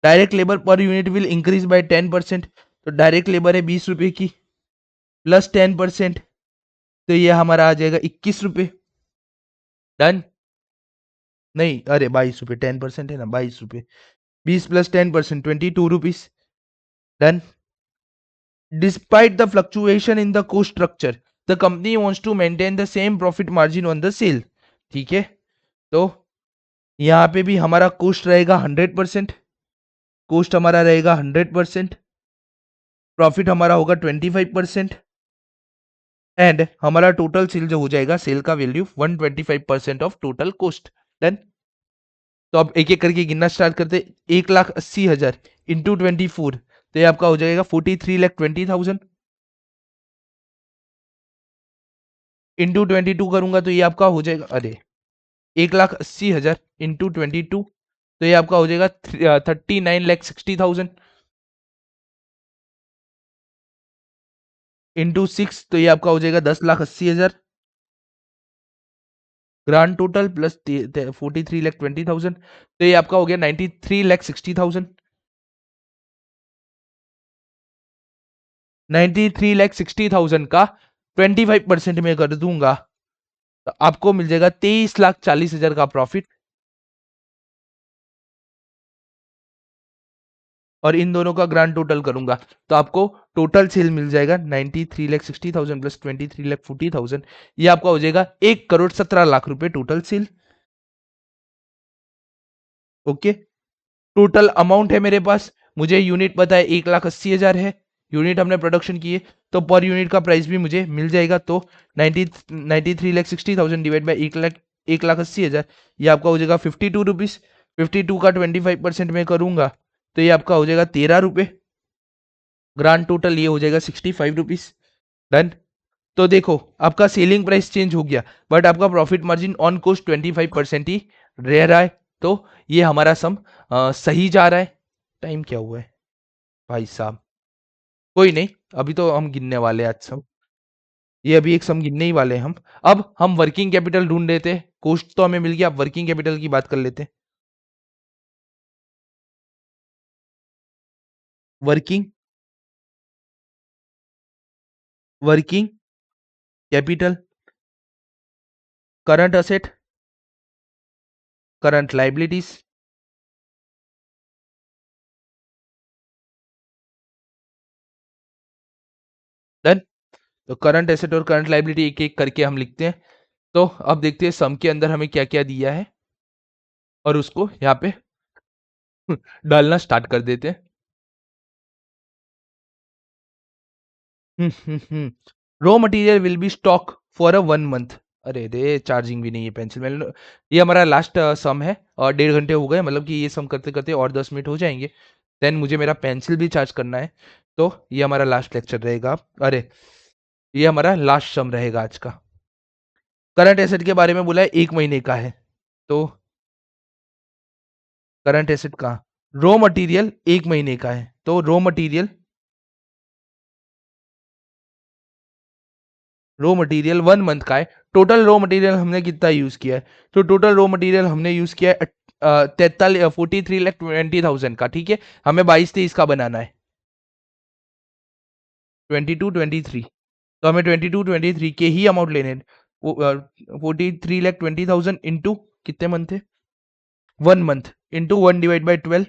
direct labour per unit will increase by 10%। तो डायरेक्ट लेबर है 20 रुपए की, प्लस 10%, तो ये हमारा आ जाएगा 21 रुपए। डन। नहीं, अरे 22 रुपए, 10% है ना, 22 रुपए, 20 + 10% 22 rupees. Done. Despite the fluctuation in the cost structure, the company wants to maintain the same profit margin on the sale। ठीक है, तो यहां पे भी हमारा कोस्ट रहेगा 100%। कोस्ट हमारा रहेगा 100%, प्रॉफिट हमारा होगा 25%, एंड हमारा टोटल सेल जो हो जाएगा, सेल का value 125% of total cost. Done. तो अब एक एक करके गिनना स्टार्ट करते। 1,80,000 इंटू 24, तो ये आपका हो जाएगा 43,20,000। इंटू 22 करूंगा तो ये आपका हो जाएगा, अरे 1,80,000 इंटू 22, तो ये आपका हो जाएगा 39,60,000। इंटू 6, तो ये आपका हो जाएगा 10,80,000। ग्रांड टोटल प्लस 43,20,000, तो ये आपका हो गया 93,60,000। 93,60,000 का 25% में कर दूंगा तो आपको मिल जाएगा 23,40,000 का प्रॉफिट। और इन दोनों का ग्रांड टोटल करूंगा तो आपको टोटल सेल मिल जाएगा 93,60,000 प्लस 23,40,000, ये आपका हो जाएगा 1,17,00,000 रुपए total sale. Okay, total amount है मेरे पास, मुझे यूनिट पता है 1,80,000 है, यूनिट हमने प्रोडक्शन किए, तो पर यूनिट का प्राइस भी मुझे मिल जाएगा। तो 93,60,000 डिवाइड बाई 1,80,000, ये आपका हो जाएगा 52 रुपीज। 52 का 25% में करूंगा तो ये आपका हो जाएगा 13 रुपए। ग्रांड टोटल ये हो जाएगा 65 रुपीज। डन। तो देखो, आपका सेलिंग प्राइस चेंज हो गया, बट आपका प्रॉफिट मार्जिन ऑन कोस्ट 25% ही रह रहा है। तो ये हमारा सम सही जा रहा है। टाइम क्या हुआ है भाई साहब? कोई नहीं, अभी तो हम गिनने वाले हैं आज सम, ये अभी एक सम गिनने ही वाले हैं हम। अब हम वर्किंग कैपिटल ढूंढ लेते हैं, कोस्ट तो हमें मिल गया, अब वर्किंग कैपिटल की बात कर लेते हैं। Working working capital, current asset, current liabilities. Done. तो करंट एसेट और करंट लाइबिलिटी एक एक करके हम लिखते हैं। तो अब देखते हैं सम के अंदर हमें क्या क्या दिया है और उसको यहाँ पे डालना स्टार्ट कर देते हैं। Raw material will be stock for a 1 month. अरे रे, चार्जिंग भी नहीं है पेंसिल में। ये हमारा लास्ट सम है और 1.5 घंटे हो गए, मतलब कि ये सम करते करते और 10 मिनट हो जाएंगे। देन मुझे मेरा पेंसिल भी चार्ज करना है। तो ये हमारा लास्ट लेक्चर रहेगा, अरे ये हमारा लास्ट सम रहेगा आज का। करंट एसेट के बारे में बोला है 1 महीने का है, तो करंट एसेट का रॉ मटेरियल 1 महीने का है, तो रॉ मटेरियल 1 मंथ का है। टोटल रॉ मटेरियल हमने कितना यूज किया है? तो टोटल रॉ मटेरियल हमने यूज किया है 43,20,000 का। ठीक है, हमें 22-23 का बनाना है, 22-23, तो हमें 22-23 के ही अमाउंट लेने हैं। 43,20,000 इंटू कितने मंथ है? 1 मंथ, इंटू 1/12,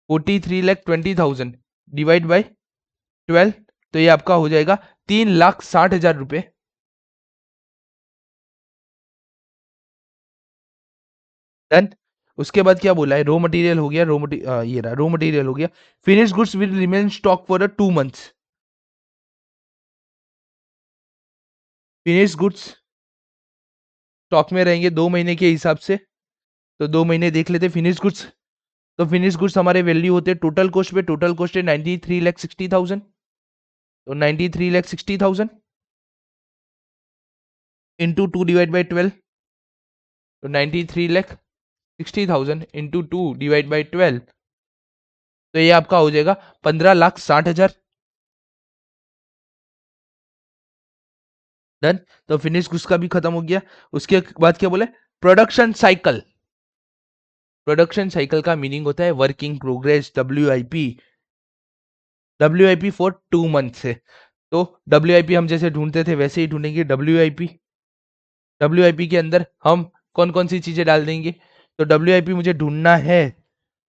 43,20,000 डिवाइड बाई 12, तो ये आपका हो जाएगा 3,60,000 रुपए। डन। उसके बाद क्या बोला है? रॉ मटेरियल हो गया, ये रहा रॉ मटेरियल हो गया। Finish goods will remain stock for 2 months. Finish goods stock में रहेंगे 2 महीने के हिसाब से, तो 2 महीने देख लेते। फिनिश गुड्स, तो फिनिश गुड्स हमारे वैल्यू होते हैं टोटल कॉस्ट पे, टोटल कॉस्ट है 93,60,000, तो 93,60,000 इंटू 2 डिवाइड बाई 12, तो 93,60,000 इंटू 2 डिवाइड बाई 12, तो ये आपका हो जाएगा 15,60,000। डन। तो फिनिश गुड्स का भी खत्म हो गया। उसके बाद क्या बोले, प्रोडक्शन साइकिल। प्रोडक्शन साइकिल का मीनिंग होता है working progress, WIP। WIP for 2 month से, तो WIP हम जैसे ढूंढते थे वैसे ही ढूंढेंगे। WIP के अंदर हम कौन कौन सी चीजें डाल देंगे, तो WIP मुझे ढूंढना है,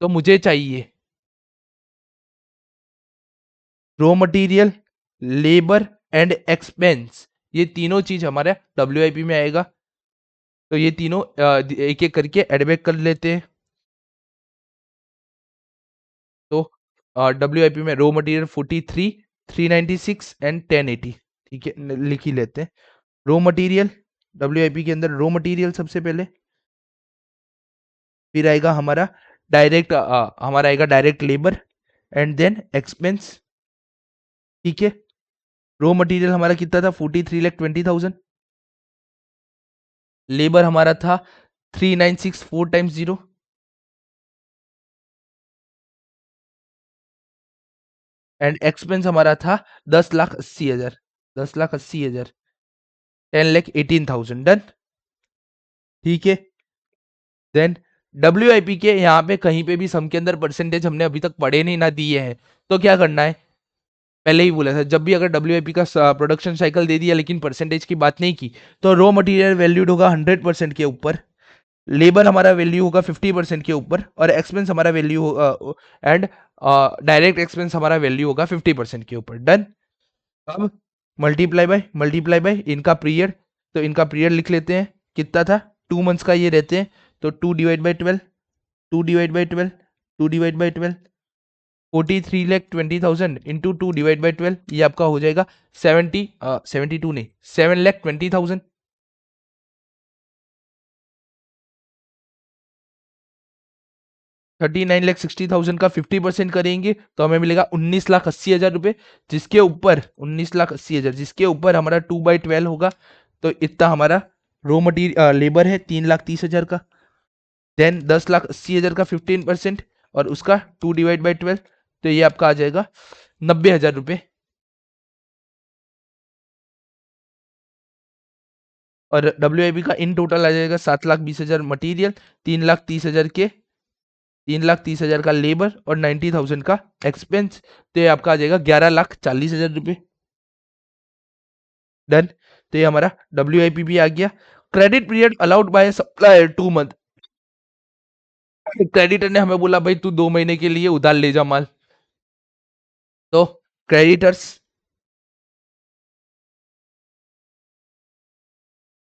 तो मुझे चाहिए raw material, labour and expense. ये तीनों चीज हमारे WIP में आएगा। तो ये तीनों एक एक करके एडबैक कर लेते हैं। तो WIP में रॉ मटेरियल 43, 396 एंड 1080, ठीक है, लिख ही लेते हैं। रॉ मटेरियल, WIP के अंदर रॉ मटेरियल सबसे पहले, फिर आएगा हमारा आएगा direct labour and then expense, ठीक है। रॉ मटेरियल हमारा कितना था, 43,20,000। लेबर हमारा था 396, 4 टाइम्स 0, एंड एक्सपेंस हमारा था 10,80,000, 10,80,000, 10,18,000। डन, ठीक है। देन WIP के यहाँ पे कहीं पे भी सम के अंदर परसेंटेज हमने अभी तक पढ़े नहीं ना दिए हैं, तो क्या करना है, पहले ही बोला था, जब भी अगर WIP का प्रोडक्शन साइकिल दे दिया लेकिन परसेंटेज की बात नहीं की, तो रॉ मटेरियल वैल्यूड होगा 100% के ऊपर, लेबर हमारा वैल्यू होगा 50% के ऊपर, और एक्सपेंस हमारा वैल्यू होगा, एंड डायरेक्ट एक्सपेंस हमारा वैल्यू होगा 50% के ऊपर। डन। अब मल्टीप्लाई बाय इनका पीरियड, तो इनका पीरियड लिख लेते हैं, कितना था, 2 मंथ्स का ये रहते हैं, तो 2 divide by 12, 2 divide by 12, 2 divide by 12, 43,20,000 into 2 divide by 12, ये आपका हो जाएगा 72 नहीं, 7,20,000। 39,60,000 का 50% करेंगे तो हमें मिलेगा 19,80,000 रुपए, जिसके ऊपर 19,80,000, जिसके ऊपर हमारा 2/12 होगा, तो इतना हमारा रॉ मटीरियल लेबर है 3,30,000 का, देन 10,80,000 का 15% और उसका 2 डिवाइड बाई 12, तो ये आपका आ जाएगा 90,000 रुपए। और WIP का इन टोटल आ जाएगा 7,20,000 मटीरियल, 3,30,000 के 3,30,000 का लेबर और 90,000 का एक्सपेंस, तो ये आपका आ जाएगा 11,40,000 रुपए। डन। तो ये हमारा WIP भी आ गया। Credit period allowed by supplier 2 month. Creditor ने हमें बोला भाई तू 2 महीने के लिए उधार ले जा माल, तो क्रेडिटर्स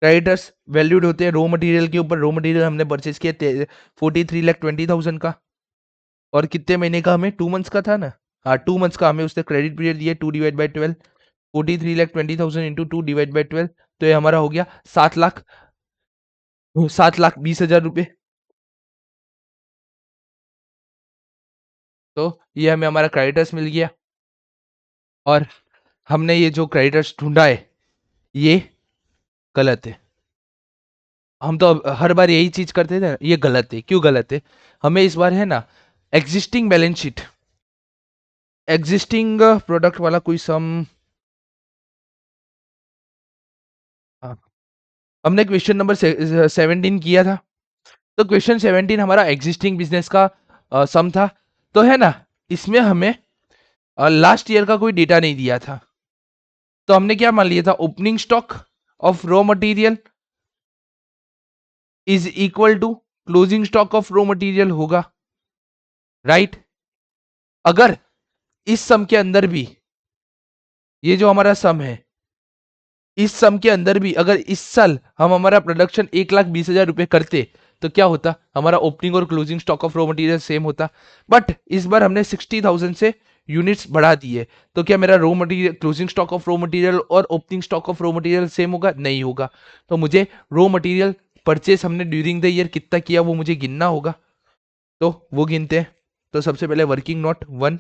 क्रेडिटर्स वैल्यूड होते हैं रॉ मटेरियल के ऊपर। रॉ मटेरियल हमने परचेज किया 43,20,000 का, और कितने महीने का, हमें 2 मंथ्स का था ना, हाँ 2 मंथ्स का हमें उसने क्रेडिट पीरियड दिया 2 divide by 12, 43,20,000 into 2 divide by 12, तो ये हमारा हो गया 7,20,000 रुपए। तो ये हमें हमारा क्रेडिटर्स मिल गया, और हमने ये जो क्रेडिटर्स ढूंढा है ये गलत है। हम तो हर बार यही चीज करते थे, ये गलत है। क्यों गलत है, हमें इस बार है ना existing balance sheet, existing product वाला कोई सम, हाँ, हमने क्वेश्चन नंबर 17 किया था, तो क्वेश्चन 17 हमारा एग्जिस्टिंग बिजनेस का सम था, तो है ना इसमें हमें लास्ट ईयर का कोई डेटा नहीं दिया था, तो हमने क्या मान लिया था, opening stock of raw material is equal to closing stock of raw material होगा, राइट। अगर इस सम के अंदर भी, ये जो हमारा सम है, इस सम के अंदर भी अगर इस साल हम हमारा प्रोडक्शन 1,20,000 रुपए करते, तो क्या होता, हमारा ओपनिंग और closing stock of raw material same होता। बट इस बार हमने 60,000 से यूनिट्स बढ़ा दी है, तो क्या मेरा raw material, closing stock of raw material और opening stock of raw material same होगा? नहीं होगा। तो मुझे रॉ मटेरियल परचेस हमने ड्यूरिंग द ईयर कितना किया वो मुझे गिनना होगा, तो वो गिनते हैं। तो सबसे पहले working note 1,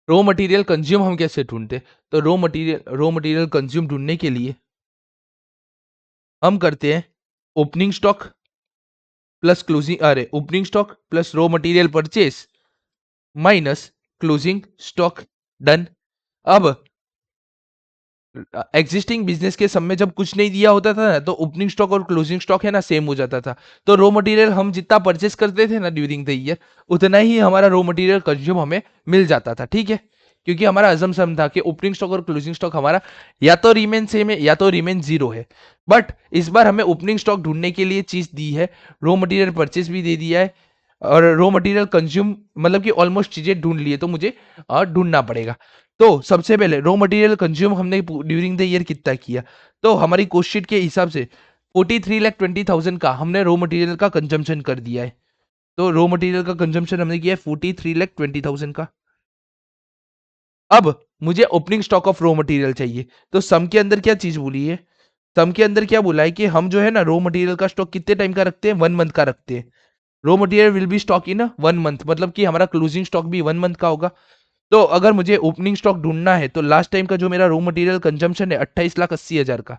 raw material consume हम कैसे ढूंढते? तो रॉ मटेरियल कंज्यूम ढूंढने के लिए हम करते हैं ओपनिंग स्टॉक प्लस क्लोजिंग, अरे opening stock plus raw material purchase minus closing stock. Done. अब एग्जिस्टिंग बिजनेस के सब में जब कुछ नहीं दिया होता था ना, तो ओपनिंग स्टॉक और क्लोजिंग स्टॉक है ना सेम हो जाता था। तो रॉ मटेरियल हम जितना परचेस करते थे ना ड्यूरिंग द ईयर, उतना ही हमारा रॉ मटेरियल कंज्यूम हमें मिल जाता था, ठीक है। क्योंकि हमारा अजम्पशन था कि ओपनिंग स्टॉक और क्लोजिंग स्टॉक हमारा या तो रिमेन सेम है या तो रिमेन जीरो है। बट इस बार हमें ओपनिंग स्टॉक ढूंढने के लिए चीज दी है, रॉ मटेरियल परचेस भी दे दिया है, और रॉ मटेरियल कंज्यूम मतलब कि ऑलमोस्ट चीजें ढूंढ लिए, तो मुझे ढूंढना पड़ेगा। तो सबसे पहले रॉ मटेरियल कंज्यूम हमने ड्यूरिंग द ईयर कितना किया, तो हमारी कोस्ट शीट के हिसाब से 43,20,000 का हमने रॉ मटेरियल का कंजम्पशन कर दिया है। तो रॉ मटेरियल का कंजम्पशन हमने किया है 43,20,000 का। अब मुझे opening stock of raw material चाहिए, तो सम के अंदर क्या चीज बोली है? सम के अंदर क्या बोला है कि हम जो है ना रॉ मटेरियल का स्टॉक कितने टाइम का रखते हैं? 1 मंथ का रखते हैं। Raw material will be stock in 1 month, मतलब कि हमारा क्लोजिंग स्टॉक भी 1 मंथ का होगा। तो अगर मुझे ओपनिंग स्टॉक ढूंढना है, तो लास्ट टाइम का जो मेरा रॉ मटेरियल कंजम्पशन है 28,80,000 का,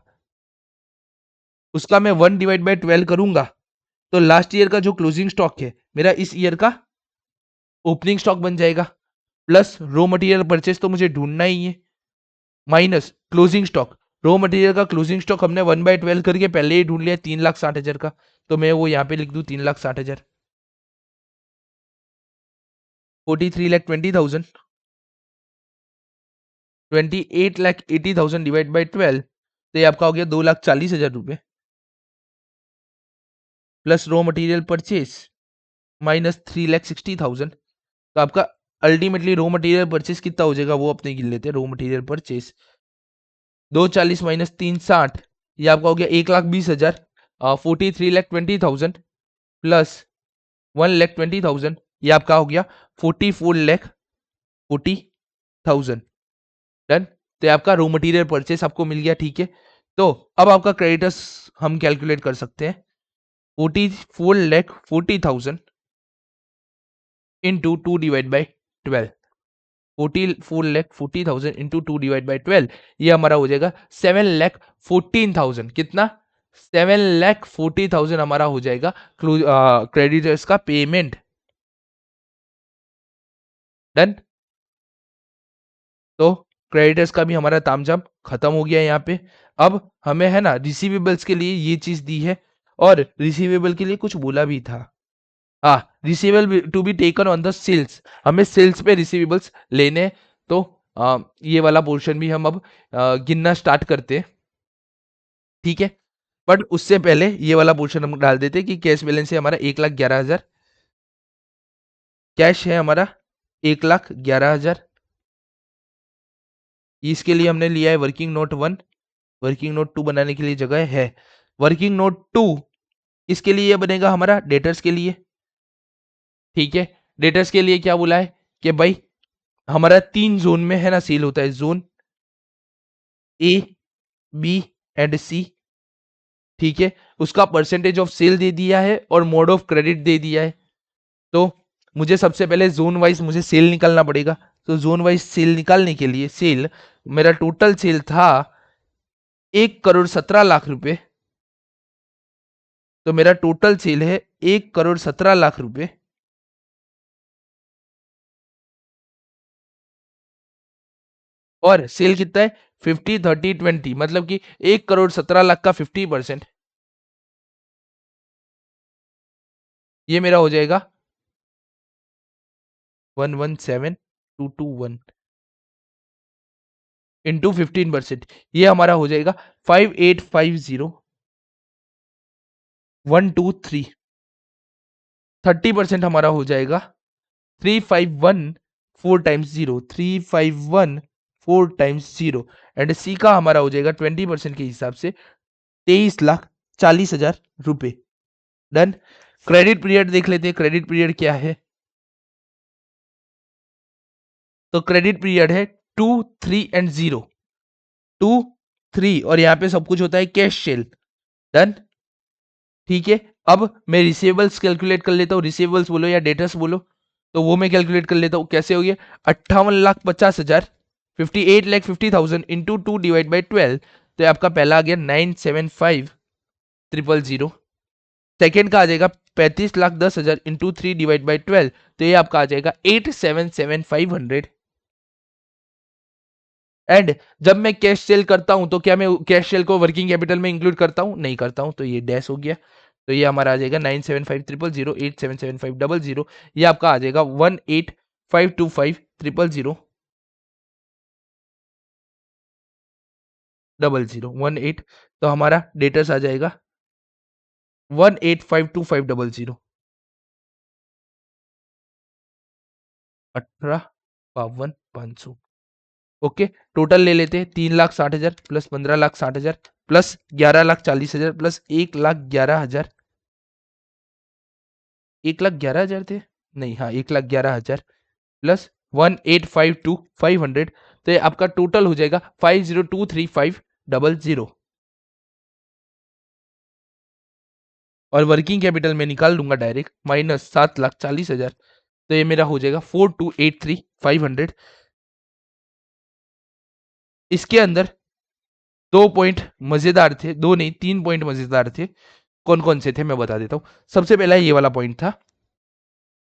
उसका मैं 1/12 करूंगा, तो लास्ट ईयर का जो क्लोजिंग स्टॉक है मेरा इस ईयर का ओपनिंग स्टॉक बन जाएगा, प्लस रॉ मटेरियल परचेस तो मुझे ढूंढना ही है, minus closing stock. Raw material का क्लोजिंग स्टॉक हमने 1/12 करके पहले ही ढूंढ लिया 3,60,000 का, तो मैं वो यहाँ पे लिख दूं 3,60,000। 43,20,000, 28,80,000 डिवाइड बाई 12, तो ये आपका हो गया 2,40,000 रुपए, plus raw material purchase minus 3,60,000। तो आपका अल्टीमेटली रॉ मटेरियल परचेस कितना हो जाएगा वो अपने गिन लेते हैं। रॉ मटेरियल परचेस 240 माइनस 360, ये आपका हो गया 1,20,000। 43,20,000 प्लस 1,20,000, ये आपका हो गया 44,40,000। डन। तो ये आपका रॉ मटेरियल परचेस आपको मिल गया, ठीक है। तो अब आपका क्रेडिटर्स हम कैलकुलेट कर सकते हैं। 44,40,000 into 2 divide by 12, 44,40,000 into 2 divide by 12, ये हमारा हो जाएगा 7,14,000। कितना? 7,40,000 हमारा हो जाएगा क्रेडिटर्स का पेमेंट। डन। तो क्रेडिटर्स का भी हमारा तामझाम खत्म हो गया यहाँ पे। अब हमें है ना रिसीवेबल्स के लिए ये चीज दी है, और रिसीवेबल के लिए कुछ बोला भी था। Receivable to be taken on the sales, हमें सेल्स पे रिसीवेबल्स लेने। तो ये वाला पोर्शन भी हम अब गिनना स्टार्ट करते हैं, ठीक है। बट उससे पहले ये वाला पोर्शन हम डाल देते हैं कि कैश बैलेंस है हमारा 1,11,000, कैश है हमारा 1,11,000। इसके लिए हमने लिया है वर्किंग नोट 1, वर्किंग नोट 2 बनाने के लिए जगह है। वर्किंग नोट 2, इसके लिए बनेगा हमारा डेटर्स के लिए, ठीक है। डेटर्स के लिए क्या बोला है कि भाई हमारा 3 जोन में है ना सेल होता है, जोन ए, बी एंड सी, ठीक है। उसका परसेंटेज ऑफ सेल दे दिया है और मोड ऑफ क्रेडिट दे दिया है। तो मुझे सबसे पहले जोन वाइज मुझे सेल निकालना पड़ेगा। तो जोन वाइज सेल निकालने के लिए, सेल मेरा टोटल सेल था 1,17,00,000 रुपए, तो मेरा टोटल सेल है 1,17,00,000 रुपए, और सेल कितना है 50, 30, 20, मतलब कि 1,17,00,000 का 50%, ये मेरा हो जाएगा 117,221 इंटू 15%, ये हमारा हो जाएगा 5850,123। 30% हमारा हो जाएगा 3,514 टाइम्स 0, 3,514 टाइम्स 0, एंड सी का हमारा हो जाएगा 20% के हिसाब से 23,40,000 रुपए। डन। क्रेडिट पीरियड देख लेते हैं, क्रेडिट पीरियड क्या है। तो क्रेडिट पीरियड है 2, 3 एंड 0। 2, 3 और यहाँ पे सब कुछ होता है कैश सेल। डन, ठीक है। अब मैं रिसीवेबल्स कैलकुलेट कर लेता हूँ, रिसीवेबल्स बोलो या डेटर्स बोलो, तो वो मैं कैलकुलेट कर लेता हूँ। कैसे हो गया, 58,50,000, 58,50,000 इंटू 2 डिवाइड बाई 12, तो आपका पहला आ गया 975,000। सेकेंड का आ जाएगा 35,10,000 इंटू 3 डिवाइड बाई 12, तो ये आपका आ जाएगा 877,500। एंड जब मैं कैश सेल करता हूं तो क्या मैं कैश सेल को वर्किंग कैपिटल में इंक्लूड करता हूं, नहीं करता हूं, तो ये डैश हो गया। तो ये हमारा आ जाएगा 975,000, 877,500, ये आपका आ जाएगा 18,525,000, 18, तो हमारा डेटर्स आ जाएगा 18,525,000, 18,52,500। ओके, टोटल ले लेते हैं, 3,60,000 प्लस 15,60,000 प्लस 11,40,000 प्लस 1,11,000। 1,11,000 थे, नहीं, हाँ 1,11,000 प्लस 18,52,500, तो ये आपका टोटल हो जाएगा 50,23,500। और वर्किंग कैपिटल में निकाल लूंगा डायरेक्ट, माइनस 7,40,000, तो ये मेरा हो जाएगा 42,83,500। इसके अंदर 2 पॉइंट मजेदार थे, दो नहीं 3 पॉइंट मजेदार थे। कौन कौन से थे मैं बता देता हूं। सबसे पहला ये वाला पॉइंट था,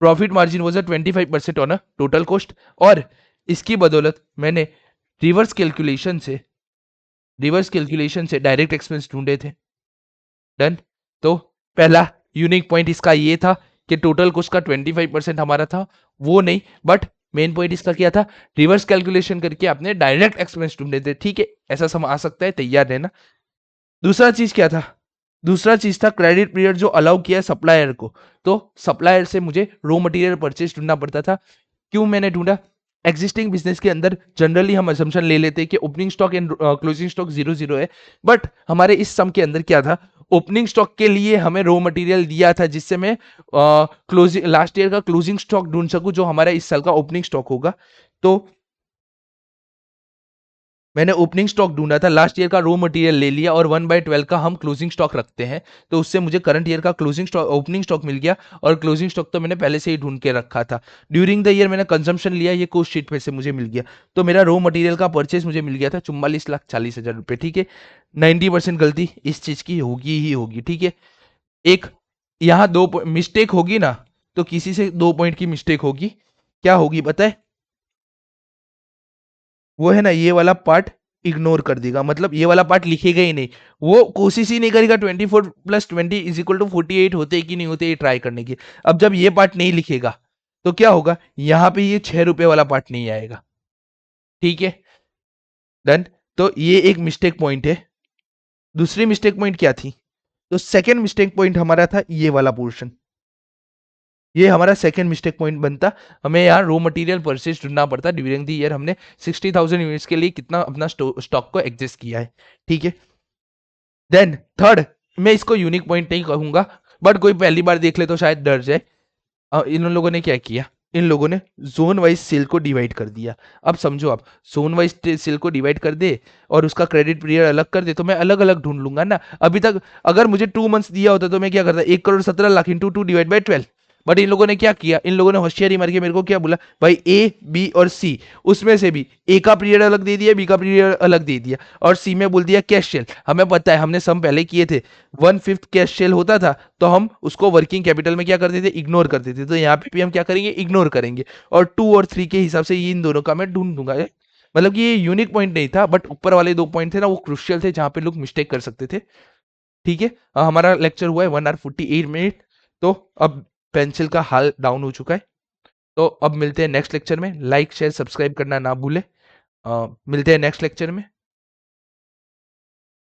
profit margin was 25% on a total cost, और इसकी बदौलत मैंने रिवर्स कैलकुलेशन से डायरेक्ट एक्सपेंस ढूंढे थे। डन, तो पहला यूनिक पॉइंट इसका ये था कि टोटल कॉस्ट का 25% हमारा था, वो नहीं, बट मेन पॉइंट इसका क्या था, रिवर्स कैलकुलेशन करके आपने डायरेक्ट एक्सपेंस ढूंढे थे। ठीक है, ऐसा सम आ सकता है, तैयार रहना। दूसरा चीज क्या था, दूसरा चीज था क्रेडिट पीरियड जो अलाउ किया है सप्लायर को, तो सप्लायर से मुझे रॉ मटेरियल परचेज ढूंढना पड़ता था। क्यों मैंने ढूंढा, एग्जिस्टिंग बिजनेस के अंदर जनरली हम असम्पशन ले लेते हैं कि opening stock and closing stock 0-0 है, बट हमारे इस सम के अंदर क्या था, ओपनिंग स्टॉक के लिए हमें रॉ मटेरियल दिया था जिससे मैं क्लोजिंग लास्ट ईयर का क्लोजिंग स्टॉक ढूंढ सकूं जो हमारा इस साल का ओपनिंग स्टॉक होगा। तो मैंने ओपनिंग स्टॉक ढूंढा था, लास्ट ईयर का रॉ मटेरियल ले लिया और 1/12 का हम क्लोजिंग स्टॉक रखते हैं, तो उससे मुझे करंट ईयर का क्लोजिंग स्टॉक ओपनिंग स्टॉक मिल गया, और क्लोजिंग स्टॉक तो मैंने पहले से ही ढूंढ के रखा था। ड्यूरिंग द ईयर मैंने कंजम्पशन लिया, ये कोस्ट शीट में से मुझे मिल गया, तो मेरा रॉ मटेरियल का परचेज मुझे मिल गया था 44,40,000 रुपये। ठीक है, 90% गलती इस चीज की होगी ही होगी। ठीक है, एक यहाँ दो मिस्टेक होगी ना, तो किसी से 2 पॉइंट की मिस्टेक होगी, क्या होगी बताए, वो है ना ये वाला पार्ट इग्नोर कर देगा, मतलब ये वाला पार्ट लिखेगा ही नहीं, वो कोशिश ही नहीं करेगा 24+20 = 48 होते कि नहीं होते ये ट्राई करने की। अब जब ये पार्ट नहीं लिखेगा तो क्या होगा, यहां पे ये 6 रुपए वाला पार्ट नहीं आएगा। ठीक है, डन, तो ये एक मिस्टेक पॉइंट है। दूसरी मिस्टेक पॉइंट क्या थी, तो सेकेंड मिस्टेक पॉइंट हमारा था ये वाला पोर्शन, ये हमारा सेकंड मिस्टेक पॉइंट बनता। हमें यहाँ रॉ मटेरियल परचेज ढूंढना पड़ता, ड्यूरिंग दी ईयर हमने 60,000 यूनिट्स के लिए कितना अपना स्टॉक को एडजस्ट किया है। ठीक है, देन थर्ड, मैं इसको यूनिक पॉइंट नहीं कहूंगा, बट कोई पहली बार देख ले तो शायद डर जाए। इन लोगों ने क्या किया, इन लोगों ने जोन वाइज सेल को डिवाइड कर दिया। अब समझो आप, जोन वाइज सेल को डिवाइड कर दे और उसका क्रेडिट पीरियड अलग कर दे, तो मैं अलग अलग ढूंढ लूंगा ना। अभी तक अगर मुझे 2 मंथ्स दिया होता तो मैं क्या करता, 1,17,00,000 into 2 divide by 12। But in लोगों ने क्या किया, इन लोगों ने होशियारी मार के मेरे को क्या बोला, भाई ए बी और सी, उसमें से भी ए का पीरियड अलग दे दिया, बी का पीरियड अलग दे दिया, और सी में बोल दिया कैश सेल। हमें पता है, हमने सम पहले किए थे, 1/5 कैश सेल होता था तो हम उसको वर्किंग कैपिटल में क्या करते थे, इग्नोर करते थे, तो यहाँ पे भी हम क्या करेंगे, इग्नोर करेंगे। और 2 और 3 के हिसाब से इन दोनों का मैं ढूंढ दूंगा। मतलब कि ये यूनिक पॉइंट नहीं था, बट ऊपर वाले 2 पॉइंट थे ना, वो क्रुशियल थे जहां पे लोग मिस्टेक कर सकते थे। ठीक है, हमारा लेक्चर हुआ है 1 hour 48 मिनट, तो अब पेंसिल का हाल डाउन हो चुका है। तो अब मिलते हैं नेक्स्ट लेक्चर में, लाइक शेयर सब्सक्राइब करना ना भूले। मिलते हैं नेक्स्ट लेक्चर में।